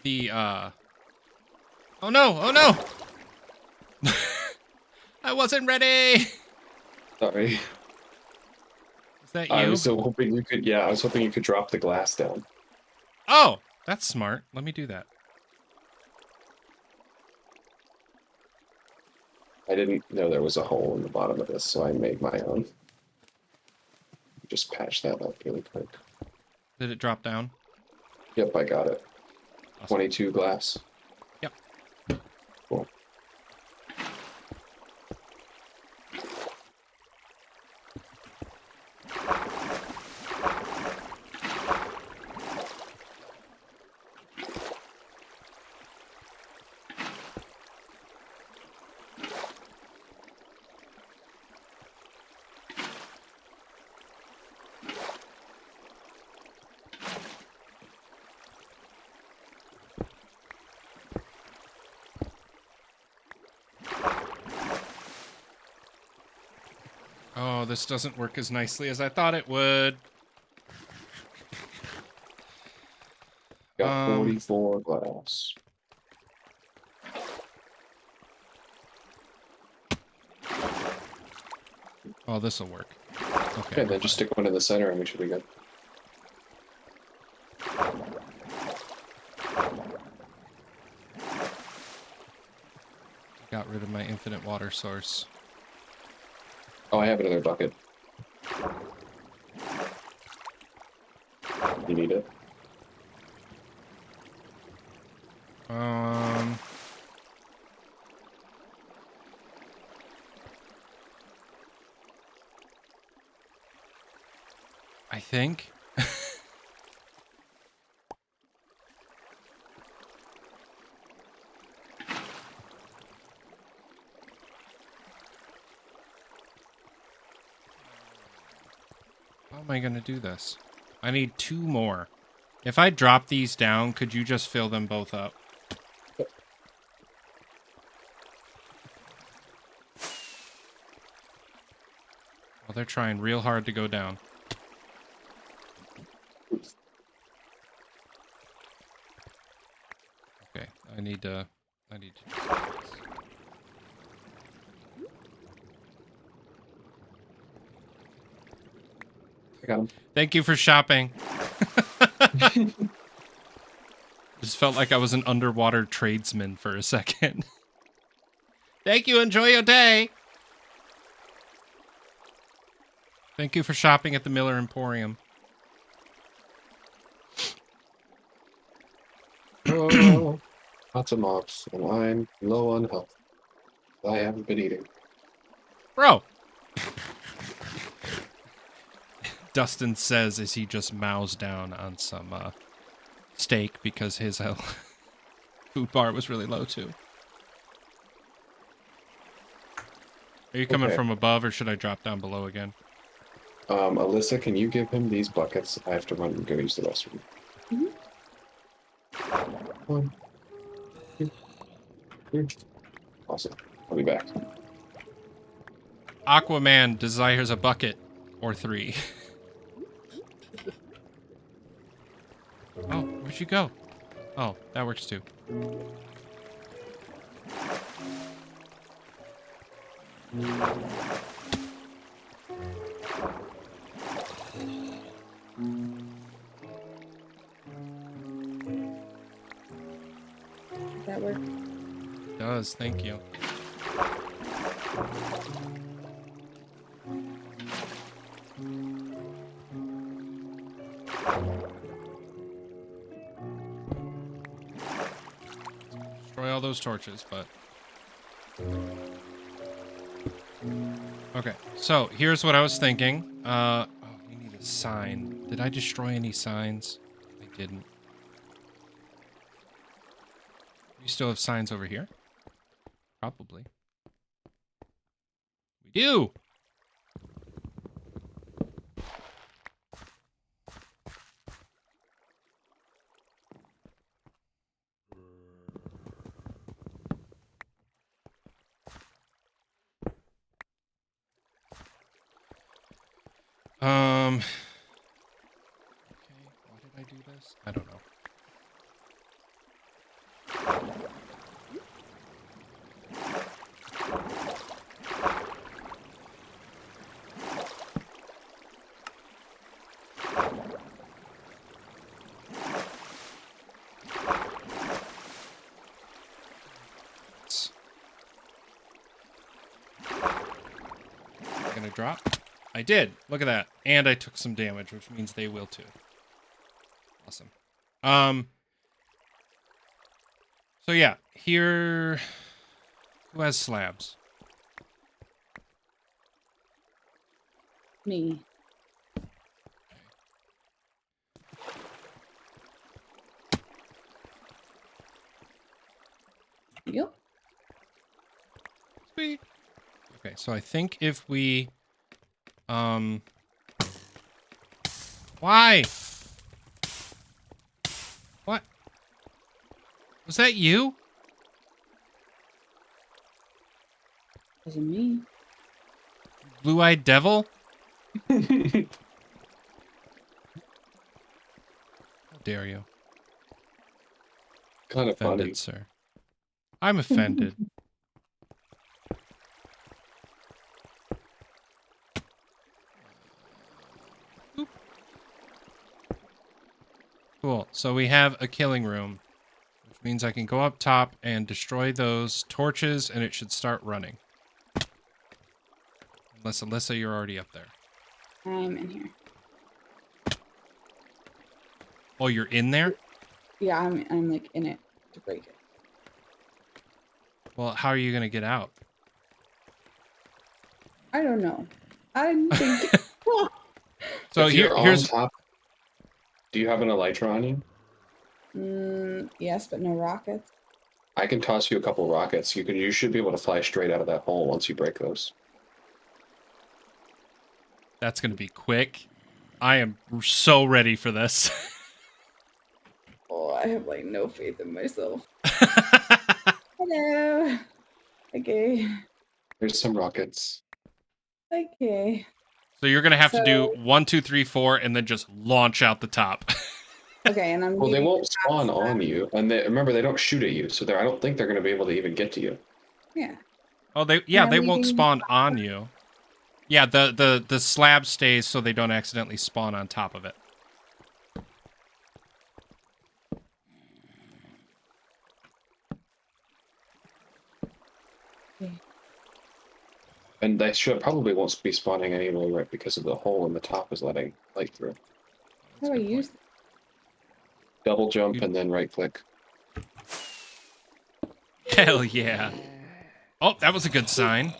the, Oh no! Oh no! I wasn't ready!
Sorry.
Is that you?
I was so hoping you could. Yeah, I was hoping you could drop the glass down.
Oh! That's smart. Let me do that.
I didn't know there was a hole in the bottom of this, so I made my own. Just patch that up really quick.
Did it drop down?
Yep, I got it.
Awesome.
22 glass.
Yep.
Cool.
Oh, this doesn't work as nicely as I thought it would.
Got 44 glass.
Oh, this will work. Okay.
Okay, then just stick one in the center and we should be good.
Got rid of my infinite water source.
Oh, I have another bucket. You need it?
I think. How am I going to do this? I need 2 more. If I drop these down, could you just fill them both up? Well, they're trying real hard to go down. Okay, I need to do this.
I got him.
Thank you for shopping. Just felt like I was an underwater tradesman for a second. Thank you. Enjoy your day. Thank you for shopping at the Miller Emporium.
Oh, lots of mobs, and I'm low on health. I haven't been eating.
Bro. Dustin says as he just mows down on some steak because his food bar was really low too. Are you coming
Okay.
from above or should I drop down below again?
Alyssa, can you give him these buckets? I have to run and go use the restroom.
Mhm.
1, 2, 3. Awesome. I'll be back.
Aquaman desires a bucket or 3. Oh, where'd you go? Oh, that works too.
That work.
It does, thank you. Destroy all those torches, but... Okay, so here's what I was thinking. Oh, we need a sign. Did I destroy any signs? I didn't. We still have signs over here? Probably. We do! Okay, why did I do this? I don't know. Gonna drop? I did. Look at that. And I took some damage, which means they will too. Awesome. So yeah, here... Who has slabs?
Me. Yep.
Sweet. Okay, so I think if we... Why? What? Was that you?
Wasn't me.
Blue-eyed devil? How dare you?
Kind of funny.
Offended, sir. I'm offended. Cool. So we have a killing room, which means I can go up top and destroy those torches, and it should start running. Unless, Alyssa, you're already up there.
I'm in here.
Oh, you're in there?
Yeah, I'm like in it to break it.
Well, how are you going to get out?
I don't know. I'm thinking.
So
If you're
here's...
on top, do you have an elytra on you?
Yes, but no rockets.
I can toss you a couple rockets. You should be able to fly straight out of that hole once you break those.
That's going to be quick. I am so ready for this.
Oh, I have like no faith in myself. Hello. Okay.
There's some rockets.
Okay.
So you're going to have to do
So-
1, 2, 3, 4, and then just launch out the top.
Okay, and I'm.
Well, they
leaving
won't
the
spawn
top
on you, and remember they don't shoot at you, so I don't think they're going to be able to even get to you.
Yeah.
Oh, they
I'm
they won't
leaving-
spawn on you. Yeah, the slab stays so they don't accidentally spawn on top of it.
And they probably won't be spawning anyway, right? Because of the hole in the top is letting light through.
How do I use?
Double jump and then right click.
Hell yeah. Oh, that was a good sign.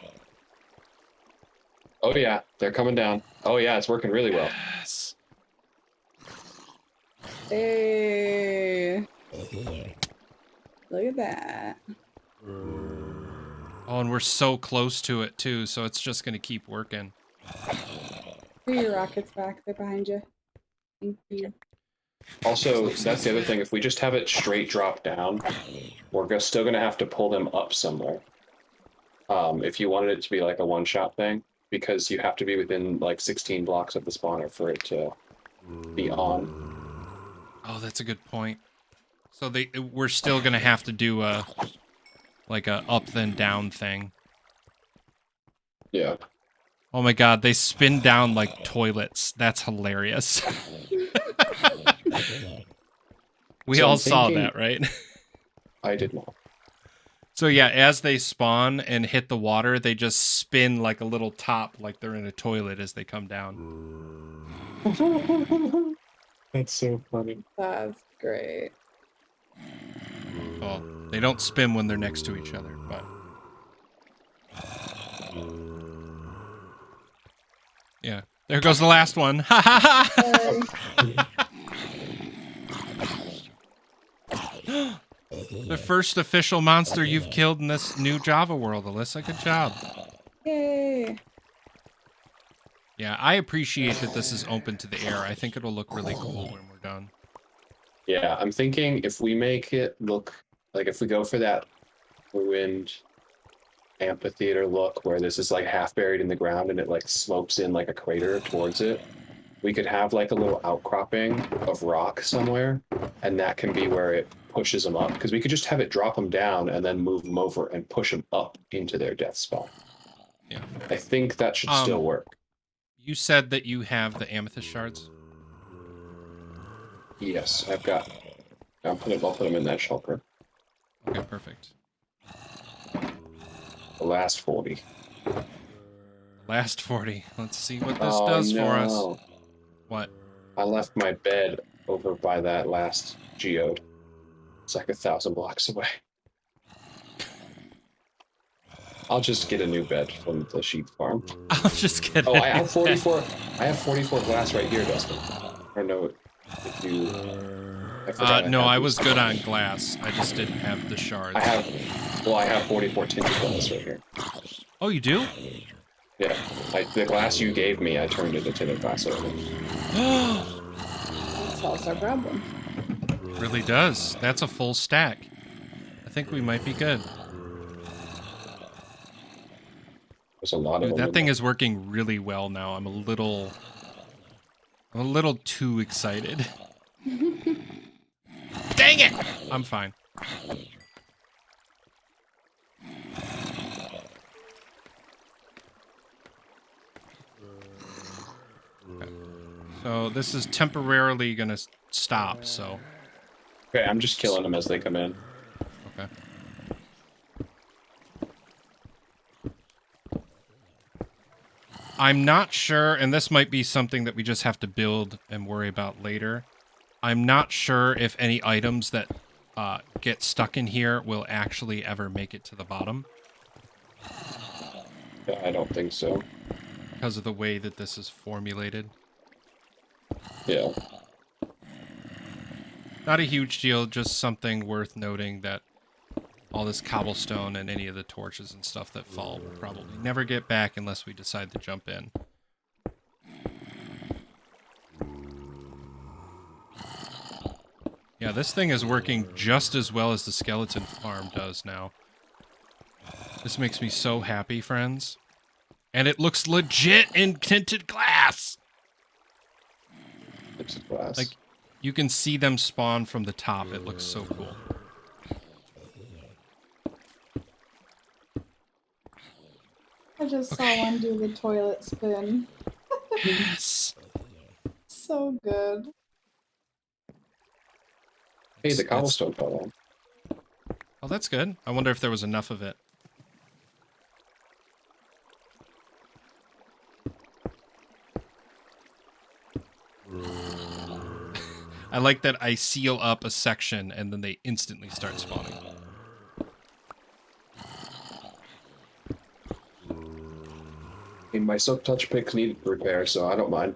Oh yeah, they're coming down. Oh yeah, it's working really well.
Yes.
Hey. Look at that.
Oh, and we're so close to it too, so it's just gonna keep working.
Put your rockets back. They're behind you. Thank you.
Also, that's the other thing. If we just have it straight drop down, we're still going to have to pull them up somewhere. If you wanted it to be like a one-shot thing, because you have to be within like 16 blocks of the spawner for it to be on.
Oh, that's a good point. So we're still gonna have to do a up then down thing.
Yeah.
Oh my god, they spin down like toilets. That's hilarious. We
So
all
I'm
saw
thinking-
that, right?
I did not.
So yeah, as they spawn and hit the water, they just spin like a little top, like they're in a toilet as they come down.
That's so funny.
That's great.
Well, they don't spin when they're next to each other, but... Yeah. There goes the last one. Ha ha ha! The first official monster you've killed in this new Java world, Alyssa. Good job.
Yay.
Yeah, I appreciate that this is open to the air. I think it'll look really cool when we're done.
Yeah, I'm thinking if we make it look like if we go for that ruined amphitheater look where this is like half buried in the ground and it like slopes in like a crater towards it, we could have like a little outcropping of rock somewhere, and that can be where it pushes them up, because we could just have it drop them down and then move them over and push them up into their death spot.
Yeah.
I think that should still work.
You said that you have the amethyst shards?
Yes, I've got. I'll put them in that shulker.
Okay, perfect.
The last 40.
Last 40. Let's see what this does for us. What?
I left my bed over by that last geode. It's like 1,000 blocks away. I'll just get a new bed from the sheep farm.
I'll just get
I have 44. I have 44 glass right here, Dustin. Or no, if you.
No, I was good on glass. I just didn't have the shards.
I have 44 tinted glass right here.
Oh, you do?
Yeah, the glass you gave me, I turned into tinted glass over.
That solves our problem.
Really does. That's a full stack. I think we might be good.
There's a lot of
Dude,
them.
that thing is working really well now. I'm a little too excited. Dang it! I'm fine. Okay. So this is temporarily gonna stop. So
Okay, I'm just killing them as they come in.
okay. I'm not sure, and this might be something that we just have to build and worry about later. I'm not sure if any items that get stuck in here will actually ever make it to the bottom.
Yeah, I don't think so.
Because of the way that this is formulated.
Yeah.
Not a huge deal, just something worth noting that all this cobblestone and any of the torches and stuff that fall will probably never get back unless we decide to jump in. Yeah, this thing is working just as well as the skeleton farm does now. This makes me so happy, friends. And it looks legit in tinted glass!
It's glass.
Like, you can see them spawn from the top. It looks so cool.
I just saw one do the toilet spin.
Yes!
So good.
Hey, the
It's-
cobblestone fell on.
Oh, that's good. I wonder if there was enough of it. I like that I seal up a section and then they instantly start spawning.
I mean, my silk touch pick needed repair, so I don't mind.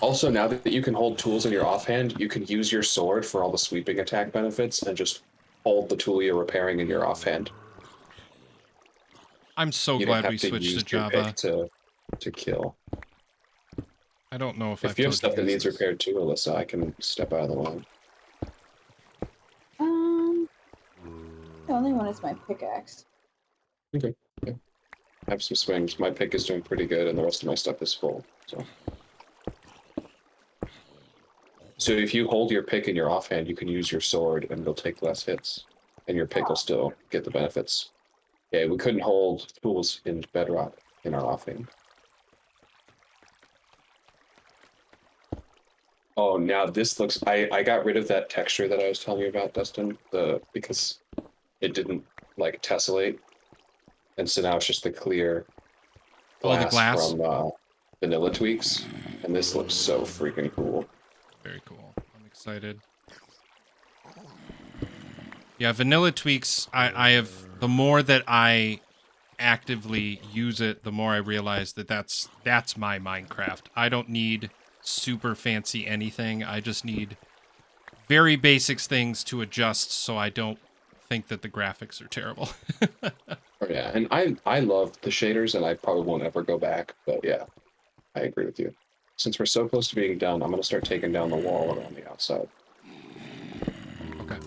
Also, now that you can hold tools in your offhand, you can use your sword for all the sweeping attack benefits and just hold the tool you're repairing in your offhand.
I'm so
You don't
glad
have
we
to
switched
use
to
your
Java.
pick to kill.
I don't know if I've
If you have
told
stuff that
guys
needs
this.
repaired too, Alyssa, I can step out of the line.
The only one is my pickaxe.
Okay. Yeah. I have some swings. My pick is doing pretty good, and the rest of my stuff is full. So if you hold your pick in your offhand, you can use your sword, and it'll take less hits, and your pick will still get the benefits. Yeah, we couldn't hold tools in bedrock in our offhand. Oh, now this looks. I got rid of that texture that I was telling you about, Dustin. Because it didn't like tessellate, and so now it's just the clear
Oh, the glass?
from Vanilla Tweaks, and this looks so freaking cool.
Very cool. I'm excited. Yeah, Vanilla Tweaks, I have... The more that I actively use it, the more I realize that that's my Minecraft. I don't need super fancy anything. I just need very basic things to adjust so I don't think that the graphics are terrible.
Oh, yeah, and I love the shaders, and I probably won't ever go back, but yeah, I agree with you. Since we're so close to being done, I'm going to start taking down the wall around the outside.
Okay.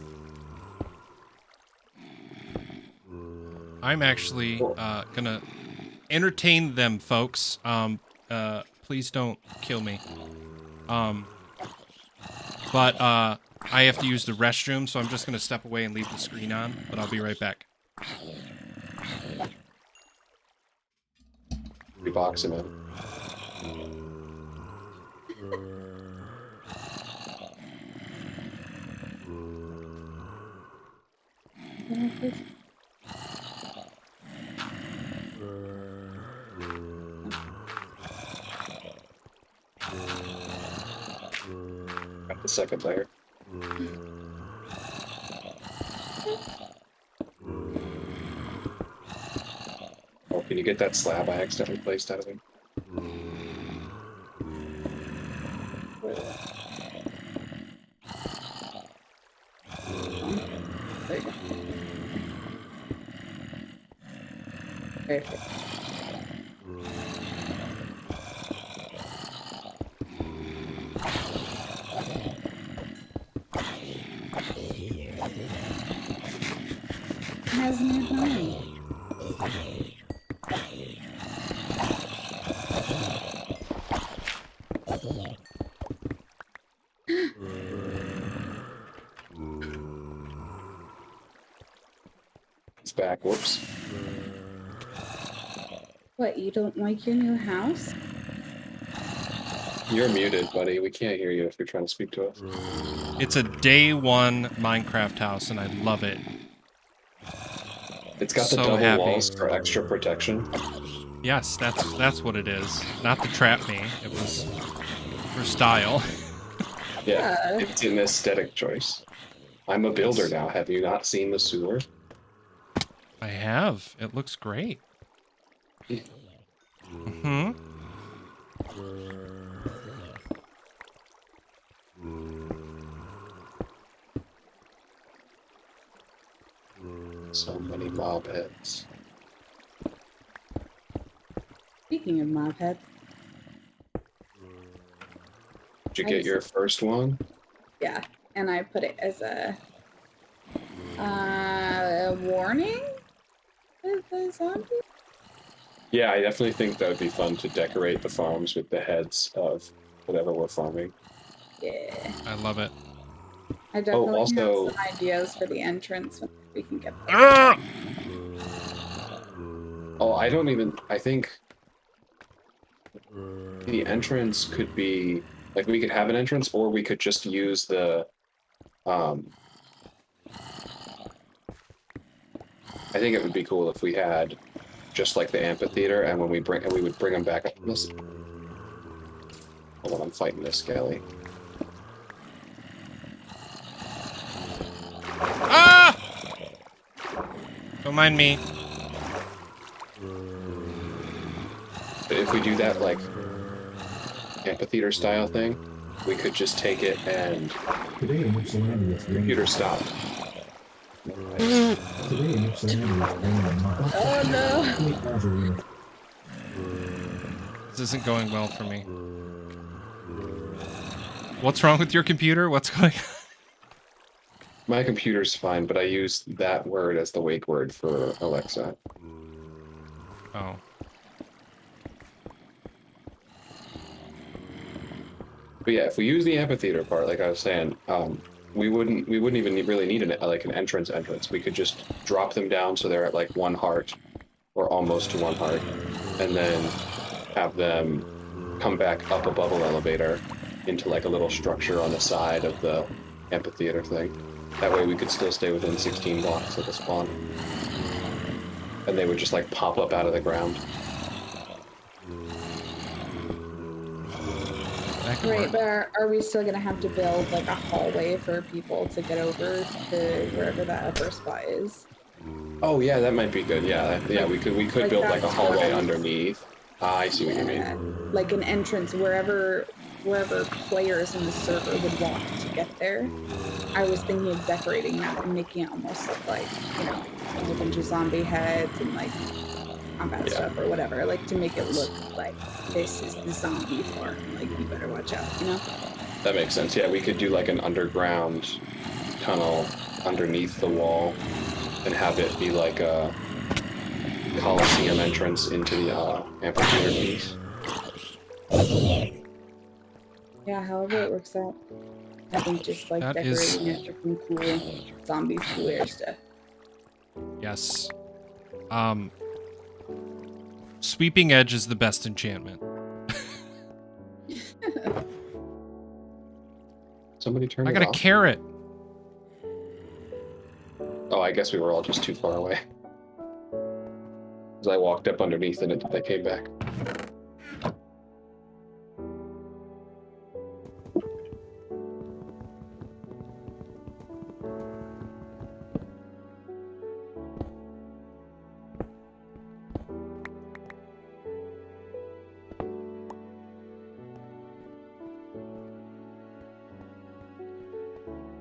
I'm actually gonna entertain them, folks. Please don't kill me. But I have to use the restroom, so I'm just gonna step away and leave the screen on, but I'll be right back.
Rebox him in. Got the second layer. Oh, can you get that slab I accidentally placed out of it?
There you go. Perfect. Has no honey.
It's back. Whoops.
What, you don't like your new house?
You're muted, buddy. We can't hear you if you're trying to speak to us.
It's a day one Minecraft house, and I love it.
It's got the
So
double
happy.
walls for extra protection.
Yes, that's what it is. Not to trap me. It was for style.
Yeah, it's an aesthetic choice. I'm a builder
Yes.
now. Have you not seen the sewer?
I have. It looks great. Mm-hmm.
So many mob heads.
Speaking of mob heads,
Did you get your first one?
yeah, and I put it as a warning to the zombie.
Yeah, I definitely think that would be fun to decorate the farms with the heads of whatever we're farming.
Yeah,
I love it.
I definitely
also-
have some ideas for the entrance when we can get there.
Ah!
Oh, I think the entrance could be, like, we could have an entrance, or we could just use the, I think it would be cool if we had just like the amphitheater, and when we would bring them back up. Hold on, I'm fighting this skelly.
Ah! Don't mind me.
But if we do that, like, amphitheater style thing, we could just take it and... Computer stopped.
Oh no!
This isn't going well for me. What's wrong with your computer? What's going on?
My computer's fine, but I use that word as the wake word for Alexa.
Oh.
But yeah, if we use the amphitheater part, like I was saying, we wouldn't even really need an entrance. We could just drop them down so they're at like 1 heart, or almost to 1 heart, and then have them come back up a bubble elevator into like a little structure on the side of the amphitheater thing. That way we could still stay within 16 blocks of the spawn. And they would just like pop up out of the ground.
That could
Right,
work.
but are we still gonna have to build like a hallway for people to get over to wherever that upper spot is?
Oh yeah, that might be good. Yeah, we could
Like
build like a
that's
hallway
what-
underneath. I see what you mean.
Like an entrance wherever players in the server would walk to get there. I was thinking of decorating that and making it almost look like, you know, a whole bunch of zombie heads and like combat stuff or whatever, like to make it look like this is the zombie farm. Like you better watch out, you know?
That makes sense. Yeah, we could do like an underground tunnel underneath the wall and have it be like a Coliseum entrance into the amphitheater piece.
Yeah, however it works out. I think just like
That
decorating
is-
it with some cool zombies to wear stuff.
Yes. Sweeping Edge is the best enchantment.
Somebody turn
I
it
got a
off.
carrot.
Oh, I guess we were all just too far away. As I walked up underneath and they came back.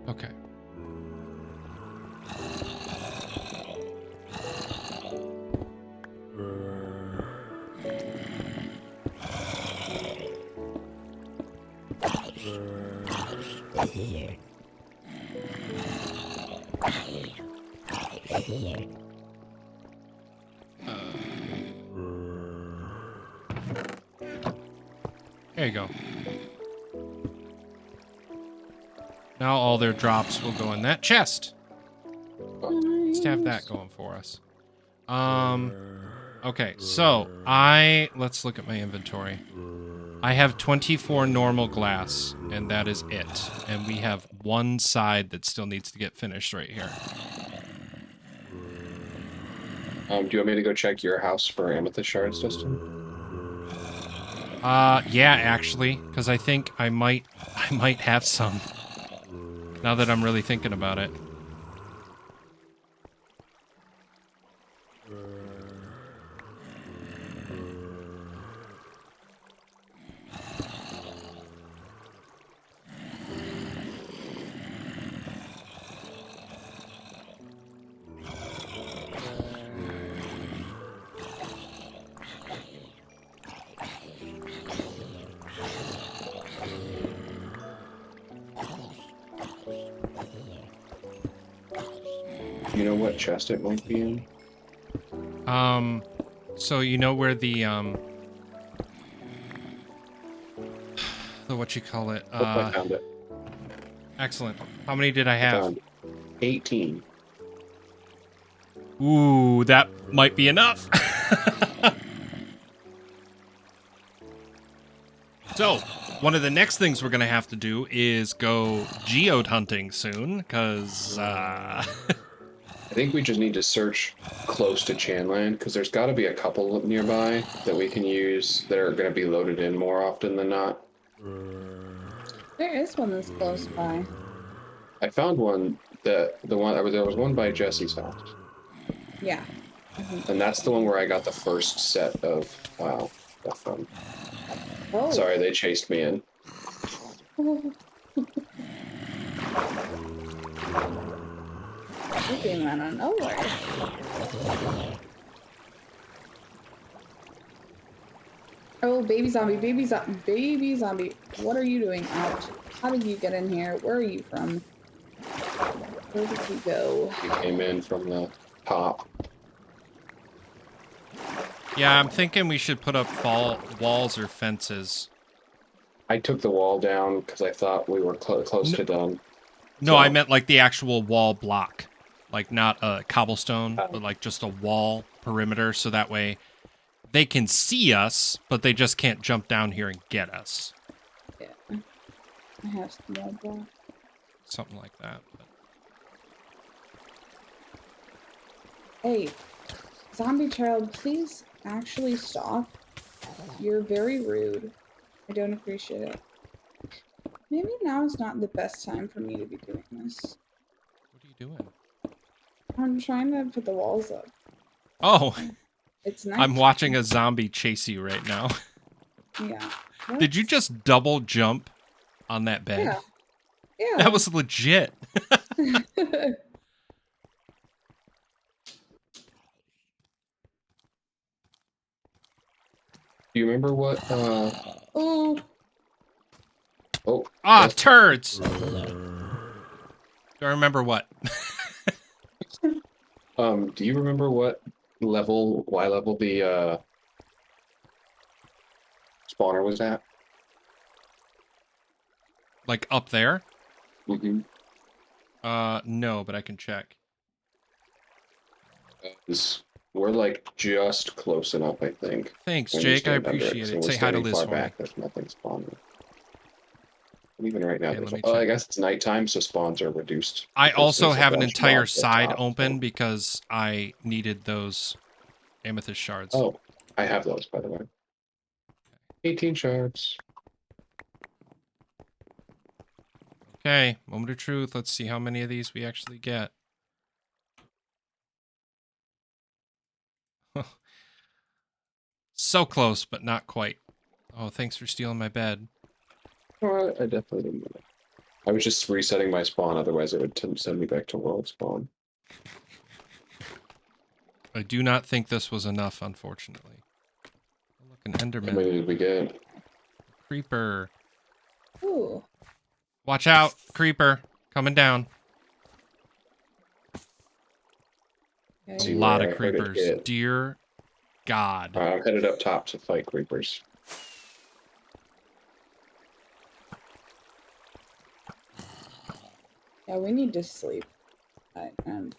Okay. There you go. Now all their drops will go in that chest. Let's have that going for us. Okay, so let's look at my inventory. I have 24 normal glass, and that is it. And we have one side that still needs to get finished right here.
Do you want me to go check your house for amethyst shards, Justin?
Yeah, actually, because I think I might have some. Now that I'm really thinking about it.
You know what chest it might be in?
So you know where the what you call it?
Oh, I found it.
Excellent. How many did I
I
have?
found 18.
Ooh, that might be enough. So, one of the next things we're going to have to do is go geode hunting soon, because,
I think we just need to search close to Chanland, because there's got to be a couple nearby that we can use that are going to be loaded in more often than not.
There is one that's close by.
I found one there was one by Jesse's house,
Yeah.
and that's the one where I got the first set of stuff from.
Oh.
Sorry, they chased me in.
You came out of nowhere. Oh, baby zombie, baby zombie, baby zombie. What are you doing out? How did you get in here? Where are you from? Where did you go?
He came in from the top.
yeah, I'm thinking we should put up walls or fences.
I took the wall down because I thought we were close to done.
No,
So-
I meant like the actual wall block. Like not a cobblestone, but like just a wall perimeter, so that way they can see us, but they just can't jump down here and get us.
Yeah. I have small block.
Something like that. But...
Hey, zombie child, please actually stop. You're very rude. I don't appreciate it. Maybe now is not the best time for me to be doing this.
What are you doing?
I'm trying to put the walls up.
Oh,
It's nice.
I'm watching a zombie chase you right now.
Yeah.
Did you just double jump on that bed?
Yeah. Yeah.
That was legit.
Do you remember what?
Oh.
Oh.
Ah,
yes.
turds! Do I remember what?
Do you remember what Y level the spawner was at?
Like up there?
Mm-hmm.
No, but I can check.
We're like just close enough, I think.
Thanks,
When you
Jake. I
stand under
appreciate
so
it.
we're
Say hi to
standing
Liz
far
for
back,
me.
there's nothing spawning. Even right now,
Okay,
there's
let me
I
check.
guess it's nighttime, so spawns are reduced.
I
because
also
there's a
have an
bunch
entire
mobbed up
side
top,
open
so-
because I needed those amethyst shards.
Oh, I have those, by the way. 18 shards.
Okay, moment of truth. Let's see how many of these we actually get. So close, but not quite. Oh, thanks for stealing my bed.
Oh, I definitely didn't know. I was just resetting my spawn, otherwise it would send me back to world spawn.
I do not think this was enough, unfortunately. Oh, look, an
How
Enderman.
many did we get?
Creeper.
Ooh.
Watch out, creeper. Coming down.
Okay.
A
See
lot
where
of
I heard it
creepers.
hit.
Dear God.
I'm headed up top to fight creepers.
Yeah, we need to sleep. And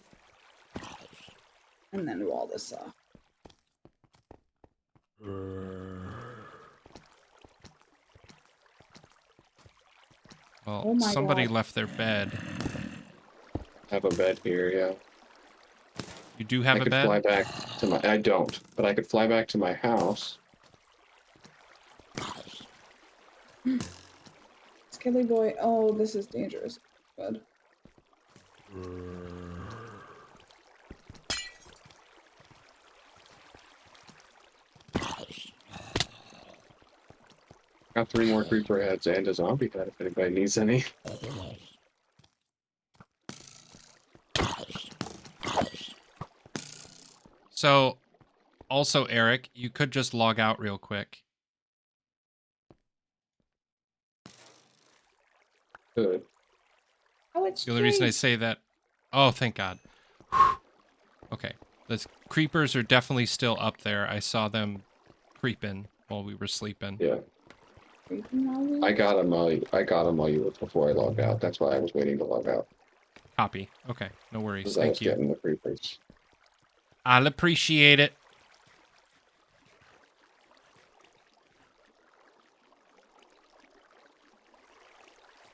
then wall this off.
Well,
Oh my
somebody
God.
left their bed.
Have a bed here, yeah.
You do have
I
a
could
bed?
fly back to my. I don't, but I could fly back to my house.
Skelly boy. Oh, this is dangerous. Good.
Got 3 more creeper heads and a zombie head if anybody needs any.
So, also, Eric, you could just log out real quick.
Good.
Oh, it's
The only reason I
Jake.
say that... Oh, thank God. Whew. Okay. The creepers are definitely still up there. I saw them creeping while we were sleeping.
Yeah.
Creeping while we
I
were-
got them. I got them while you were before I logged out. That's why I was waiting to log out.
Copy. Okay. No worries.
Because I was
Thank you.
getting the creepers.
I'll appreciate it.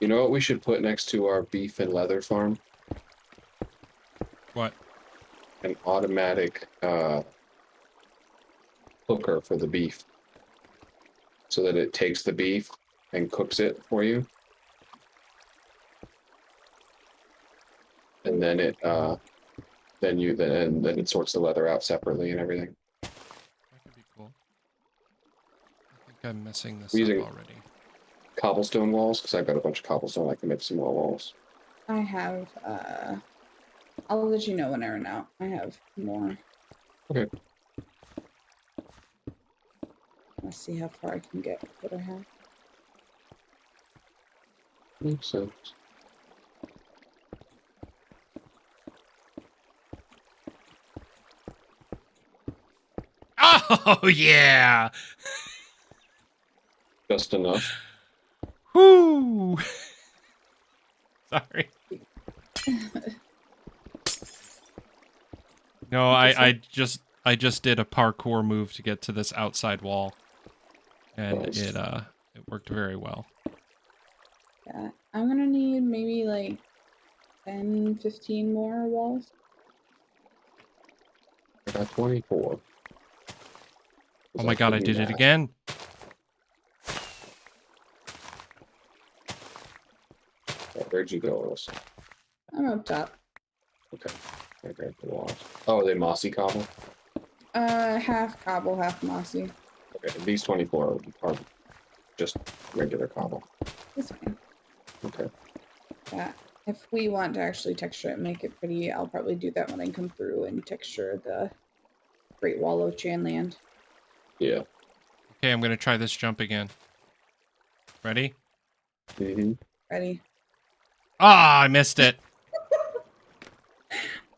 You know what we should put next to our beef and leather farm?
What?
An automatic cooker for the beef. So that it takes the beef and cooks it for you. And then it then it sorts the leather out separately and everything.
That could be cool. I think I'm messing this
Using-
up already.
Cobblestone walls, because I've got a bunch of cobblestone. I can make some more walls.
I have, I'll let you know when I run out. I have more.
Okay.
Let's see how far I can get with what I have.
Makes sense.
Oh, yeah!
Just enough.
Whoo! Sorry. No, I just did a parkour move to get to this outside wall. And
Nice.
it worked very well.
Yeah, I'm gonna need maybe like 10, 15 more walls.
I got 24.
Oh my God, I did it again.
Where'd you go, Alyssa?
I'm up top.
Okay. I grabbed the walls. Oh, are they mossy cobble?
Half cobble, half mossy.
Okay, these 24 are just regular cobble.
It's fine.
Okay.
Yeah. If we want to actually texture it and make it pretty, I'll probably do that when I come through and texture the Great Wall of Chanland.
Yeah.
Okay, I'm gonna try this jump again. Ready?
Mm-hmm.
Ready?
Ah, I missed it.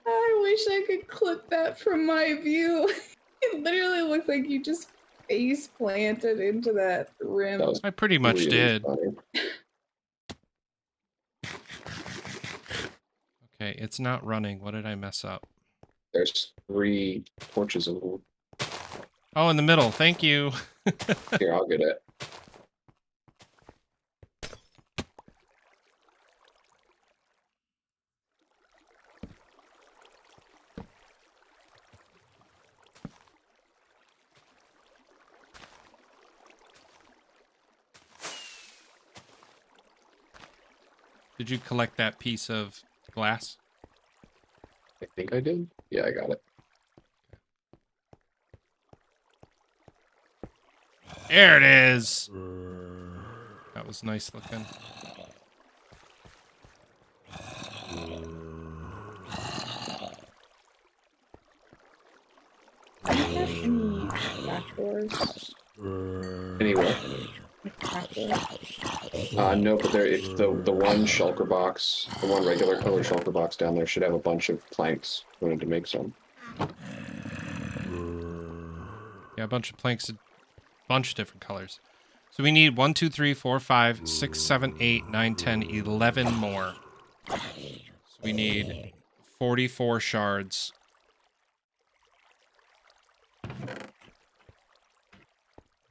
I wish I could clip that from my view. It literally looked like you just face planted into that rim.
That was
I pretty much
really
did.
funny.
Okay, it's not running. What did I mess up?
There's 3 torches of wood.
Oh, in the middle. Thank you.
Here, I'll get it.
Did you collect that piece of glass?
I think I did. Yeah, I got it.
There it is. That was nice looking.
Do you have any back doors?
Anyway,
Like back doors?
no, but there, if the one shulker box, the one regular color shulker box down there should have a bunch of planks. We wanted to make some.
Yeah, a bunch of planks, a bunch of different colors. So we need 1, 2, 3, 4, 5, 6, 7, 8, 9, 10, 11 more. So we need 44 shards.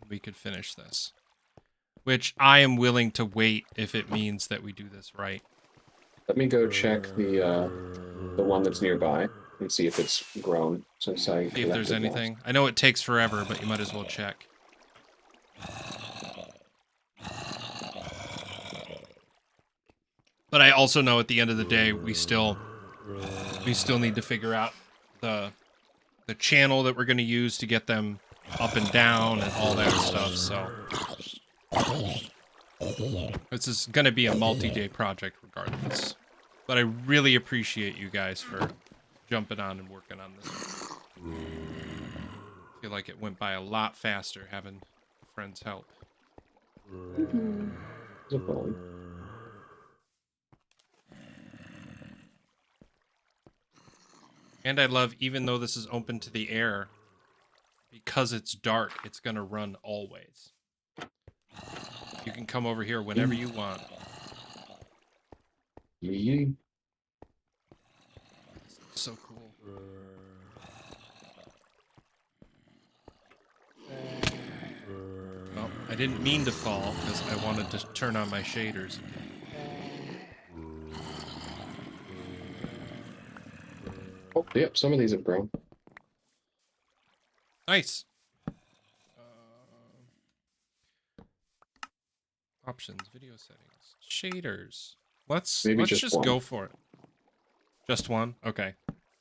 We could finish this. which I am willing to wait if it means that we do this right.
Let me go check the one that's nearby and see if it's grown since I
See if there's
collected
anything. I know it takes forever, but you might as well check. But I also know at the end of the day, we still need to figure out the channel that we're going to use to get them up and down and all that stuff. So this is going to be a multi-day project regardless. But I really appreciate you guys for jumping on and working on this. I feel like it went by a lot faster having friends help. And I love, even though this is open to the air, because it's dark, it's going to run always. You can come over here whenever you want.
Yeah.
So cool. Well, I didn't mean to fall because I wanted to turn on my shaders.
Oh, yep, some of these have grown.
Nice. Options, video settings, shaders. Let's just
one.
go for it. Just one? Okay.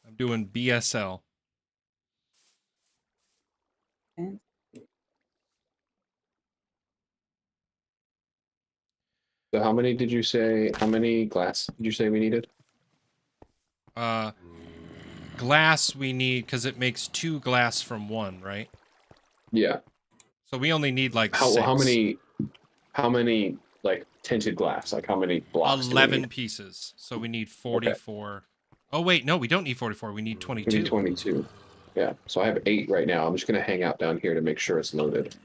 I'm doing BSL.
So how many glass did you say we needed?
Glass we need because it makes 2 glass from 1, right?
Yeah.
So we only need like 6.
How many like tinted glass? Like how many blocks?
11 pieces. So we need 44. Okay. Oh wait, no, we don't need 44. We need 22.
We need 22. Yeah. So I have 8 right now. I'm just gonna hang out down here to make sure it's loaded.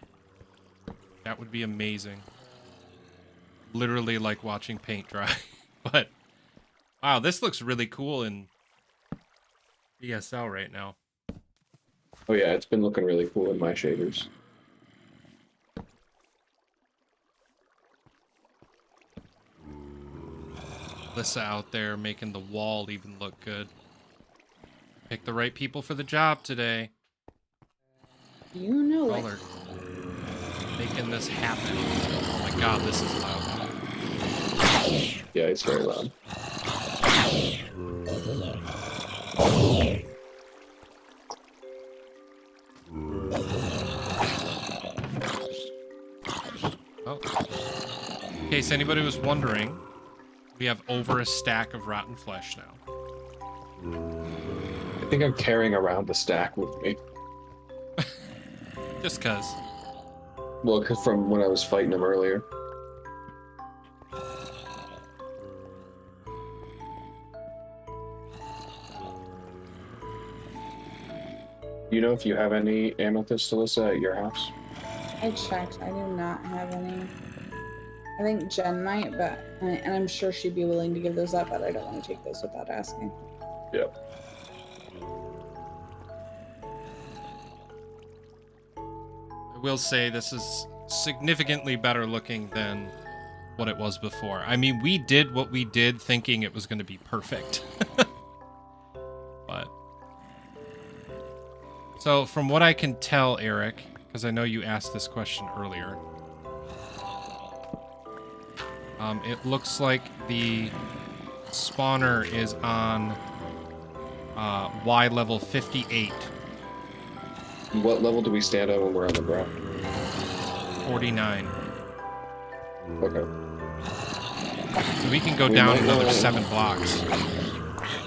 That would be amazing. Literally like watching paint dry. But wow, this looks really cool in BSL right now.
Oh yeah, it's been looking really cool in my shaders.
Alyssa out there making the wall even look good. Pick the right people for the job today.
You know
it. Making this happen. Oh my god, this is loud.
Yeah, it's very loud.
Oh. In case anybody was wondering, we have over a stack of rotten flesh now.
I think I'm carrying around the stack with me.
Just cuz.
Well, cause from when I was fighting them earlier. You know if you have any amethyst, Alyssa, at your house?
I checked. I do not have any. I think Jen might, and I'm sure she'd be willing to give those up, but I don't want to take those without asking.
Yep.
I will say this is significantly better looking than what it was before. I mean, we did what we did thinking it was going to be perfect. But so from what I can tell, Eric, because I know you asked this question earlier, it looks like the spawner is on Y level 58.
What level do we stand on when we're on the ground?
49.
Okay.
So we can go down another 7 blocks.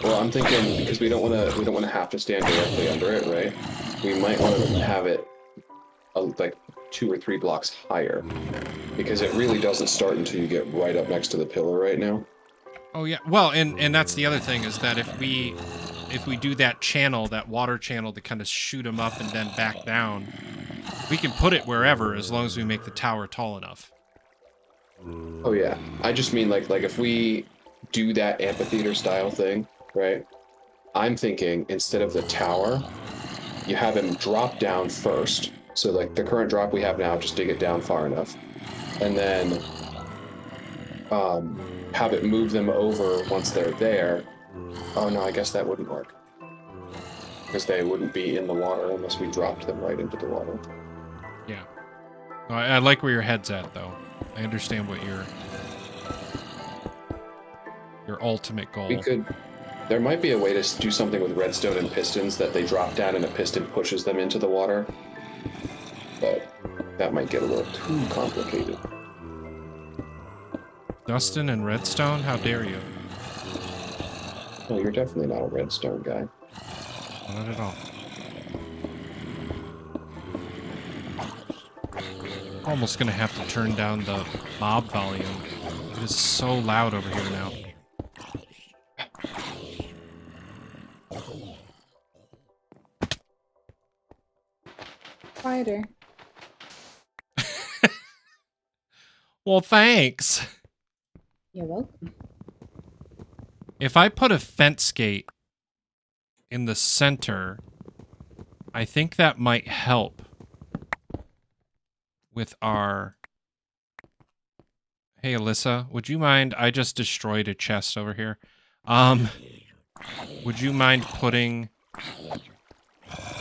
Well, I'm thinking because we don't want to have to stand directly under it, right? We might want to have it like 2 or 3 blocks higher, because it really doesn't start until you get right up next to the pillar right now.
Oh yeah, well, and that's the other thing is that if we do that channel, that water channel to kind of shoot them up and then back down, we can put it wherever as long as we make the tower tall enough.
Oh yeah, I just mean like if we do that amphitheater style thing, right? I'm thinking instead of the tower, you have him drop down first. So like the current drop we have now, just dig it down far enough. and then have it move them over once they're there. Oh no, I guess that wouldn't work. Because they wouldn't be in the water unless we dropped them right into the water.
Yeah. No, I like where your head's at, though. I understand what your ultimate goal.
We could... There might be a way to do something with redstone and pistons that they drop down and a piston pushes them into the water. But that might get a little too complicated.
Dustin and redstone? How dare you?
Oh, you're definitely not a redstone guy.
Not at all. Almost gonna have to turn down the mob volume. It is so loud over here now.
Quieter.
Well, thanks.
You're welcome.
If I put a fence gate in the center, I think that might help with our... Hey, Alyssa, would you mind... I just destroyed a chest over here. Would you mind putting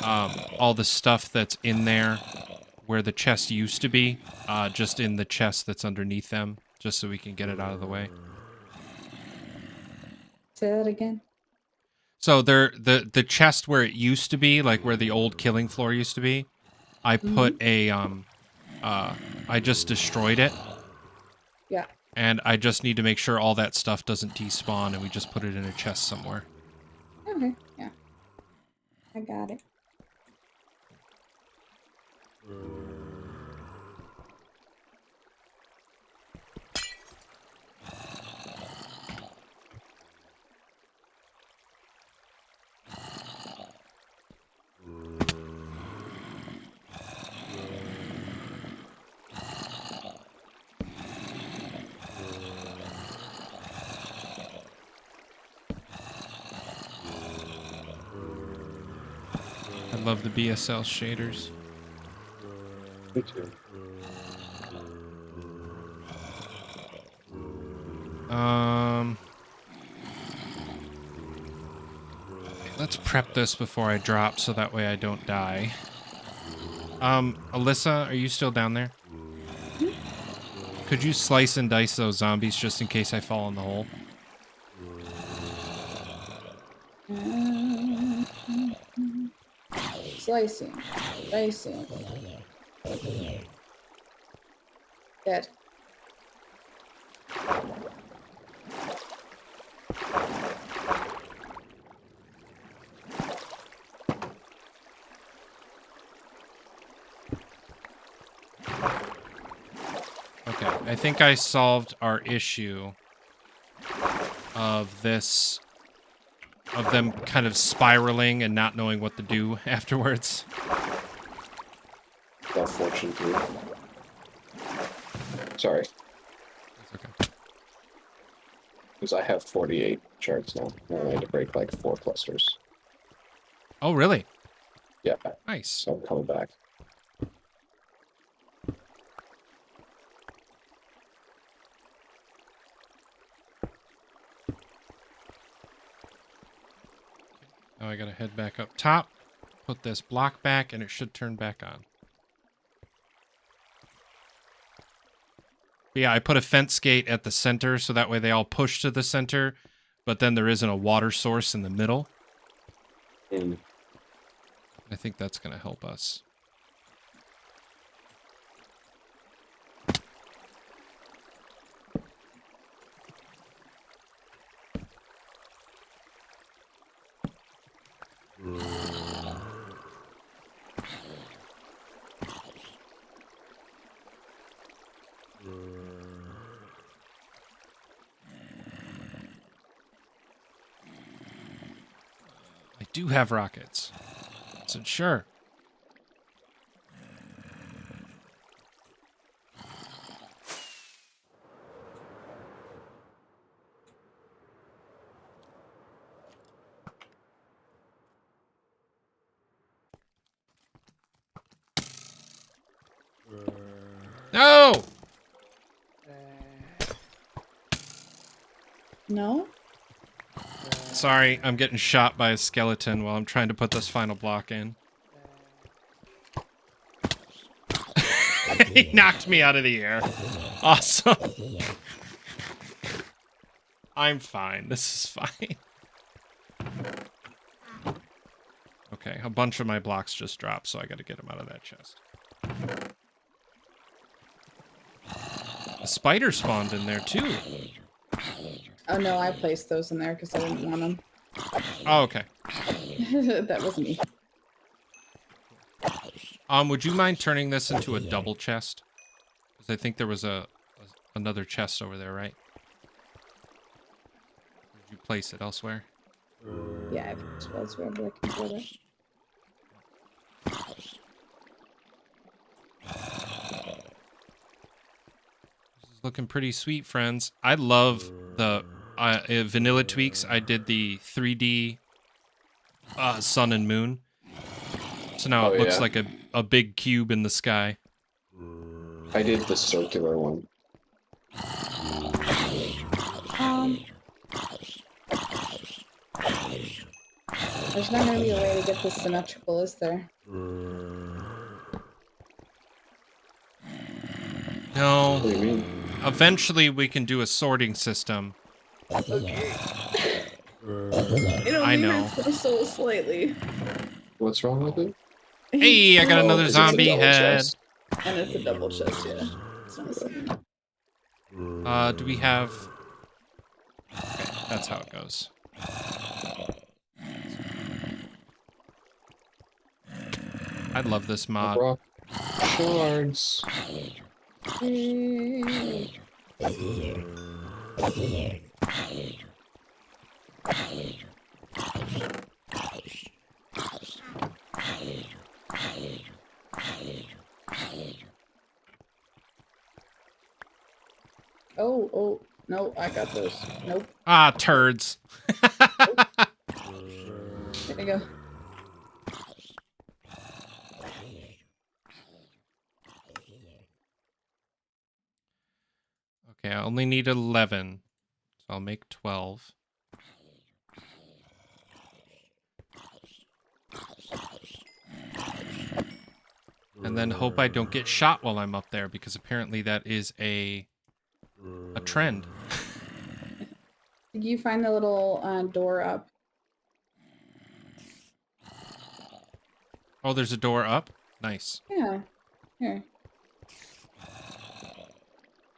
all the stuff that's in there where the chest used to be, just in the chest that's underneath them, just so we can get it out of the way?
Say that again.
So the chest where it used to be, like where the old killing floor used to be, I put a I just destroyed it.
Yeah.
And I just need to make sure all that stuff doesn't despawn, and we just put it in a chest somewhere.
Okay. Yeah. I got it.
I love the BSL shaders.
Me too.
Let's prep this before I drop, so that way I don't die. Alyssa, are you still down there? Could you slice and dice those zombies just in case I fall in the hole?
Slicing. Dicing. Dead.
Okay, I think I solved our issue of this, of them kind of spiraling and not knowing what to do afterwards.
Unfortunately. Sorry.
It's okay.
Because I have 48 charts now. And I had to break like 4 clusters.
Oh, really?
Yeah,
Nice.
so I'm coming back.
Now I gotta head back up top, put this block back, and it should turn back on. But yeah, I put a fence gate at the center, so that way they all push to the center, but then there isn't a water source in the middle.
Mm.
I think that's gonna help us. I do have rockets. I said, sure. No!
No?
Sorry, I'm getting shot by a skeleton while I'm trying to put this final block in. He knocked me out of the air. Awesome. I'm fine. This is fine. Okay, a bunch of my blocks just dropped, so I gotta get them out of that chest. A spider spawned in there, too.
Oh no, I placed those in there because I didn't want them.
Oh, okay.
That was me.
Would you mind turning this into a double chest? Because I think there was another chest over there, right? Did you place it elsewhere?
Yeah, I think it's elsewhere, but I can get it.
This is looking pretty sweet, friends. I love the vanilla tweaks. I did the 3D sun and moon. So now it looks like a big cube in the sky.
I did the circular one.
There's not going to be a way to get this symmetrical, is there?
No.
What do you mean?
Eventually we can do a sorting system.
Okay.
I know.
So slightly.
What's wrong with it?
Hey, I got another
Is it a
zombie
double
head.
chest?
And it's a double chest, yeah. It's not a single.
Do we have... Okay, that's how it goes. I love this mod.
Rock shards.
Oh, no, I got those. Nope.
Ah, turds.
There you go.
Okay, I only need 11. So I'll make 12. And then hope I don't get shot while I'm up there, because apparently that is a trend.
Did you find the little door up?
Oh, there's a door up? Nice.
Yeah. Here.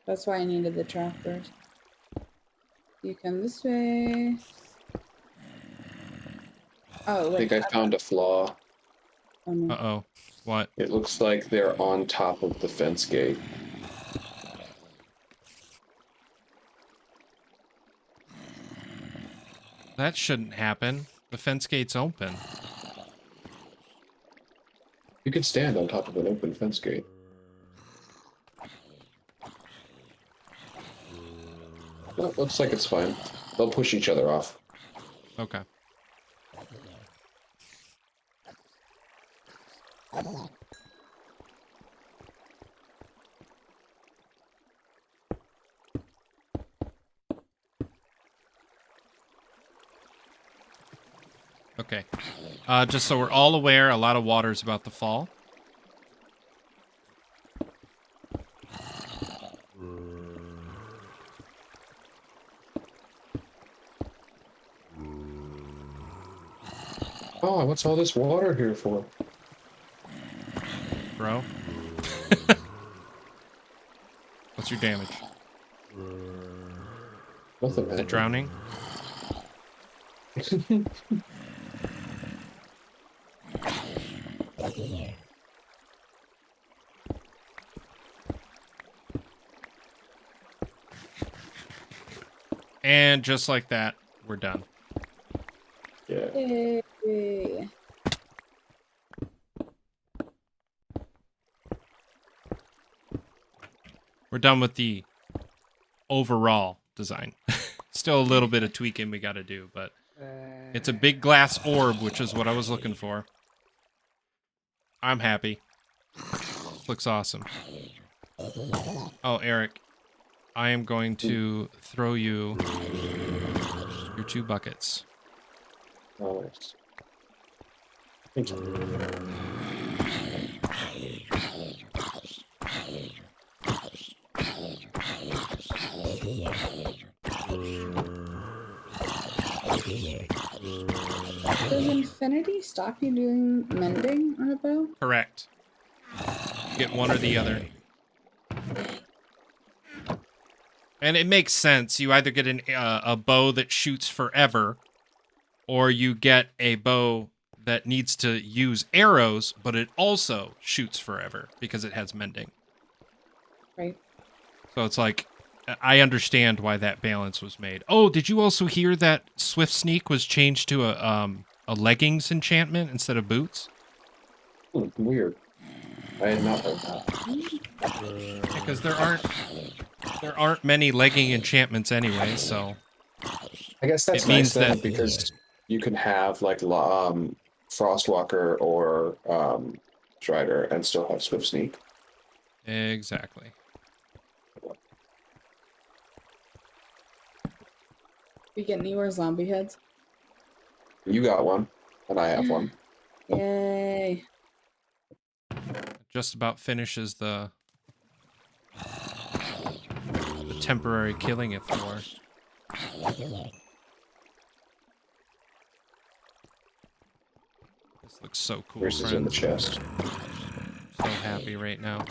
That's why I needed the trappers. You come this way. Oh,
I think I found a flaw.
Oh, no.
Uh-oh. What?
It looks like they're on top of the fence gate.
That shouldn't happen. The fence gate's open.
You could stand on top of an open fence gate. Well, looks like it's fine. They'll push each other off.
Okay. Okay. Just so we're all aware, a lot of water is about to fall.
Oh, what's all this water here for?
Bro. What's your damage?
Nothing,
Is it
man.
drowning? And just like that, we're done.
Yeah.
Yay.
We're done with the overall design. Still a little bit of tweaking we got to do, but it's a big glass orb, which is what I was looking for. I'm happy. Looks awesome. Oh, Eric, I am going to throw you Your 2 buckets.
Nice. Thank you.
Does infinity stop you doing mending on a bow?
Correct. Get one or the other. And it makes sense. You either get a bow that shoots forever, or you get a bow that needs to use arrows, but it also shoots forever because it has mending.
Right.
So it's like, I understand why that balance was made. Oh, did you also hear that Swift Sneak was changed to a leggings enchantment instead of boots?
Weird. I had not heard that.
Because there aren't many legging enchantments anyway, so
I guess that's
it means
nice then
that
because you can have like Frostwalker or Strider and still have Swift Sneak.
exactly.
We get any more zombie heads?
You got one, and I have one.
Yay.
Just about finishes the temporary killing it for. This looks so cool,
Yours is in the
friends.
chest.
So happy right now.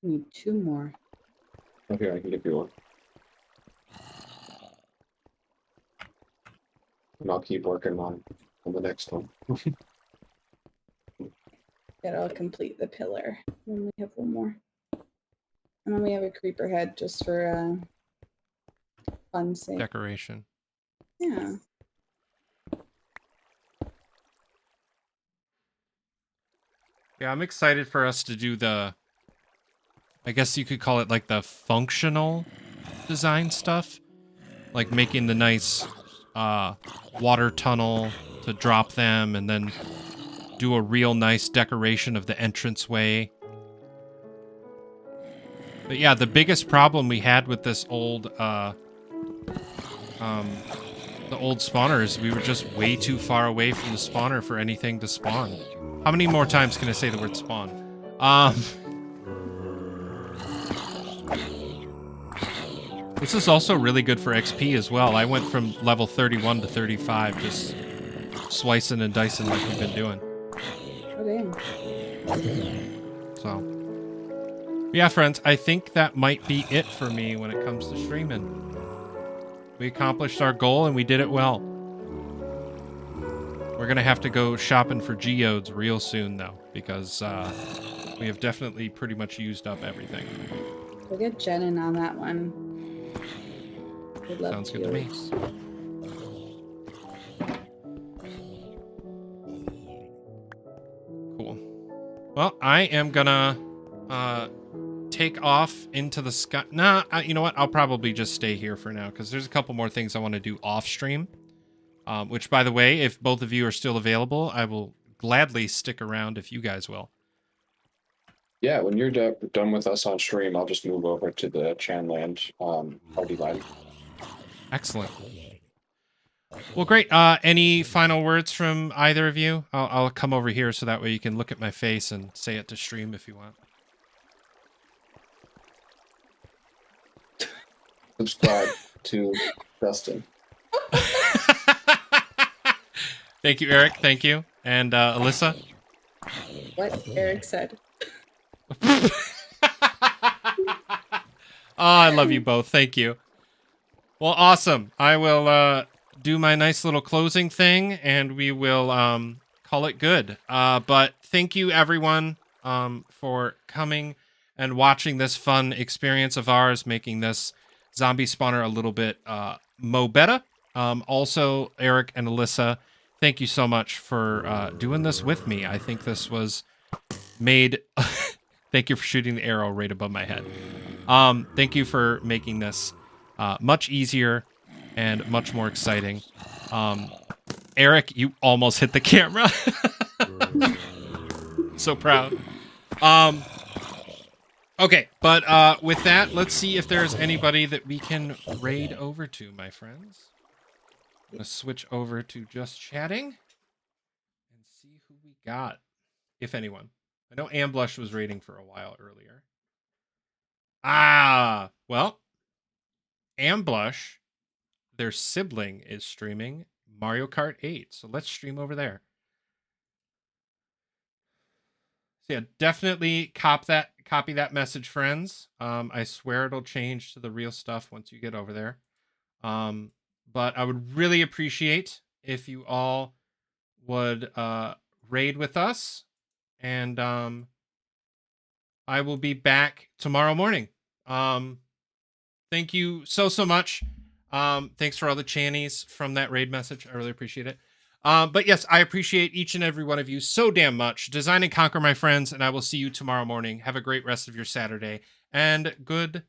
Need 2 more.
Okay, I can give you one. And I'll keep working on the next one.
I'll complete the pillar. We only have 1 more. And then we have a creeper head just for fun's sake.
Decoration.
Yeah.
Yeah, I'm excited for us to do the, I guess you could call it like the functional design stuff. Like making the nice water tunnel to drop them and then do a real nice decoration of the entranceway. But yeah, the biggest problem we had with this old, the old spawner is we were just way too far away from the spawner for anything to spawn. How many more times can I say the word spawn? This is also really good for XP as well. I went from level 31 to 35, just slicing and dicing like we've been doing.
Oh, dang.
So, yeah, friends, I think that might be it for me when it comes to streaming. We accomplished our goal and we did it well. We're going to have to go shopping for geodes real soon, though, because we have definitely pretty much used up everything.
We'll get Jen in on that one. We'd love
Sounds good to me.
geodes.
Cool. Well, I am gonna take off into the sky. Nah, you know what? I'll probably just stay here for now because there's a couple more things I want to do off stream. Which, by the way, if both of you are still available, I will gladly stick around if you guys will.
Yeah, when you're done with us on stream, I'll just move over to the Chanland party line.
Excellent. Well, great. Any final words from either of you? I'll come over here so that way you can look at my face and say it to stream if you want.
Subscribe to Dustin.
Thank you, Eric. Thank you. And Alyssa?
What Eric said.
Oh, I love you both. Thank you. Well, awesome. I will do my nice little closing thing, and we will call it good. But thank you, everyone, for coming and watching this fun experience of ours, making this zombie spawner a little bit mo better. Also, Eric and Alyssa, thank you so much for doing this with me. I think this was made... Thank you for shooting the arrow right above my head. Thank you for making this much easier and much more exciting. Eric, you almost hit the camera. So proud. Okay, but with that, let's see if there's anybody that we can raid over to, my friends. I'm gonna switch over to just chatting and see who we got, if anyone. I know Amblush was raiding for a while earlier. Ah, well, Amblush, their sibling, is streaming Mario Kart 8, so let's stream over there. So yeah, definitely copy that message, friends. I swear it'll change to the real stuff once you get over there. But I would really appreciate if you all would raid with us, and I will be back tomorrow morning. Thank you so much. Thanks for all the channies from that raid message. I really appreciate it. But yes, I appreciate each and every one of you so damn much. Design and conquer, my friends, and I will see you tomorrow morning. Have a great rest of your Saturday, and goodbye.